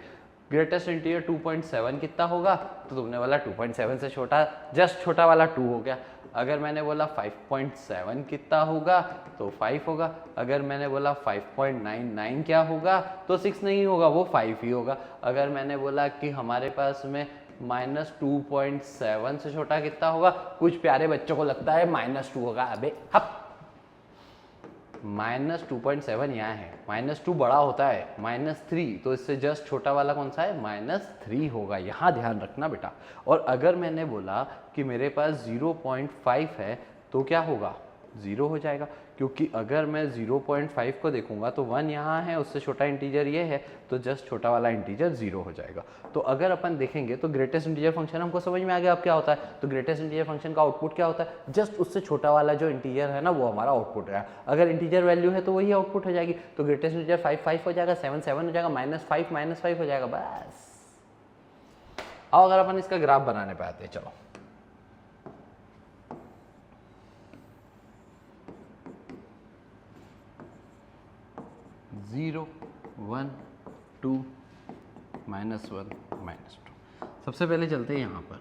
ग्रेटेस्ट इंटीजर 2.7 कितना होगा, तो तुमने बोला 2.7 से छोटा जस्ट छोटा वाला 2 हो गया। अगर मैंने बोला 5.7 कितना होगा, तो 5 होगा। अगर मैंने बोला 5.99 क्या होगा, तो 6 नहीं होगा, वो 5 ही होगा। अगर मैंने बोला कि हमारे पास में -2.7 से छोटा कितना होगा, कुछ प्यारे बच्चों को लगता है -2 होगा, अबे हप, -2.7 यहाँ है, -2 बड़ा होता है -3, तो इससे जस्ट छोटा वाला कौन सा है, -3 होगा, यहाँ ध्यान रखना बेटा। और अगर मैंने बोला कि मेरे पास 0.5 है तो क्या होगा, 0 हो जाएगा, क्योंकि अगर मैं 0.5 को देखूंगा तो 1 यहाँ है, उससे छोटा इंटीजर ये है, तो जस्ट छोटा वाला इंटीजर 0 हो जाएगा। तो अगर अपन देखेंगे तो ग्रेटेस्ट इंटीजर फंक्शन हमको समझ में आ गया अब क्या होता है। तो ग्रेटेस्ट इंटीजर फंक्शन का आउटपुट क्या होता है, जस्ट उससे छोटा वाला जो इंटीजर है ना वो हमारा आउटपुट है। अगर इंटीजर वैल्यू है तो वही आउटपुट हो जाएगी। तो ग्रेटेस्ट इंटीजर 5 5 हो जाएगा, 7 7 हो जाएगा, -5 हो जाएगा बस। अब अगर अपन इसका ग्राफ बनाने पे आते हैं, चलो 0 1 2 -1 -2। सबसे पहले चलते हैं यहाँ पर।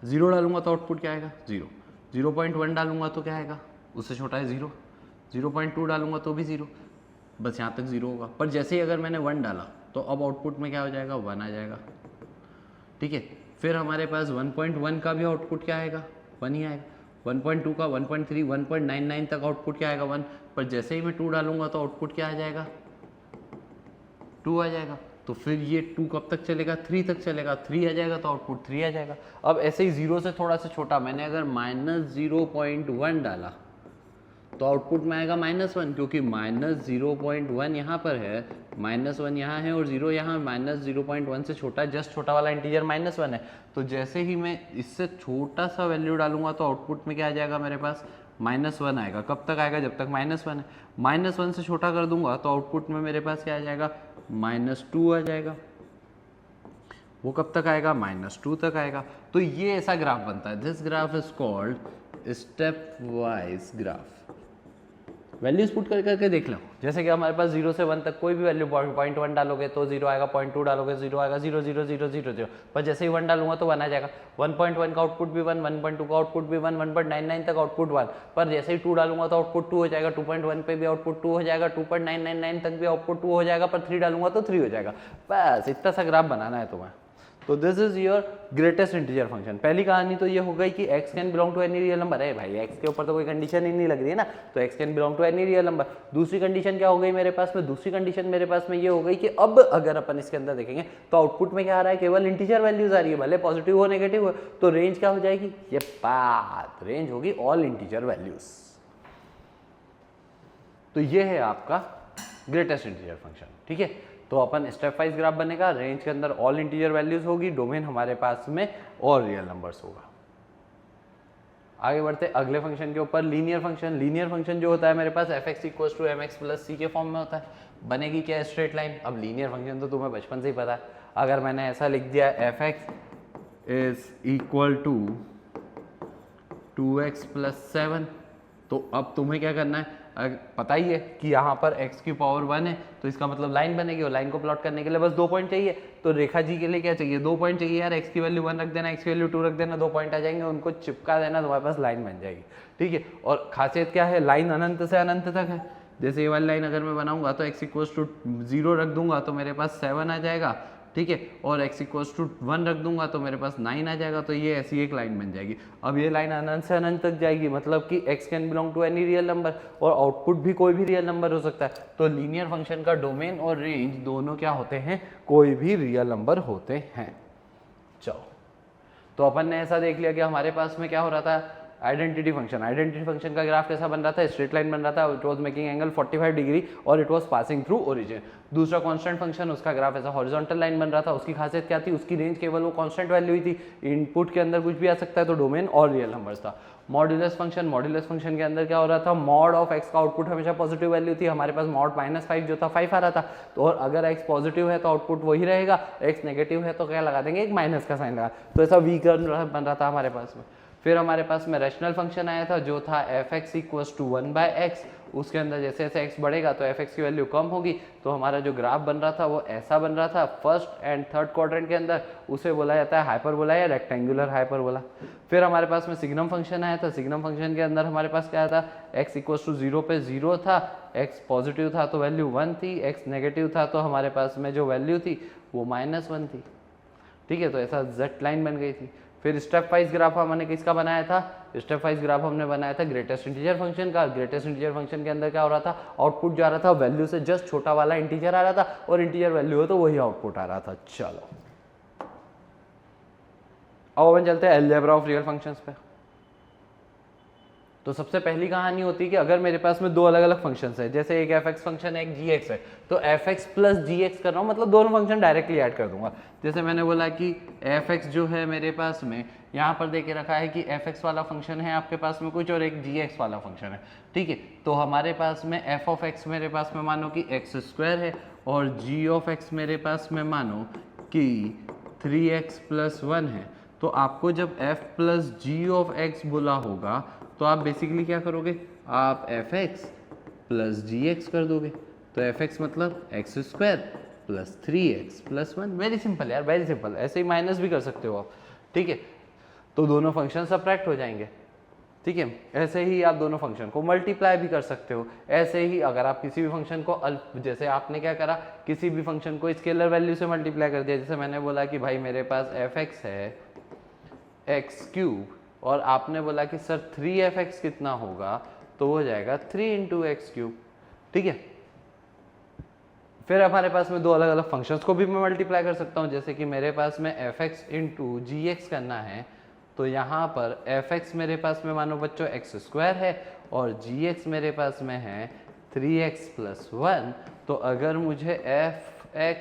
0 डालूंगा तो आउटपुट क्या आएगा 0, 0.1 डालूंगा तो क्या आएगा, उससे छोटा है 0, 0.2 डालूंगा तो भी 0, बस यहाँ तक 0 होगा। पर जैसे ही अगर मैंने 1 डाला तो अब आउटपुट में क्या हो जाएगा, 1 आ जाएगा। ठीक है, फिर हमारे पास 1.1 का भी आउटपुट क्या आएगा, 1 ही आएगा। 1.2 का 1.3 1.99 तक आउटपुट क्या आएगा 1। पर जैसे ही मैं 2 डालूंगा तो आउटपुट क्या आ जाएगा, 2 आ जाएगा। तो फिर ये 2 कब तक चलेगा, 3 तक चलेगा, 3 आ जाएगा तो आउटपुट 3 आ जाएगा। अब ऐसे ही 0 से थोड़ा सा छोटा मैंने अगर -0.1 डाला तो आउटपुट में आएगा -1, क्योंकि -0.1 यहाँ पर है, -1 यहाँ है और 0 यहाँ, -0.1 से छोटा, जस्ट छोटा वाला इंटीजर -1 है। तो जैसे ही मैं इससे छोटा सा वैल्यू डालूंगा तो आउटपुट में क्या आ जाएगा मेरे पास, -1 आएगा। कब तक आएगा, जब तक -1 है। -1 से छोटा कर दूंगा तो आउटपुट में मेरे पास क्या आ जाएगा, -2 आ जाएगा। वो कब तक आएगा, -2 तक आएगा। तो ये ऐसा ग्राफ बनता है। This graph is called step wise graph. Values put कर करके देख लो, जैसे कि हमारे पास 0 से 1 तक कोई भी वैल्यू 0.1 डालोगे तो 0 आएगा, 0.2 डालोगे 0 आएगा, 0 0 0 0 0। पर जैसे ही 1 डालूंगा तो 1 आ जाएगा। 1.1 का आउटपुट भी 1, 1.2 का आउटपुट भी 1, 1.99 तक आउटपुट 1। पर जैसे ही 2 डालूंगा तो आउटपुट 2 हो जाएगा, 2.1 पे भी आउटपुट 2 हो जाएगा, 2.999 तक भी आउटपुट 2 हो जाएगा। पर 3 डालूंगा तो 3 हो जाएगा। बस इतना सा ग्राफ बनाना है तुम्हें। तो this is your greatest integer function. पहली कहानी तो ये हो गई कि x can belong to any real number है। भाई x के ऊपर तो कोई कंडीशन ही नहीं लग रही है ना, तो x can belong to any real number. दूसरी कंडीशन क्या हो गई मेरे पास में, दूसरी कंडीशन मेरे पास में ये हो गई कि अब अगर अपन इसके अंदर देखेंगे तो आउटपुट में क्या आ रहा है, केवल इंटीजर वैल्यूज आ रही है, भले पॉजिटिव हो नेगेटिव हो। तो रेंज क्या हो जाएगी, ये बात रेंज होगी ऑल इंटीजर वैल्यूज। तो ये है आपका ग्रेटेस्ट इंटीजर फंक्शन। ठीक है, तो अपन स्टेप वाइज ग्राफ बनेगा, रेंज के अंदर ऑल इंटीजर वैल्यूज होगी, डोमेन हमारे पास में और रियल नंबर्स होगा। आगे बढ़ते अगले फंक्शन के ऊपर, लीनियर फंक्शन। लीनियर फंक्शन जो होता है मेरे पास fx = mx + c के फॉर्म में होता है। बनेगी क्या, स्ट्रेट लाइन। अब लीनियर फंक्शन तो तुम्हें बचपन से ही पता है। अगर मैंने ऐसा लिख दिया fx = 2x + 7, तो अब तुम्हें क्या करना है, पता ही है कि यहाँ पर x की पावर 1 है, तो इसका मतलब लाइन बनेगी और लाइन को प्लॉट करने के लिए बस 2 पॉइंट चाहिए। तो रेखा जी के लिए क्या चाहिए, 2 पॉइंट चाहिए यार। x की वैल्यू 1 रख देना, x की वैल्यू 2 रख देना, 2 पॉइंट आ जाएंगे, उनको चिपका देना, तुम्हारे पास लाइन बन जाएगी। ठीक है, और खासियत क्या है, लाइन अनंत से अनंत तक है। जैसे ये वाली लाइन अगर मैं बनाऊंगा तो x = 0 रख दूंगा तो मेरे पास 7 आ जाएगा। ठीक है, और x = 1 रख दूंगा तो मेरे पास 9 आ जाएगा। तो ये ऐसी एक लाइन बन जाएगी। अब ये लाइन अनंत से अनंत तक जाएगी, मतलब कि x can belong to any real number, और आउटपुट भी कोई भी रियल नंबर हो सकता है। तो लीनियर फंक्शन का डोमेन और रेंज दोनों क्या होते हैं, कोई भी रियल नंबर होते हैं। चलो, तो अपन ने ऐसा देख लिया कि हमारे पास में क्या हो रहा था, आइडेंटिटी फंक्शन। आइडेंटिटी फंक्शन का ग्राफ कैसा बन रहा था, स्ट्रेट लाइन बन रहा था। It was making angle 45 degree और it was passing through origin. दूसरा कांस्टेंट फंक्शन, उसका ग्राफ ऐसा हॉरिजॉन्टल लाइन बन रहा था। उसकी खासियत क्या थी, उसकी रेंज केवल वो कांस्टेंट वैल्यू ही थी, इनपुट के अंदर कुछ भी आ सकता है, तो डोमेन और रियल नंबर्स था। मॉड्यूलस फंक्शन, मॉड्यूलस फंक्शन के अंदर क्या हो रहा था, मॉड ऑफ x का आउटपुट हमेशा पॉजिटिव वैल्यू थी। हमारे पास मॉड -5 जो था 5 आ रहा था, तो और अगर x पॉजिटिव है तो आउटपुट वही रहेगा, x नेगेटिव है तो क्या लगा देंगे, एक माइनस का साइन लगा। तो ऐसा वी कर्व बन रहा था हमारे पास में। फिर हमारे पास में रैशनल फंक्शन आया था जो था fx = 1/x। उसके अंदर जैसे जैसे x बढ़ेगा तो fx की वैल्यू कम होगी। तो हमारा जो ग्राफ बन रहा था वो ऐसा बन रहा था। फर्स्ट एंड थर्ड क्वाड्रेंट के अंदर उसे बोला जाता है हाइपरबोला या रेक्टेंगुलर हाइपरबोला। फिर हमारे पास में सिग्नम फंक्शन आया था। सिग्नम फंक्शन के अंदर हमारे पास क्या था, x = 0 पे 0 था, x पॉजिटिव था तो वैल्यू 1 थी, x नेगेटिव था तो हमारे पास में जो वैल्यू थी वो -1 थी। ठीक है, तो ऐसा जेड लाइन बन गई थी। फिर स्टेप वाइज ग्राफ हमने किसका बनाया था, स्टेप वाइज ग्राफ हमने बनाया था ग्रेटेस्ट इंटीजर फंक्शन का। ग्रेटेस्ट इंटीजर फंक्शन के अंदर क्या हो रहा था, आउटपुट जो आ रहा था वैल्यू से जस्ट छोटा वाला इंटीजर आ रहा था, और इंटीजर वैल्यू हो तो वही आउटपुट आ रहा था। चलो, अब अपन चलते हैं अलजेब्रा ऑफ रियल फंक्शंस पे। तो सबसे पहली कहानी होती है कि अगर मेरे पास में दो अलग अलग फंक्शंस है, जैसे एक fx फंक्शन है, एक gx है, तो fx प्लस gx कर रहा हूँ, मतलब दोनों फंक्शन डायरेक्टली ऐड कर दूंगा। जैसे मैंने बोला कि fx जो है मेरे पास में यहाँ पर दे के रखा है कि fx वाला फंक्शन है आपके पास में कुछ और एक gx वाला फंक्शन है, ठीक है। तो हमारे पास में f ऑफ x मेरे पास में मानो कि x² है और g ऑफ x मेरे पास में मानो कि 3x + 1 है। तो आपको जब f plus g of x बोला होगा तो आप बेसिकली क्या करोगे, आप fx प्लस gx कर दोगे। तो fx मतलब x² plus 3x plus 1। Very simple यार, वेरी सिंपल। ऐसे ही माइनस भी कर सकते हो आप, ठीक है। तो दोनों फंक्शन सब्ट्रैक्ट हो जाएंगे, ठीक है। ऐसे ही आप दोनों फंक्शन को मल्टीप्लाई भी कर सकते हो। ऐसे ही अगर आप किसी भी फंक्शन को जैसे आपने क्या करा, किसी भी फंक्शन को स्केलर वैल्यू से मल्टीप्लाई कर दिया। जैसे मैंने बोला कि भाई मेरे पास fx है x³ और आपने बोला कि सर 3fx कितना होगा, तो हो जाएगा 3 × x³, ठीक है। फिर हमारे पास में दो अलग अलग फंक्शंस को भी मैं मल्टीप्लाई कर सकता हूँ। जैसे कि मेरे पास में fx × gx करना है, तो यहाँ पर fx मेरे पास में मानो बच्चों x² है और gx मेरे पास में है 3x + 1। तो अगर मुझे fx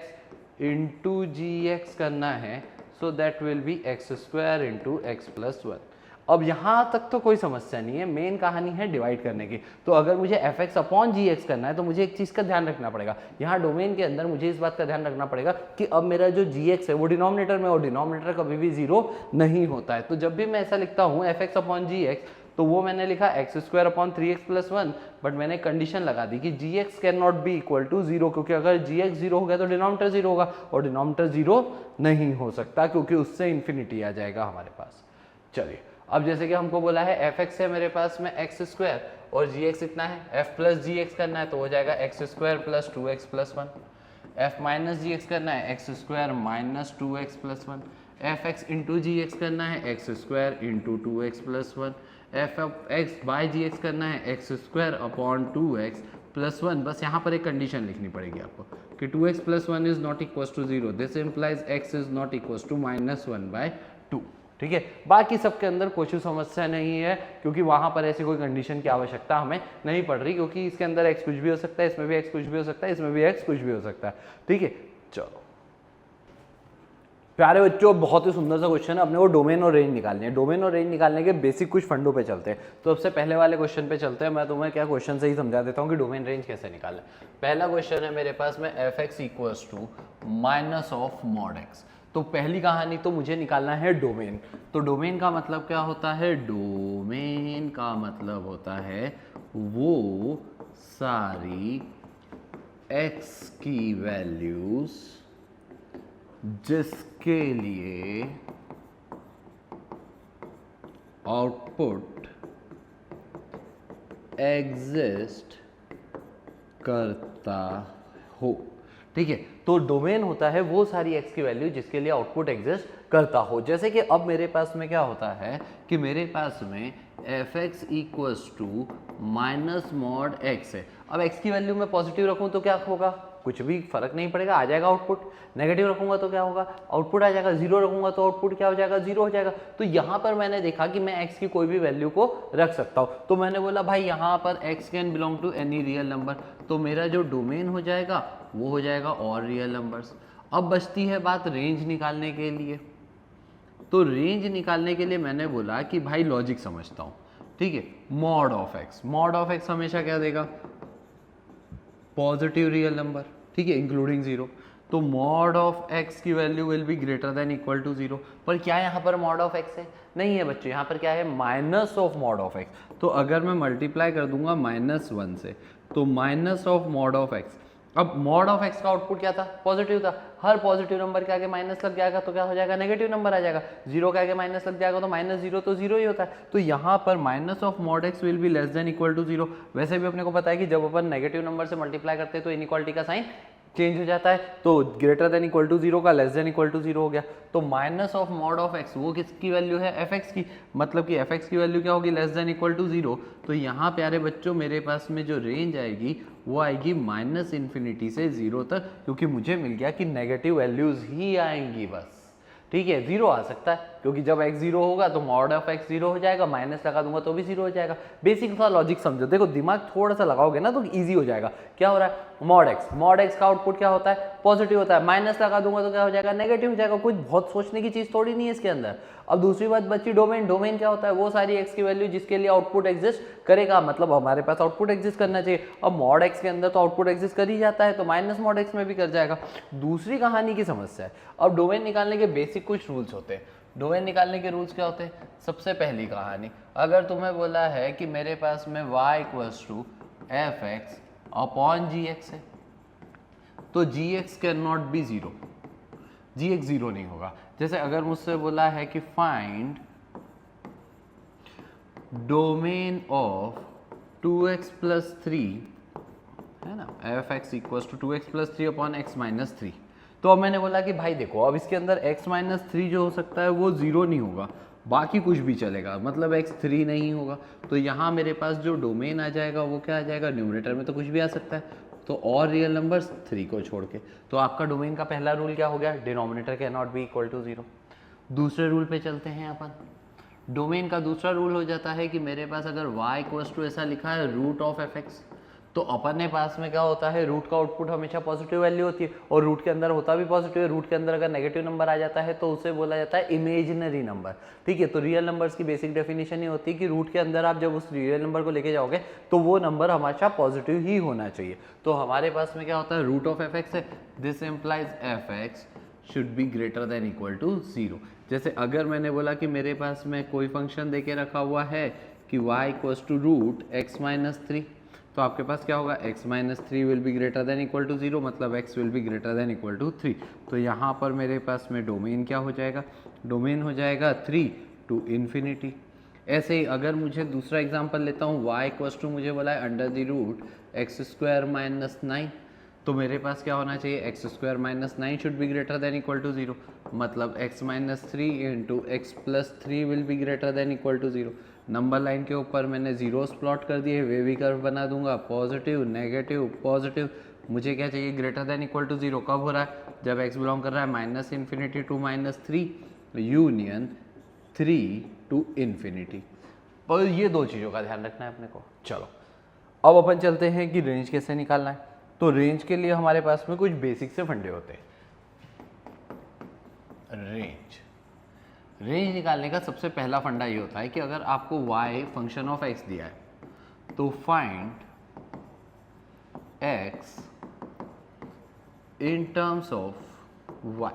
× gx करना है, so that will be x² × x + 1। अब यहाँ तक तो कोई समस्या नहीं है, मेन कहानी है डिवाइड करने की। तो अगर मुझे fx अपॉन gx करना है तो मुझे एक चीज़ का ध्यान रखना पड़ेगा। यहाँ डोमेन के अंदर मुझे इस बात का ध्यान रखना पड़ेगा कि अब मेरा जो gx है वो डिनोमिनेटर में, और डिनोमिनेटर कभी भी 0 नहीं होता है। तो जब भी मैं ऐसा लिखता हूँ fx अपॉन gx, तो वो मैंने लिखा x² अपॉन 3x + 1, बट मैंने कंडीशन लगा दी कि gx can not be equal to 0, क्योंकि अगर gx 0 हो गया तो डिनोमिनेटर 0 होगा, और डिनोमिनेटर 0 नहीं हो सकता क्योंकि उससे इन्फिनिटी आ जाएगा हमारे पास। चलिए, अब जैसे कि हमको बोला है fx है मेरे पास में x² और gx इतना है, f प्लस gx करना है तो हो जाएगा x² + 2x + 1। f minus gx करना है x² - 2x + 1। fx × gx करना है x² × 2x + 1। f(x) bye gx करना है x² अपॉन 2x + 1। बस यहाँ पर एक कंडीशन लिखनी पड़ेगी आपको कि 2x + 1 is not equal to 0, this implies x is not equal to -1/2, ठीक है। बाकी सबके अंदर कोई समस्या नहीं है, क्योंकि वहां पर ऐसी कोई कंडीशन की आवश्यकता हमें नहीं पड़ रही, क्योंकि इसके अंदर x कुछ भी हो सकता है, इसमें भी x कुछ भी हो सकता है, इसमें भी x कुछ भी हो सकता है, ठीक है। चलो प्यारे बच्चों, बहुत ही सुंदर सा क्वेश्चन है। अपने को डोमेन और रेंज निकालनी है। डोमेन और रेंज निकालने के बेसिक कुछ फंडों पे चलते हैं। तो सबसे पहले वाले क्वेश्चन पे चलते हैं। मैं तुम्हें क्या क्वेश्चन से ही समझा देता हूँ कि डोमेन रेंज कैसे निकालना है। पहला क्वेश्चन है मेरे पास में fx = -(mod(x). तो पहली कहानी तो मुझे निकालना है डोमेन। तो डोमेन का मतलब क्या होता है, डोमेन का मतलब होता है वो सारी x की वैल्यूज जिसके लिए आउटपुट एग्जिस्ट करता हो, ठीक है। तो डोमेन होता है वो सारी x की वैल्यू जिसके लिए आउटपुट एग्जिस्ट करता हो। जैसे कि अब मेरे पास में क्या होता है कि मेरे पास में fx = -(mod(x) है। अब x की वैल्यू मैं पॉजिटिव रखूं तो क्या होगा, कुछ भी फर्क नहीं पड़ेगा, आ जाएगा आउटपुट। नेगेटिव रखूंगा तो क्या होगा, आउटपुट आ जाएगा। 0 रखूंगा तो आउटपुट क्या हो जाएगा, 0 हो जाएगा। तो यहाँ पर मैंने देखा कि मैं x की कोई भी वैल्यू को रख सकता हूँ। तो मैंने बोला भाई यहाँ पर x can belong to any real number. तो मेरा जो डोमेन हो जाएगा वो हो जाएगा और रियल नंबर्स। अब बचती है बात रेंज निकालने के लिए। तो रेंज निकालने के लिए मैंने बोला कि भाई लॉजिक समझता हूँ, ठीक है। मॉड ऑफ x हमेशा क्या देगा, पॉजिटिव रियल नंबर, ठीक है, इंक्लूडिंग 0। तो मॉड ऑफ x की value will be greater than equal to 0। पर क्या यहाँ पर मॉड ऑफ x है, नहीं है बच्चों, यहाँ पर क्या है, minus of mod of x। तो अगर मैं मल्टीप्लाई कर दूंगा -1 से, तो minus of mod of x। अब मॉड ऑफ x का आउटपुट क्या था, पॉजिटिव था। हर पॉजिटिव नंबर के आगे माइनस लग जाएगा तो क्या हो जाएगा, नेगेटिव नंबर आ जाएगा। 0 के आगे माइनस लग जाएगा तो -0 तो 0 ही होता है। तो यहाँ पर minus of mod x will be less than equal to 0। वैसे भी अपने को पता है कि जब अपन नेगेटिव नंबर से मल्टीप्लाई करते हैं तो इनइक्वालिटी का साइन चेंज हो जाता है। तो ग्रेटर देन इक्वल टू 0 का लेस देन इक्वल टू 0 हो गया। तो minus of mod of x वो किसकी वैल्यू है, fx की। मतलब कि fx की वैल्यू क्या होगी, लेस देन इक्वल टू 0। तो यहाँ प्यारे बच्चों मेरे पास में जो रेंज आएगी वो आएगी -∞ से 0 तक, क्योंकि मुझे मिल गया कि नेगेटिव वैल्यूज ही आएंगी बस, ठीक है। 0 आ सकता है क्योंकि जब x 0 होगा तो मॉड ऑफ x 0 हो जाएगा, माइनस लगा दूंगा तो भी 0 हो जाएगा। बेसिक सा लॉजिक समझो, देखो दिमाग थोड़ा सा लगाओगे ना तो ईजी हो जाएगा। क्या हो रहा है, मॉड x का आउटपुट क्या होता है, पॉजिटिव होता है, माइनस लगा दूंगा तो क्या हो जाएगा, नेगेटिव हो जाएगा। कुछ बहुत सोचने की चीज थोड़ी नहीं है इसके अंदर। अब दूसरी बात बच्ची डोमेन क्या होता है, वो सारी x की वैल्यू जिसके लिए आउटपुट एग्जिस्ट करेगा, मतलब हमारे पास आउटपुट एग्जिस्ट करना चाहिए। अब मॉड x के अंदर तो आउटपुट एग्जिस्ट कर ही जाता है, तो माइनस मॉड x में भी कर जाएगा। दूसरी कहानी की समस्या है, अब डोमेन निकालने के बेसिक कुछ रूल्स होते हैं। डोमेन निकालने के रूल्स क्या होते हैं, सबसे पहली कहानी, अगर तुम्हें बोला है कि मेरे पास में y equals to F X upon G X है, तो G X can not be zero, G X zero नहीं होगा। जैसे अगर मुझसे बोला है कि find domain of 2x plus 3 है ना, f x equals to 2x plus 3 upon x minus 3, तो अब मैंने बोला कि भाई देखो अब इसके अंदर x माइनस 3 जो हो सकता है वो जीरो नहीं होगा, बाकी कुछ भी चलेगा, मतलब x 3 नहीं होगा। तो यहाँ मेरे पास जो डोमेन आ जाएगा वो क्या आ जाएगा, न्यूमरेटर में तो कुछ भी आ सकता है, तो और रियल नंबर्स 3 को छोड़ के। तो आपका डोमेन का पहला रूल क्या हो गया, denominator can not be equal to 0। दूसरे रूल पे चलते हैं अपन। डोमेन का दूसरा रूल हो जाता है कि मेरे पास अगर y इक्वल्स टू ऐसा लिखा है रूट ऑफ एफ एक्स, तो अपने पास में क्या होता है, रूट का आउटपुट हमेशा पॉजिटिव वैल्यू होती है, और रूट के अंदर होता भी पॉजिटिव है। रूट के अंदर अगर नेगेटिव नंबर आ जाता है तो उसे बोला जाता है इमेजिनरी नंबर। ठीक है, तो रियल नंबर्स की बेसिक डेफिनेशन ये होती है कि रूट के अंदर आप जब उस रियल नंबर को लेके जाओगे तो वो नंबर हमेशा पॉजिटिव ही होना चाहिए। तो हमारे पास में क्या होता है, रूट ऑफ एफ एक्स है, this implies f x should be greater than equal to 0। जैसे अगर मैंने बोला कि मेरे पास में कोई फंक्शन देके रखा हुआ है कि y equals to root x minus 3, तो आपके पास क्या होगा, x minus 3 will be greater than equal to 0, मतलब x will be greater than equal to 3। तो यहाँ पर मेरे पास में डोमेन क्या हो जाएगा, डोमेन हो जाएगा 3 टू इन्फिनिटी। ऐसे ही अगर मुझे दूसरा एग्जांपल लेता हूँ, y इक्वल्स टू मुझे बोला है under the root x square minus 9, तो मेरे पास क्या होना चाहिए, x square minus 9 should be greater than equal to 0, मतलब x minus 3 into x plus 3 will be greater than equal to 0। Number line के ऊपर मैंने जीरोस प्लॉट कर दिए, वे भी कर्व बना दूंगा, पॉजिटिव नेगेटिव पॉजिटिव। मुझे क्या चाहिए, ग्रेटर देन इक्वल टू 0 कब हो रहा है, जब x बिलोंग कर रहा है minus infinity to minus 3 union 3 to infinity. और ये दो चीज़ों का ध्यान रखना है अपने को। चलो अब अपन चलते हैं कि रेंज कैसे निकालना है। तो रेंज के लिए हमारे पास में कुछ बेसिक से फंडे होते हैं। रेंज निकालने का सबसे पहला फंडा ये होता है कि अगर आपको y फंक्शन ऑफ x दिया है तो find x in terms of y,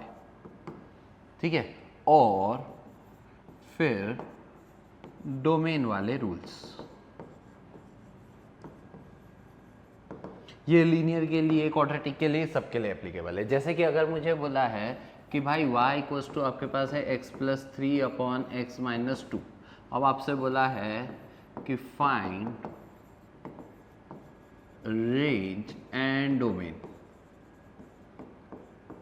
ठीक है, और फिर डोमेन वाले रूल्स। ये लीनियर के लिए, क्वाड्रेटिक के लिए, सबके लिए एप्लीकेबल है। जैसे कि अगर मुझे बोला है कि भाई y इक्वल्स टू आपके पास है x plus 3 upon x minus 2, अब आपसे बोला है कि फाइंड रेंज एंड डोमेन,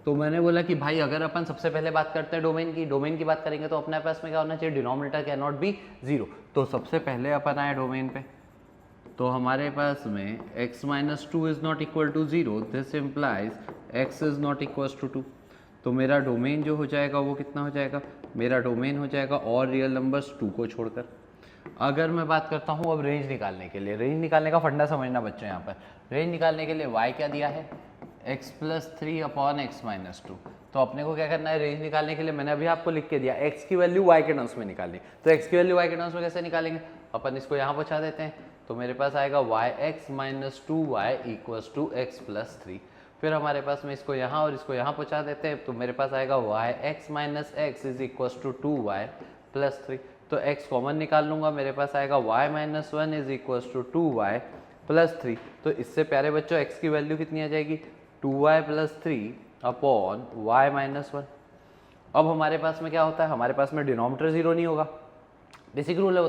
तो मैंने बोला कि भाई अगर अपन सबसे पहले बात करते हैं डोमेन की बात करेंगे तो अपने पास में क्या होना चाहिए, डिनोमिनेटर कैन नॉट बी 0। तो सबसे पहले अपन आए डोमेन पे, तो हमारे पास में x minus 2 is not equal to 0, this implies x is not equal to 2। तो मेरा डोमेन जो हो जाएगा वो कितना हो जाएगा, मेरा डोमेन हो जाएगा और रियल नंबर्स 2 को छोड़कर। अगर मैं बात करता हूँ अब रेंज निकालने के लिए, रेंज निकालने का फंडा समझना बच्चों। यहाँ पर रेंज निकालने के लिए y क्या दिया है, x plus 3 upon x minus 2। तो अपने को क्या करना है, रेंज निकालने के लिए मैंने अभी आपको लिख के दिया, x की वैल्यू y के टर्म्स में निकालनी। तो x की वैल्यू y के टर्म्स में कैसे निकालेंगे, अपन इसको यहाँ पहुँचा देते हैं, तो मेरे पास आएगा yx minus 2y equals to x plus 3। फिर हमारे पास में इसको यहाँ और इसको यहाँ पहुँचा देते हैं, तो मेरे पास आएगा yx minus x is equals to 2y plus 3। तो x कॉमन निकाल लूंगा, मेरे पास आएगा y minus 1 is equals to 2y plus 3। तो इससे प्यारे बच्चों x की वैल्यू कितनी आ जाएगी, 2y plus 3 upon y minus 1। अब हमारे पास में क्या होता है, हमारे पास में डिनोमिनेटर 0 नहीं होगा, बेसिक रूल है वो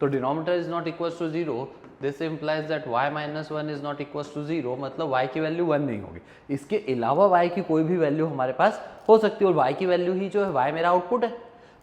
तो denominator is not equals to 0, this implies that y minus 1 is not equals to 0, मतलब y की वैल्यू 1 नहीं होगी। इसके अलावा y की कोई भी वैल्यू हमारे पास हो सकती है, और y की वैल्यू ही जो है, y मेरा आउटपुट है,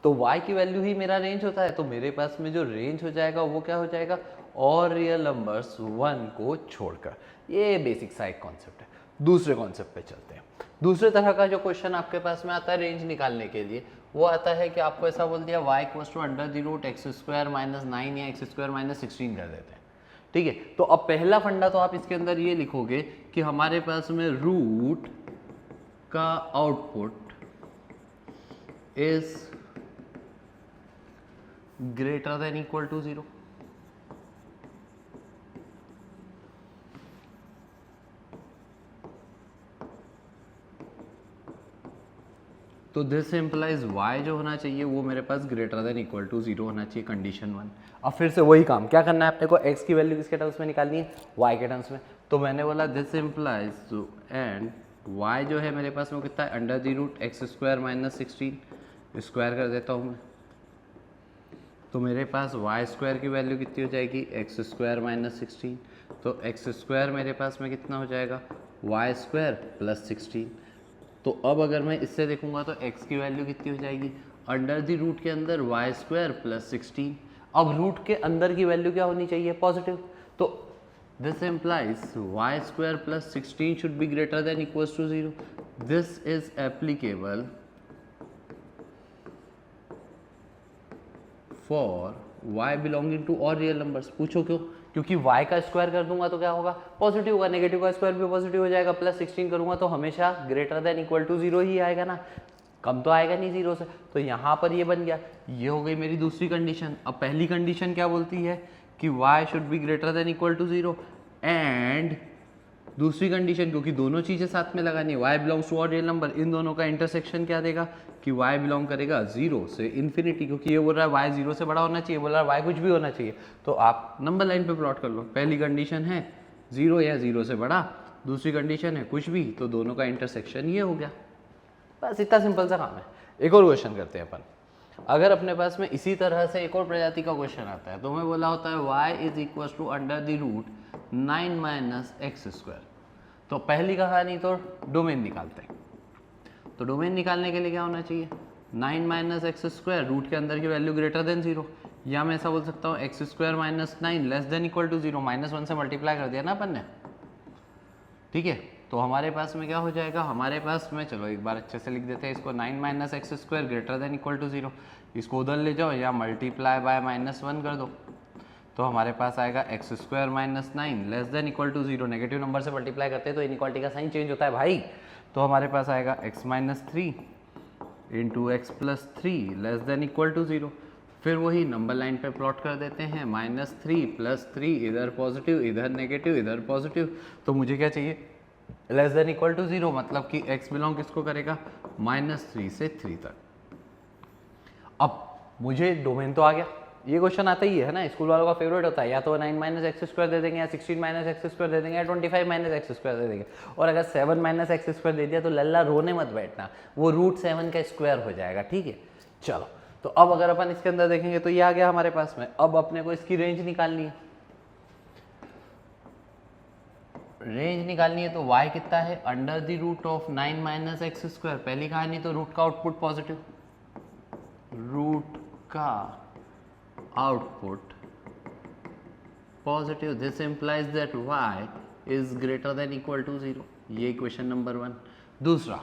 तो y की वैल्यू ही मेरा रेंज होता है। तो मेरे पास में जो रेंज हो जाएगा वो क्या हो जाएगा, और रियल नंबर्स 1 को छोड़कर। ये बेसिक सा एक कॉन्सेप्ट है। दूसरे कॉन्सेप्ट पे चलते हैं। दूसरे तरह का जो क्वेश्चन आपके पास में आता है रेंज निकालने के लिए, वो आता है कि आपको ऐसा बोल दिया y equals to under the root x square minus 9 या एक्स स्क्वायर माइनस 16 कर देते हैं, ठीक है। तो अब पहला फंडा तो आप इसके अंदर ये लिखोगे कि हमारे पास में रूट का output is greater than equal to 0। तो दिस इम्प्लाइज y जो होना चाहिए वो मेरे पास ग्रेटर देन इक्वल टू 0 होना चाहिए, कंडीशन 1। अब फिर से वही काम क्या करना है अपने को, x की वैल्यू किसके टर्म्स में निकालनी है, y के टर्म्स में। तो मैंने बोला दिस इम्प्लाइज एंड y जो है मेरे पास वो कितना है, under the root x square minus 16, square कर देता हूँ मैं। तो मेरे पास वाई स्क्वायर की वैल्यू कितनी हो जाएगी, एक्स स्क्वायर माइनस 16। तो एक्स स्क्वायर मेरे पास में कितना हो जाएगा, वाई स्क्वायर प्लस 16। तो अब अगर मैं इससे देखूंगा तो x की वैल्यू कितनी हो जाएगी, अंडर द रूट के अंदर वाई स्क्वायर प्लस 16। अब रूट के अंदर की वैल्यू क्या होनी चाहिए, पॉजिटिव। तो this implies y square plus 16 should be greater than equals to 0। This is applicable for y belonging to और रियल नंबर्स। पूछो क्यों, क्योंकि y का स्क्वायर कर दूंगा तो क्या होगा, पॉजिटिव होगा, नेगेटिव का स्क्वायर भी पॉजिटिव हो जाएगा, प्लस 16 करूंगा तो हमेशा ग्रेटर देन इक्वल टू 0 ही आएगा ना, कम तो आएगा नहीं 0 से। तो यहाँ पर ये बन गया, ये हो गई मेरी दूसरी कंडीशन। अब पहली कंडीशन क्या बोलती है कि y should be greater than equal to 0, and दूसरी कंडीशन, क्योंकि दोनों चीजें साथ में लगानी है, y बिलोंग्स टू और रियल नंबर, इन दोनों का इंटरसेक्शन क्या देगा कि y बिलोंग करेगा 0 से इन्फिनिटी, क्योंकि ये बोल रहा है y 0 से बड़ा होना चाहिए, बोल रहा है y कुछ भी होना चाहिए। तो आप नंबर लाइन पे प्लॉट कर लो, पहली कंडीशन है 0 या 0 से बड़ा, दूसरी कंडीशन है कुछ भी, तो दोनों का इंटरसेक्शन ये हो गया। बस इतना सिंपल सा काम है। एक और क्वेश्चन करते हैं अपन। अगर अपने पास में इसी तरह से एक और प्रजाति का क्वेश्चन आता है, तो हमें बोला होता है y is equal to under the root 9 minus x square. तो पहली कहानी तो डोमेन निकालते हैं। तो डोमेन निकालने के लिए क्या होना चाहिए, 9 माइनस एक्स स्क्वायर, रूट के अंदर की वैल्यू ग्रेटर देन 0, या मैं ऐसा बोल सकता हूँ x square minus 9 less than equal to 0, -1 से मल्टीप्लाई कर दिया ना अपन ने, ठीक है। तो हमारे पास में क्या हो जाएगा, हमारे पास में, चलो एक बार अच्छे से लिख देते हैं इसको, 9 minus x square greater than equal to 0, इसको उधर ले जाओ या मल्टीप्लाई बाय -1 कर दो, तो हमारे पास आएगा x square minus 9 less than equal to 0। Negative number से मल्टीप्लाई करते हैं तो इनइक्वालिटी का साइन चेंज होता है भाई। तो हमारे पास आएगा x minus 3 into x plus 3 less than equal to 0। फिर वही नंबर लाइन पे प्लॉट कर देते हैं, -3 प्लस 3, इधर पॉजिटिव इधर नेगेटिव इधर पॉजिटिव। तो मुझे क्या चाहिए, लेस देन इक्वल टू 0, मतलब कि x बिलोंग किसको करेगा, -3 से 3 तक। अब मुझे डोमेन तो आ गया, ये क्वेश्चन आता ही है ना, स्कूल वालों का फेवरेट होता है, या तो 9 माइनस एक्स स्क्वायर दे देंगे, या 16 माइनस एक्स स्क्वायर दे देंगे, या 25 माइनस एक्स स्क्वायर दे देंगे। और अगर 7 माइनस एक्स स्क्वायर दे दिया तो लल्ला रोने मत बैठना, वो रूट 7 का स्क्वायर हो जाएगा, ठीक है। चलो, तो अब अगर अपन इसके अंदर देखेंगे तो ये आ गया हमारे पास में। अब अपने को इसकी रेंज निकालनी है, रेंज निकालनी है तो y कितना है, under the root of 9 minus x square. पहली कहानी तो रूट का आउटपुट पॉजिटिव, रूट का output positive, this implies that y is greater than equal to 0। ये इक्वेशन नंबर 1। दूसरा,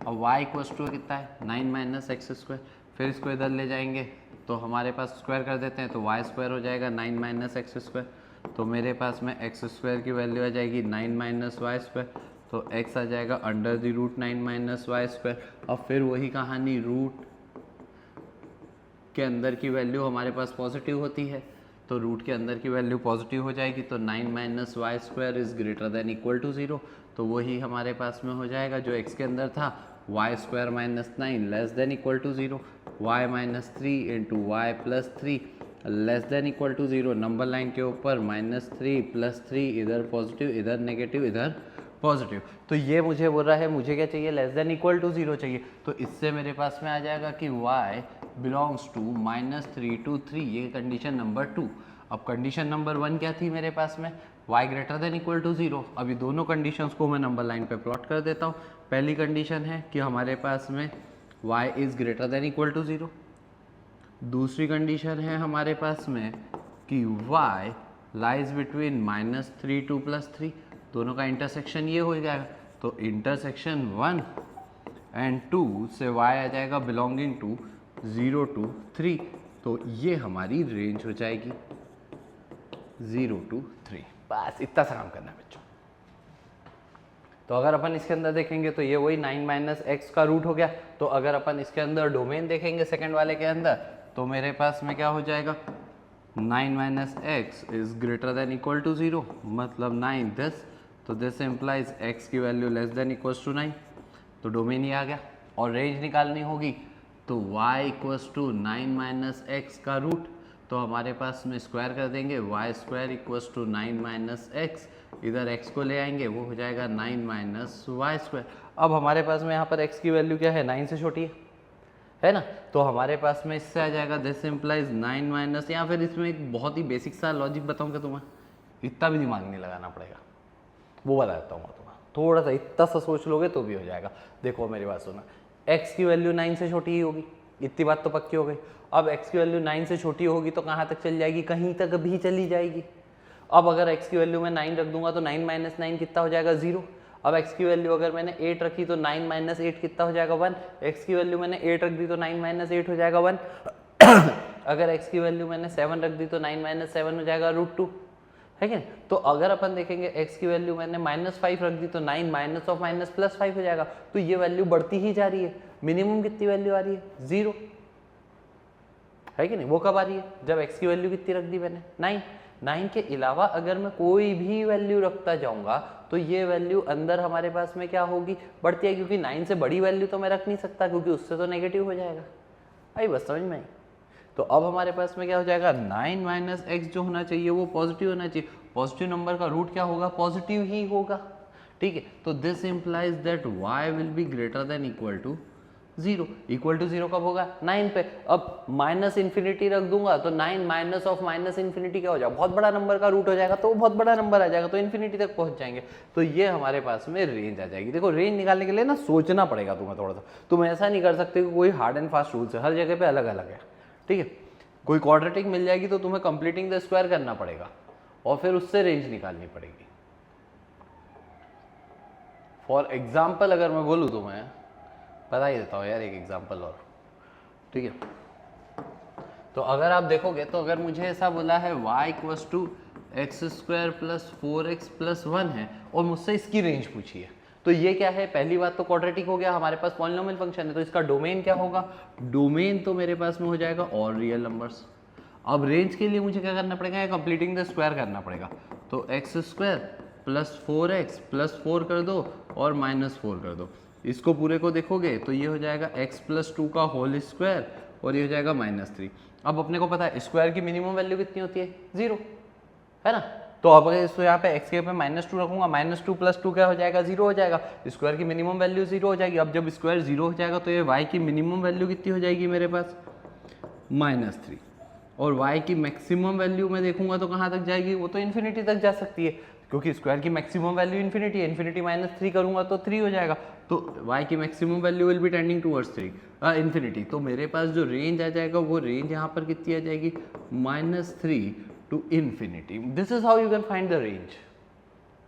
अब y इक्वल्स टू कितना है, 9 माइनस एक्स स्क्वायर। फिर इसको इधर ले जाएंगे तो हमारे पास स्क्वायर कर देते हैं, तो y स्क्वायर हो जाएगा 9 माइनस एक्स स्क्वायर। तो मेरे पास में एक्स स्क्वायर की वैल्यू आ जाएगी 9 माइनस वाई स्क्वायर, तो x आ जाएगा under the root 9 minus y square. अब फिर वही कहानी, रूट के अंदर की वैल्यू हमारे पास पॉजिटिव होती है, तो रूट के अंदर की वैल्यू पॉजिटिव हो जाएगी, तो 9 minus y square is greater than equal to 0। तो वही हमारे पास में हो जाएगा जो x के अंदर था, y square minus 9 less than equal to 0, y minus 3 into y plus 3 less than equal to 0। Number line के ऊपर -3 प्लस 3, इधर पॉजिटिव इधर नेगेटिव इधर पॉजिटिव। तो ये मुझे बोल रहा है मुझे क्या चाहिए, लेस देन इक्वल टू 0 चाहिए। तो इससे मेरे पास में आ जाएगा कि y बिलोंग्स टू -3 to 3, ये कंडीशन नंबर 2। अब कंडीशन नंबर 1 क्या थी मेरे पास में, y greater than equal to 0। अभी दोनों कंडीशंस को मैं नंबर लाइन पे प्लॉट कर देता हूँ। पहली कंडीशन है कि हमारे पास में y is greater than equal to 0। दूसरी कंडीशन है हमारे पास में कि y लाइज बिटवीन -3 to +3, दोनों का इंटरसेक्शन ये हो जाएगा। तो इंटरसेक्शन 1 एंड 2 से y आ जाएगा बिलोंगिंग टू 0 to 3, तो ये हमारी रेंज हो जाएगी 0 to 3। बस इतना सा काम करना है बच्चों। तो अगर अपन इसके अंदर देखेंगे तो ये वही 9 माइनस एक्स का रूट हो गया। तो अगर अपन इसके अंदर डोमेन देखेंगे सेकंड वाले के अंदर, तो मेरे पास में क्या हो जाएगा 9 minus x is greater than equal to 0, मतलब 9 दिस, तो दिस इम्प्लाइज एक्स की value less than equal to 9, तो डोमेन ही आ गया। और रेंज निकालनी होगी तो y equals to 9 minus x का रूट, तो हमारे पास में स्क्वायर कर देंगे y square equals to 9 minus x, इधर x को ले आएंगे वो हो जाएगा 9 माइनस वाई स्क्वायर। अब हमारे पास में यहाँ पर x की वैल्यू क्या है 9 से छोटी है ना, तो हमारे पास में इससे आ जाएगा दिस इम्प्लाइज 9 माइनस, या फिर इसमें एक बहुत ही बेसिक सा लॉजिक बताऊँगा तुम्हें, इतना भी दिमाग नहीं लगाना पड़ेगा, वो बता देता हूँ तुम्हें, थोड़ा सा इतना सा सोच लोगे तो भी हो जाएगा। देखो मेरी बात सुना, x की वैल्यू 9 से छोटी ही होगी, इतनी बात तो पक्की हो गई। अब x की वैल्यू 9 से छोटी होगी तो कहाँ तक चल जाएगी, कहीं तक भी चली जाएगी। अब अगर x की वैल्यू मैं 9 रख दूंगा तो 9 माइनस 9 कितना हो जाएगा 0। अब x की वैल्यू अगर मैंने 8 रखी तो 9 माइनस 8 कितना हो जाएगा 1। x की वैल्यू मैंने 8 रख दी तो 9 माइनस 8 हो जाएगा 1। अगर x की वैल्यू मैंने 7 रख दी तो 9 माइनस 7 हो जाएगा √2, है क्या। तो अगर अपन देखेंगे x की वैल्यू मैंने -5 रख दी तो 9 माइनस ऑफ माइनस प्लस 5 हो जाएगा, तो ये वैल्यू बढ़ती ही जा रही है। मिनिमम कितनी वैल्यू आ रही है 0, है कि नहीं। वो कब आ रही है, जब x की वैल्यू कितनी रख दी मैंने 9 के अलावा अगर मैं कोई भी वैल्यू रखता जाऊंगा तो ये वैल्यू अंदर हमारे पास में क्या होगी, बढ़ती है, क्योंकि 9 से बड़ी वैल्यू तो मैं रख नहीं सकता क्योंकि उससे तो नेगेटिव हो जाएगा। आई बस समझ में आई। तो अब हमारे पास में क्या हो जाएगा 9 माइनस एक्स जो होना चाहिए वो पॉजिटिव होना चाहिए। पॉजिटिव नंबर का रूट क्या होगा, पॉजिटिव ही होगा, ठीक है। तो this implies that y will be greater than equal to 0। Equal to 0 कब होगा 9 पे। अब माइनस इन्फिनिटी रख दूंगा तो 9 माइनस ऑफ माइनस इन्फिनिटी क्या हो जाएगा, बहुत बड़ा नंबर का रूट हो जाएगा, तो बहुत बड़ा नंबर आ जाएगा, तो इन्फिनिटी तक पहुंच जाएंगे। तो ये हमारे पास में रेंज आ जाएगी। देखो रेंज निकालने के लिए ना सोचना पड़ेगा तुम्हें थोड़ा सा, तुम ऐसा नहीं कर सकते कि कोई हार्ड एंड फास्ट रूल्स है, हर जगह पे अलग अलग है, ठीक है। कोई क्वाड्रेटिक मिल जाएगी तो तुम्हें कंप्लीटिंग द स्क्वायर करना पड़ेगा और फिर उससे रेंज निकालनी पड़ेगी। फॉर एग्जाम्पल अगर मैं बोलूँ तो मैं बता ही देता हूँ यार एक एग्जाम्पल और, ठीक है। तो अगर आप देखोगे तो अगर मुझे ऐसा बोला है y equals to x square plus 4x plus 1 है और मुझसे इसकी रेंज पूछी है, तो ये क्या है, पहली बात तो क्वाड्रेटिक हो गया, हमारे पास पॉलिनोमियल फंक्शन है, तो इसका डोमेन क्या होगा, डोमेन तो मेरे पास में हो जाएगा और रियल नंबर्स। अब रेंज के लिए मुझे क्या करना पड़ेगा, कंप्लीटिंग द स्क्वायर करना पड़ेगा, तो x square plus 4x plus 4 कर दो और -4 कर दो। इसको पूरे को देखोगे तो ये हो जाएगा x प्लस 2 का होल स्क्वायर और ये हो जाएगा -3। अब अपने को पता है स्क्वायर की मिनिमम वैल्यू कितनी होती है 0, है ना। तो अब अगर इसको यहाँ पे x के पे -2 रखूंगा, -2 प्लस 2 क्या हो जाएगा 0 हो जाएगा, स्क्वायर की मिनिमम वैल्यू 0 हो जाएगी। अब जब स्क्वायर 0 हो जाएगा तो ये y की मिनिमम वैल्यू कितनी हो जाएगी मेरे पास -3, और y की मैक्सिमम वैल्यू मैं देखूंगा तो कहाँ तक जाएगी, वो तो इन्फिनिटी तक जा सकती है, क्योंकि स्क्वायर की मैक्सिमम वैल्यू इन्फिनिटी है, इन्फिनिटी -3 करूंगा तो 3 हो जाएगा, तो y की maximum value will B tending towards 3 infinity. तो मेरे पास जो रेंज आ जाएगा वो रेंज यहाँ पर कितनी आ जाएगी -3 to infinity. This is how you can find the range,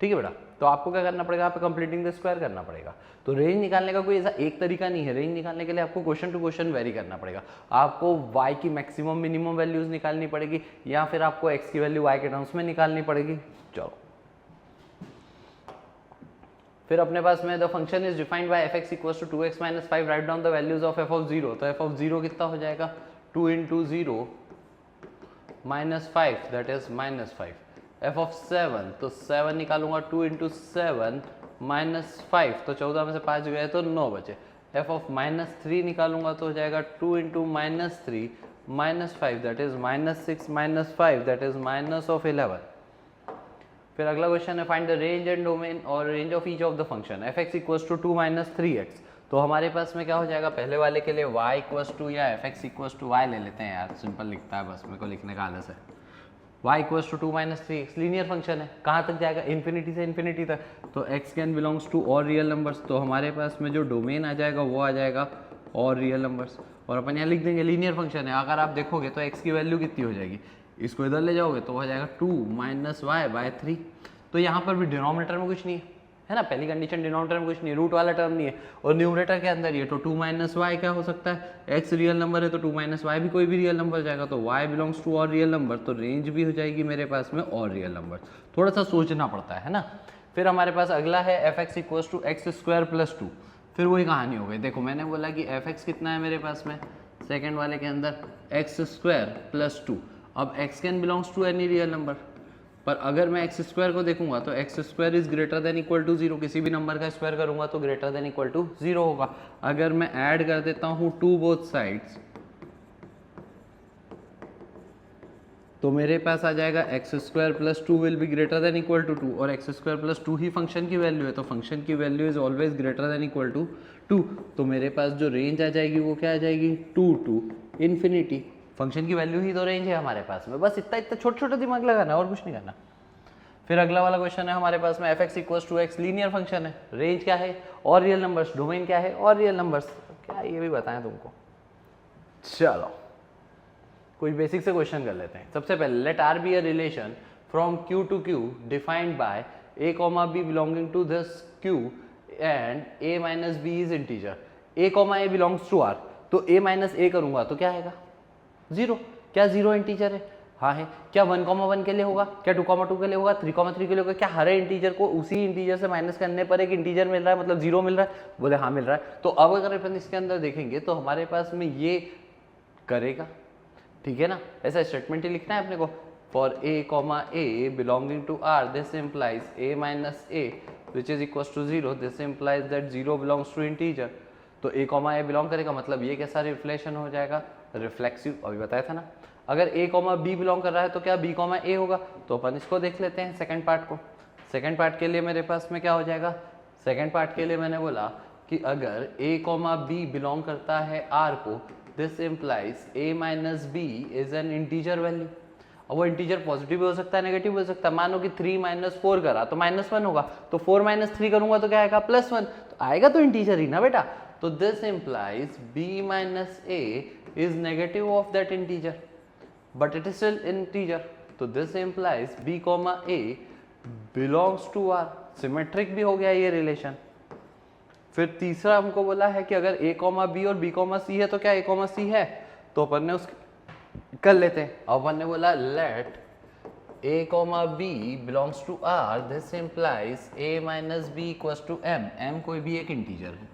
ठीक है बेटा। तो आपको क्या करना पड़ेगा, यहाँ पे कंप्लीटिंग द स्क्वायर करना पड़ेगा। तो रेंज निकालने का कोई ऐसा एक तरीका नहीं है, रेंज निकालने के लिए आपको क्वेश्चन टू क्वेश्चन वेरी करना पड़ेगा। आपको y की मैक्सिमम मिनिमम वैल्यूज निकालनी पड़ेगी या फिर आपको x की वैल्यू y के टर्म्स में निकालनी पड़ेगी। चलो फिर अपने पास में the function is defined by fx equals to 2x minus 5, right down the values of f of 0। तो f ऑफ 0 कितना हो जाएगा 2 into 0 -5 that is -5। f of 7 तो 7 निकालूंगा 2 इंटू 7 -5, तो 14 में से 5 गए तो 9 बचे। f ऑफ -3 निकालूंगा तो हो जाएगा 2 into -3 -5 that is -6 -5 that is -11। फिर अगला क्वेश्चन है find the range and domain और range of each of the function fx equals to 2 - 3x। तो हमारे पास में क्या हो जाएगा, पहले वाले के लिए y इक्वल्स टू या fx इक्वल्स टू y ले लेते हैं यार, सिंपल लिखता है बस, मेरे को लिखने का आलस है। y equals to 2 - 3x linear function है, कहाँ तक जाएगा इन्फिनिटी से इन्फिनिटी तक, तो x कैन बिलोंग्स टू और रियल नंबर्स। तो हमारे पास में जो डोमेन आ जाएगा वो आ जाएगा और रियल नंबर्स, और अपन यहाँ लिख देंगे लीनियर फंक्शन है। अगर आप देखोगे तो x की वैल्यू कितनी हो जाएगी, इसको इधर ले जाओगे तो हो जाएगा 2 - y/3। तो यहाँ पर भी डिनोमिनेटर में कुछ नहीं है, है ना। पहली कंडीशन डिनोमिनेटर में कुछ नहीं, रूट वाला टर्म नहीं है, और न्यूमरेटर के अंदर ये तो 2 माइनस वाई क्या हो सकता है, x रियल नंबर है तो 2 माइनस वाई भी कोई भी रियल नंबर जाएगा, तो y बिलोंग्स टू और रियल नंबर, तो रेंज भी हो जाएगी मेरे पास में और रियल नंबर। थोड़ा सा सोचना पड़ता है ना। फिर हमारे पास अगला है f x equals to x square plus 2। फिर वही कहानी हो गई, देखो मैंने बोला कि एफ एक्स कितना है मेरे पास में सेकेंड वाले के अंदर एक्स स्क्वायर प्लस 2। अब x can belongs to any real number, पर अगर मैं एक्स स्क्वायर को देखूंगा तो x square is greater than equal to 0, किसी भी नंबर का स्क्वायर करूंगा तो ग्रेटर देन इक्वल टू 0 होगा। अगर मैं ऐड कर देता हूं टू बोथ साइड्स तो मेरे पास आ जाएगा x square plus 2 will be greater than equal to 2, और एक्स स्क्वायर प्लस 2 ही फंक्शन की वैल्यू है, तो फंक्शन की value is always greater than equal to 2। तो मेरे पास जो रेंज आ जाएगी वो क्या आ जाएगी 2 टू इन्फिनिटी। फंक्शन की वैल्यू ही तो रेंज है हमारे पास में, बस इतना इतना छोटा छोटा दिमाग लगाना और कुछ नहीं करना। फिर अगला वाला क्वेश्चन है हमारे पास में f x equals to x, linear function है, रेंज क्या है और रियल नंबर्स, डोमेन क्या है और रियल नंबर्स, क्या ये भी बताएं तुमको। चलो कोई बेसिक से क्वेश्चन कर लेते हैं। सबसे पहले let R be a relation from Q to Q defined by a comma b belonging to this Q and a minus b is integer. A comma a belongs to R, तो a minus ए करूंगा तो क्या आएगा 0। क्या 0 integer है? हाँ है। क्या 1,1 के लिए होगा, क्या 2,2 के लिए होगा, 3,3 के लिए होगा? क्या हर इंटीजर को उसी इंटीजर से माइनस करने पर एक इंटीजर मिल रहा है, मतलब 0 मिल रहा है? बोले हाँ मिल रहा है। तो अब अगर अपन इसके अंदर देखेंगे तो हमारे पास में ये करेगा, ठीक है ना। ऐसा स्टेटमेंट ही लिखना है अपने को, for a comma a belonging to R this implies a minus a which is equal to 0, this implies that 0 belongs to integer. तो ए कॉमा ए बिलोंग करेगा, मतलब ये कैसा रिफ्लेक्शन हो जाएगा, रिफ्लेक्सिव, अभी बताया था ना। अगर ए कॉमा बी बिलोंग कर रहा है तो क्या बी कॉमा ए होगा, तो अपन इसको देख लेते हैं सेकंड पार्ट को। सेकंड पार्ट के लिए मेरे पास में क्या हो जाएगा, सेकंड पार्ट के लिए मैंने बोला कि अगर ए कॉमा बी बिलोंग करता है आर को, this implies a minus b is an integer value. और वो इंटीजर पॉजिटिव भी हो सकता है नेगेटिव भी हो सकता है। मानो कि 3 माइनस 4 करा तो -1 होगा, तो 4 माइनस 3 करूंगा तो क्या आएगा +1, तो आएगा तो इंटीजर ही ना बेटा। तो this implies b minus a is negative of that integer but it is still integer, तो this implies b comma a belongs to r। Symmetric भी हो गया ये रिलेशन। फिर तीसरा हमको बोला है कि अगर a कॉमा b और b कॉमा c है तो क्या a कॉमा c है, तो अपन ने उसके कर लेते हैं। अपन ने बोला let a comma b belongs to r, this implies a minus b equals to m कोई भी एक इंटीजर है,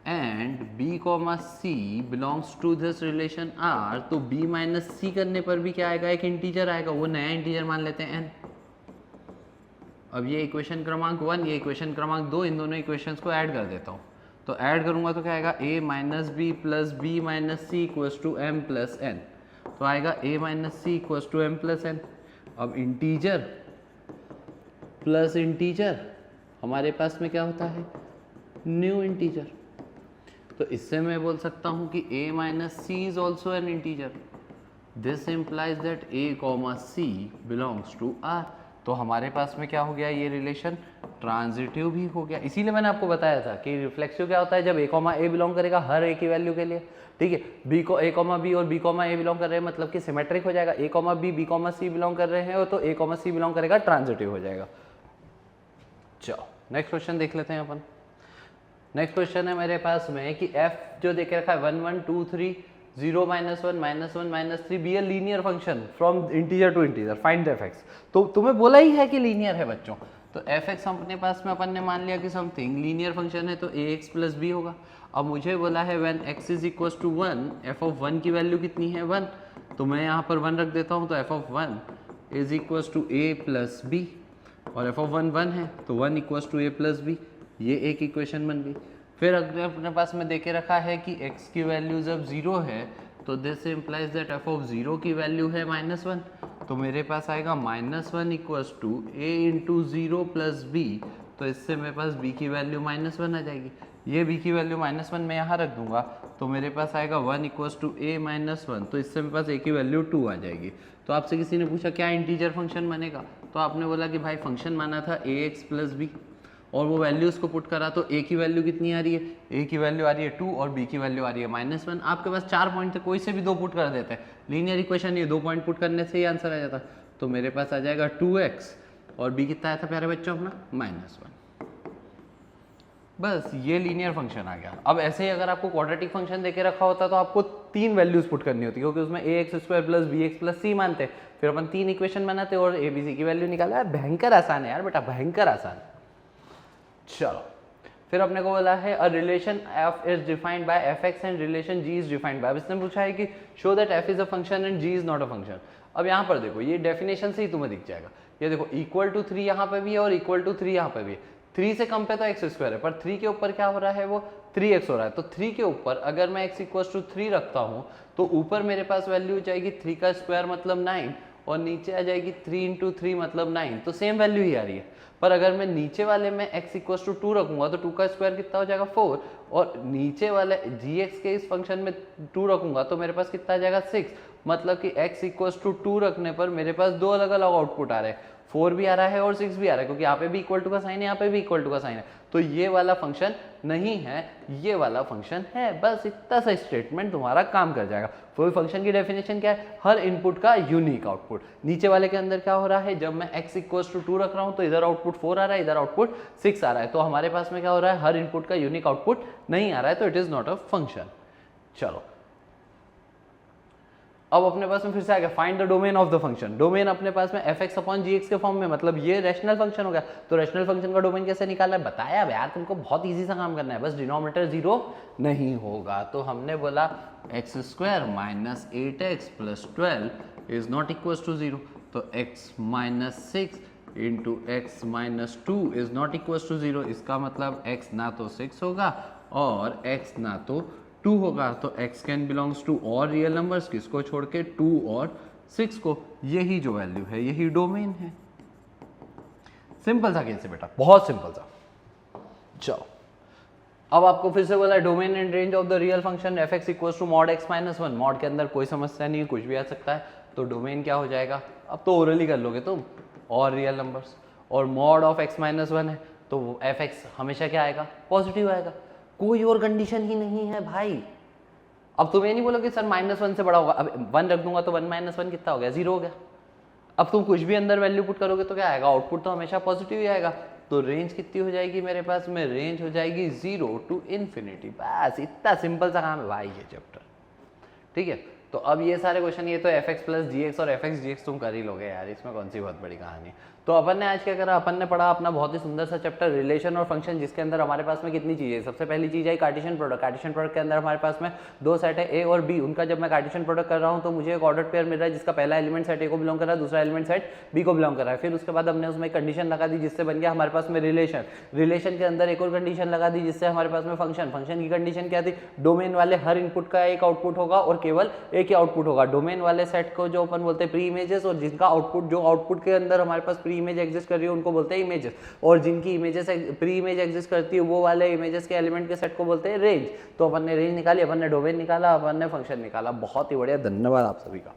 and b comma c belongs to this relation r, तो b माइनस सी करने पर भी क्या आएगा, एक इंटीजर आएगा, वो नया इंटीजर मान लेते हैं n। अब ये इक्वेशन क्रमांक 1, ये इक्वेशन क्रमांक 2, इन दोनों इक्वेशंस को ऐड कर देता हूँ। तो ऐड करूंगा तो क्या आएगा, a माइनस बी प्लस बी minus c equals to m plus n, तो आएगा a minus c equals to m plus n। अब इंटीजर प्लस इंटीजर हमारे पास में क्या होता है, न्यू इंटीजर। तो इससे मैं बोल सकता हूँ कि a minus c is also an integer, this implies that a comma c belongs to r। तो हमारे पास में क्या हो गया, ये रिलेशन ट्रांजिटिव भी हो गया। इसीलिए मैंने आपको बताया था कि रिफ्लेक्सिव क्या होता है, जब a कॉमा a बिलोंग करेगा हर a की वैल्यू के लिए, ठीक है। b को a कॉमा b और b कॉमा a बिलोंग कर रहे हैं, मतलब कि सिमेट्रिक हो जाएगा। a comma b comma c belong कर रहे हैं तो a कॉमा c बिलोंग करेगा, ट्रांजिटिव हो जाएगा। चलो नेक्स्ट क्वेश्चन देख लेते हैं अपन। नेक्स्ट क्वेश्चन है मेरे पास में कि f जो देखे रखा है 1 1 2 3 0 -1 -3 be a linear function from integer to integer, find the fx। तो तुम्हें बोला ही है कि लीनियर है बच्चों, तो fx अपने पास में अपन ने मान लिया कि समथिंग लीनियर फंक्शन है, तो ax प्लस b होगा। अब मुझे बोला है when x is equal to 1, f of 1 की वैल्यू कितनी है 1, तो मैं यहाँ पर 1 रख देता हूँ, तो f of 1 is equal to a plus b, और f ऑफ 1 1 है तो 1 equal to a plus b, ये एक इक्वेशन बन गई। फिर अगर अपने पास में देखे रखा है कि x की वैल्यू जब 0 है तो this implies that f of 0 की वैल्यू है -1, तो मेरे पास आएगा -1 equals to a into 0 plus b, तो इससे मेरे पास b की वैल्यू -1 आ जाएगी। ये b की वैल्यू -1 मैं यहाँ रख दूंगा, तो मेरे पास आएगा 1 इक्वल्स टू a -1, तो इससे मेरे पास a की वैल्यू 2 आ जाएगी। तो आपसे किसी ने पूछा क्या इंटीजर फंक्शन बनेगा, तो आपने बोला कि भाई फंक्शन माना था ax प्लस b, और वो वैल्यूज को पुट करा तो a की वैल्यू कितनी आ रही है, a की वैल्यू आ रही है 2 और b की वैल्यू आ रही है -1। आपके पास 4 पॉइंट थे, कोई से भी 2 पुट कर देते हैं, लीनियर इक्वेशन ये 2 पॉइंट पुट करने से ही आंसर आ जाता। तो मेरे पास आ जाएगा 2x और b कितना आया था प्यारे बच्चों अपना -1। बस ये लीनियर फंक्शन आ गया। अब ऐसे ही अगर आपको क्वाड्रेटिक फंक्शन देके रखा होता तो आपको 3 वैल्यूज पुट करनी होती, क्योंकि उसमें ax² + bx + c मानते, फिर अपन 3 इक्वेशन बनाते और a b c की वैल्यू निकाला। भयंकर आसान है यार बेटा, भयंकर आसान। चलो फिर अपने को बोला है a relation f is defined by fx and relation g is defined bye. अब इसने पूछा है कि show that f is a function and g is not a function. अब यहाँ पर देखो ये डेफिनेशन से ही तुम्हें दिख जाएगा। ये देखो =3 यहाँ पे भी है और =3 यहाँ पे भी है। 3 से कम पे तो x² है, पर 3 के ऊपर क्या हो रहा है वो 3x हो रहा है। तो 3 के ऊपर अगर मैं x = 3 रखता हूँ तो ऊपर मेरे पास वैल्यू जाएगी 3 का स्क्वायर मतलब 9 और नीचे आ जाएगी 3 × 3 मतलब 9, तो सेम वैल्यू ही आ रही है। पर अगर मैं नीचे वाले में x = 2 रखूंगा तो 2 का स्क्वायर कितना हो जाएगा 4 और नीचे वाले gx के इस फंक्शन में 2 रखूंगा तो मेरे पास कितना आ जाएगा 6। मतलब कि x = 2 रखने पर मेरे पास दो अलग अलग आउटपुट आ रहे हैं, 4 भी आ रहा है और 6 भी आ रहा है, क्योंकि यहाँ पे भी इक्वल टू का साइन है, यहाँ पे भी इक्वल टू का साइन है। तो ये वाला फंक्शन नहीं है, ये वाला फंक्शन है। बस इतना सा स्टेटमेंट तुम्हारा काम कर जाएगा। फुल फंक्शन की डेफिनेशन क्या है? हर इनपुट का यूनिक आउटपुट। नीचे वाले के अंदर क्या हो रहा है? जब मैं x = 2 रख रहा हूँ तो इधर आउटपुट 4 आ रहा है, इधर आउटपुट 6 आ रहा है। तो हमारे पास में क्या हो रहा है? हर इनपुट का यूनिक आउटपुट नहीं आ रहा है, तो it is not a function. चलो अब अपने पास में फिर से आ गया find the domain of the function. Domain अपने पास में fx/gx के फॉर्म में, मतलब ये रैशनल फंक्शन हो गया। तो रैशनल फंक्शन का डोमेन कैसे निकालना है बताया यार तुमको, बहुत इजी सा काम करना है, बस डिनोमिनेटर 0 नहीं होगा। तो हमने बोला x² - 8x + 12 is not equal to 0। तो x - 6 × x - 2 is not equal to 0। इसका मतलब x ना तो 6 होगा और x ना तो 2 होगा। तो x कैन बिलोंग्स टू और रियल नंबर्स, किसको छोड़ के? 2 और 6 को। यही जो वैल्यू है यही डोमेन है। सिंपल सा केस है बेटा, बहुत सिंपल सा। चलो अब आपको फिर से बोला domain and range of the real function fx = mod x - 1। Mod के अंदर कोई समस्या नहीं है, कुछ भी आ सकता है। तो डोमेन क्या हो जाएगा? अब तो ओरली कर लोगे तुम, और रियल नंबर्स। और मॉड ऑफ x - 1 है तो fx हमेशा क्या आएगा? पॉजिटिव आएगा। कोई और कंडीशन ही नहीं है भाई। अब तुम ये नहीं बोलोगे सर -1 से बड़ा होगा। अब 1 रख दूंगा तो 1 - 1 कितना हो गया? 0 हो गया। अब तुम कुछ भी अंदर वैल्यू पुट करोगे तो क्या आएगा? आउटपुट तो हमेशा पॉजिटिव ही आएगा। तो रेंज कितनी हो जाएगी मेरे पास में? रेंज हो जाएगी 0 to ∞। बस इतना सिंपल सा काम है भाई ये चैप्टर। ठीक है, तो अब ये सारे क्वेश्चन, ये तो fx + gx और fx gx तुम कर ही लोगे यार, इसमें कौन सी बहुत बड़ी कहानी है। तो अपन ने आज क्या करा? अपन ने पढ़ा अपना बहुत ही सुंदर सा चैप्टर रिलेशन और फंक्शन, जिसके अंदर हमारे पास में कितनी चीज़ें। सबसे पहली चीज़ है कार्टेशियन प्रोडक्ट। कार्टेशियन प्रोडक्ट के अंदर हमारे पास में दो सेट है ए और बी। उनका जब मैं कार्टेशियन प्रोडक्ट कर रहा हूँ तो मुझे एक ऑर्डर पेयर मिल रहा है जिसका पहला एलिमेंट सेट ए को बिलोंग कर रहा है, दूसरा एलिमेंट सेट बी को बिलोंग कर रहा है। फिर उसके बाद हमने उसमें कंडीशन लगा दी जिससे बन गया हमारे पास में रिलेशन। रिलेशन के अंदर एक और कंडीशन लगा दी जिससे हमारे पास में फंक्शन। फंक्शन की कंडीशन क्या थी? डोमेन वाले हर इनपुट का एक आउटपुट होगा और केवल एक ही आउटपुट होगा। डोमेन वाले सेट को जो अपन बोलते हैं प्री इमेजेस, और जिनका आउटपुट, जो आउटपुट के अंदर हमारे पास प्री इमेज एग्जिस्ट कर रही है उनको बोलते हैं इमेजेस, और जिनकी इमेजेस प्री इमेज एग्जिस्ट करती है वो वाले इमेजेस के एलिमेंट के सेट को बोलते हैं रेंज। तो अपन ने रेंज निकाली, अपन ने डोमेन निकाला, अपन ने फंक्शन निकाला। बहुत ही बढ़िया, धन्यवाद आप सभी का।